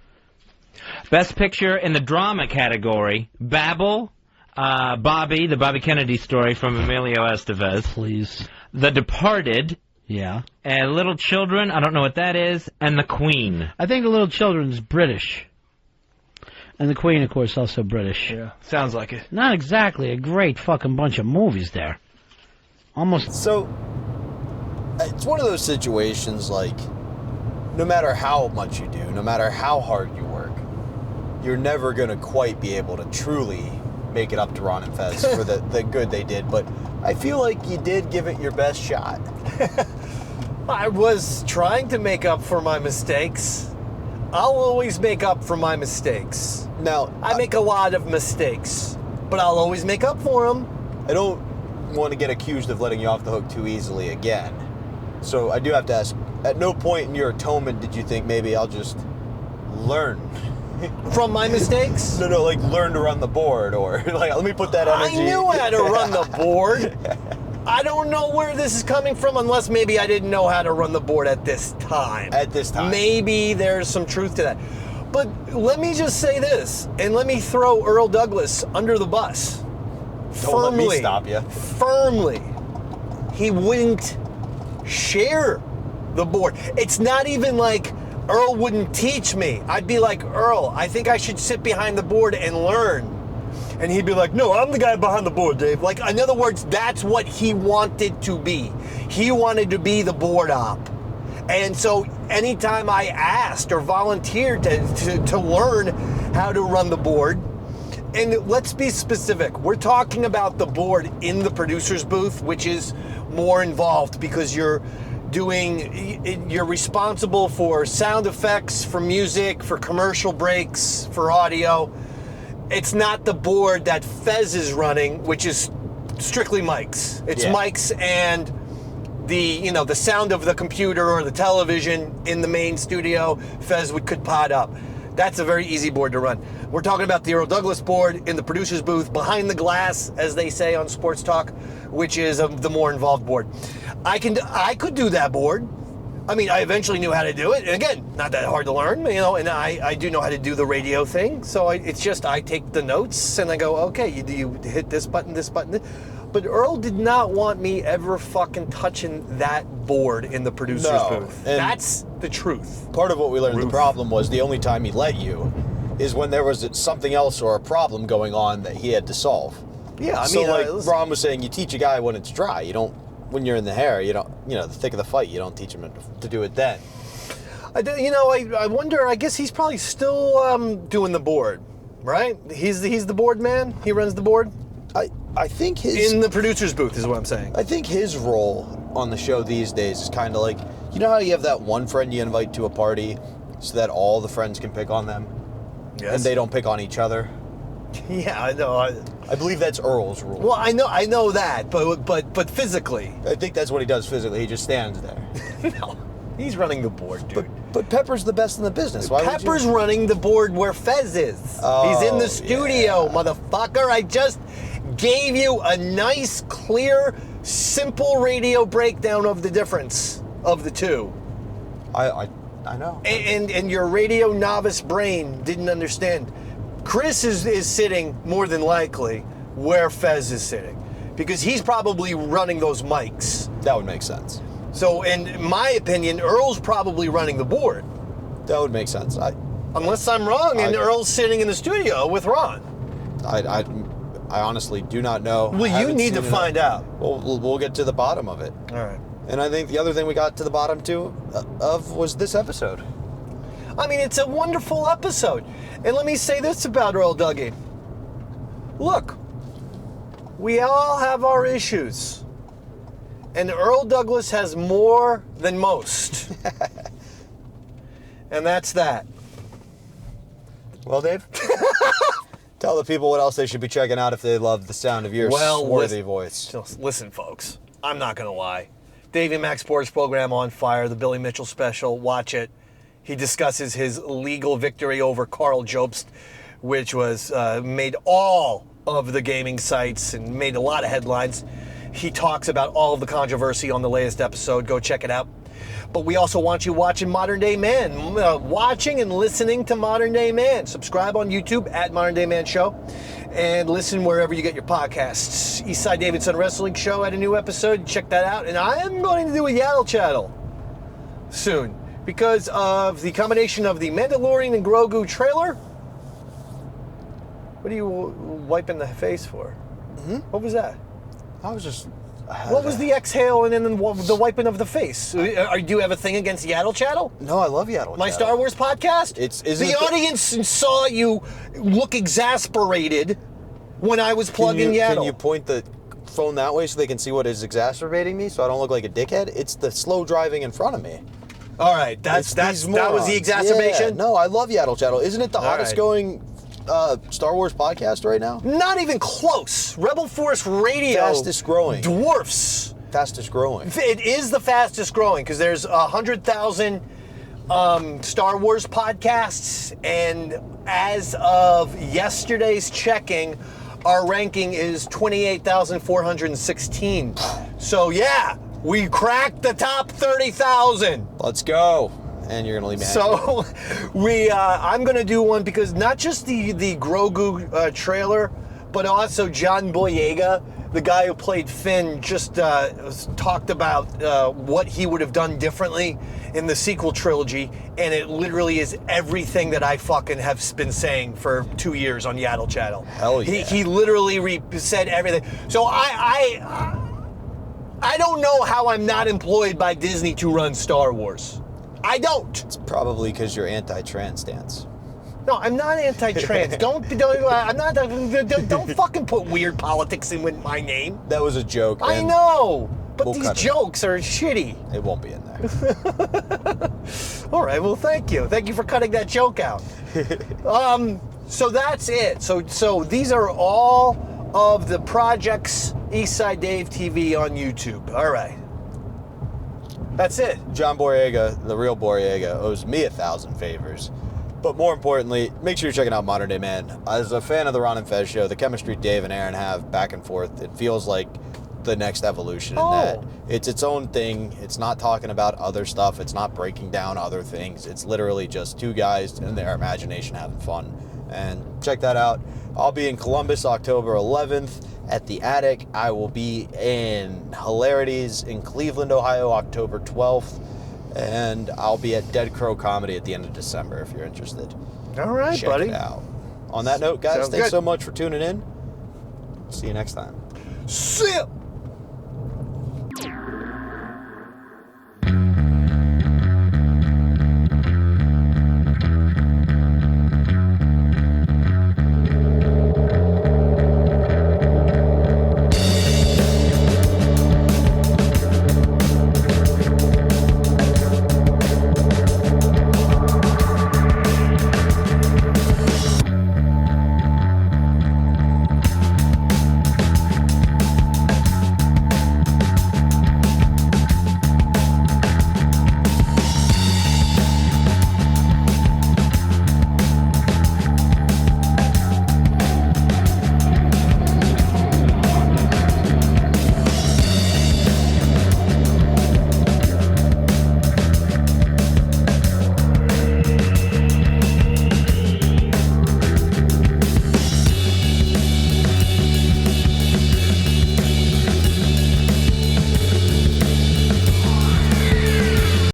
Best Picture in the Drama category, Babel, Bobby, the Bobby Kennedy story from Emilio Estevez. Please. The Departed. Yeah. And Little Children, I don't know what that is, and The Queen. I think The Little Children's British. And The Queen, of course, also British. Yeah, sounds like it. Not exactly a great fucking bunch of movies there. Almost. So, it's one of those situations, like, no matter how much you do, no matter how hard you work, you're never going to quite be able to truly make it up to Ron and Fez for the good they did. But I feel like you did give it your best shot. I was trying to make up for my mistakes. I'll always make up for my mistakes. Now, I make a lot of mistakes, but I'll always make up for them. I don't want to get accused of letting you off the hook too easily again. So I do have to ask, at no point in your atonement did you think maybe I'll just learn from my mistakes? No, like learn to run the board, or like let me put that energy. I knew how to run the board. I don't know where this is coming from, unless maybe I didn't know how to run the board at this time. At this time. Maybe there's some truth to that. But let me just say this, and let me throw Earl Douglas under the bus. Don't let me stop you. Firmly. He wouldn't share the board. It's not even like Earl wouldn't teach me. I'd be like, Earl, I think I should sit behind the board and learn. And he'd be like, no, I'm the guy behind the board, Dave. Like, in other words, that's what he wanted to be. He wanted to be the board op. And so anytime I asked or volunteered to learn how to run the board, and let's be specific, we're talking about the board in the producer's booth, which is more involved because you're responsible for sound effects, for music, for commercial breaks, for audio. It's not the board that Fez is running, which is strictly mics. It's mics and the sound of the computer or the television in the main studio. Fez could pod up. That's a very easy board to run. We're talking about the Earl Douglas board in the producer's booth, behind the glass, as they say on Sports Talk, which is the more involved board. I could do that board. I mean, I eventually knew how to do it. And again, not that hard to learn, and I do know how to do the radio thing. So it's just I take the notes and I go, okay, you hit this button. But Earl did not want me ever fucking touching that board in the producer's booth. That's the truth. Part of what we learned the problem was the only time he let you is when there was something else or a problem going on that he had to solve. Yeah, I so mean, like Ron was saying, you teach a guy when it's dry. You don't, when you're in the hair, you don't, the thick of the fight, you don't teach him to do it then. I wonder, I guess he's probably still doing the board, right? He's the board man? He runs the board? I think his... In the producer's booth is what I'm saying. I think his role on the show these days is kind of like, you know how you have that one friend you invite to a party so that all the friends can pick on them? Yes. And they don't pick on each other? Yeah, I know. I believe that's Earl's rule. Well, I know that, but physically. I think that's what he does physically. He just stands there. No, he's running the board, dude. But Pepper's the best in the business. Why Pepper's running the board where Fez is. Oh, he's in the studio, motherfucker. I just gave you a nice, clear, simple radio breakdown of the difference of the two. I know. And your radio novice brain didn't understand. Chris is sitting more than likely where Fez is sitting because he's probably running those mics. That would make sense. So, in my opinion, Earl's probably running the board. That would make sense. Unless I'm wrong and Earl's sitting in the studio with Ron. I honestly do not know. Well, you need to find out. We'll get to the bottom of it. All right. And I think the other thing we got to the bottom of was this episode. I mean, it's a wonderful episode. And let me say this about Earl Dougie. Look, we all have our issues. And Earl Douglas has more than most. And that's that. Well, Dave, tell the people what else they should be checking out if they love the sound of your swarthy voice. Listen, folks, I'm not going to lie. Davey Mac Sports Program on fire, the Billy Mitchell special, watch it. He discusses his legal victory over Carl Jobst, which was made all of the gaming sites and made a lot of headlines. He talks about all of the controversy on the latest episode. Go check it out. But we also want you watching Modern Day Man, watching and listening to Modern Day Man. Subscribe on YouTube at Modern Day Man Show and listen wherever you get your podcasts. Eastside Davidson Wrestling Show had a new episode. Check that out. And I am going to do a Yaddle Chattel soon because of the combination of the Mandalorian and Grogu trailer. What are you wiping the face for? Mm-hmm. What was that? I was just... What was the exhale and then the wiping of the face? Do you have a thing against Yaddle Chattel? No, I love Yaddle My Star Wars podcast? The audience saw you look exasperated when I was plugging Yaddle. Can you point the phone that way so they can see what is exacerbating me so I don't look like a dickhead? It's the slow driving in front of me. All right, that was the exacerbation? Yeah, no, I love Yaddle Chattel. Isn't it the hottest going Star Wars podcast right now? Not even close. Rebel Force Radio. Fastest growing. Dwarfs. Fastest growing. It is the fastest growing because there's 100,000 Star Wars podcasts, and as of yesterday's checking, our ranking is 28,416. So yeah, we cracked the top 30,000. Let's go. And you're gonna leave me So I'm gonna do one because not just the Grogu trailer, but also John Boyega, the guy who played Finn, just talked about what he would have done differently in the sequel trilogy, and it literally is everything that I fucking have been saying for 2 years on Yaddle Chattel. Hell yeah. He literally said everything. So I don't know how I'm not employed by Disney to run Star Wars. I don't. It's probably because you're anti-trans stance. No, I'm not anti-trans. don't fucking put weird politics in with my name. That was a joke. I know, but these jokes are shitty. It won't be in there. All right, well, thank you. Thank you for cutting that joke out. So that's it. So these are all of the projects Eastside Dave TV on YouTube. All right. That's it. John Boyega, the real Boyega, owes me 1,000 favors. But more importantly, make sure you're checking out Modern Day Man. As a fan of the Ron and Fez show, the chemistry Dave and Aaron have back and forth, it feels like the next evolution in that. It's its own thing. It's not talking about other stuff. It's not breaking down other things. It's literally just two guys and their imagination having fun. And check that out. I'll be in Columbus October 11th. At the Attic. I will be in Hilarities in Cleveland, Ohio, October 12th. And I'll be at Dead Crow Comedy at the end of December if you're interested. All right, Check buddy. it out. On that note, guys, thanks so much for tuning in. See you next time. See ya.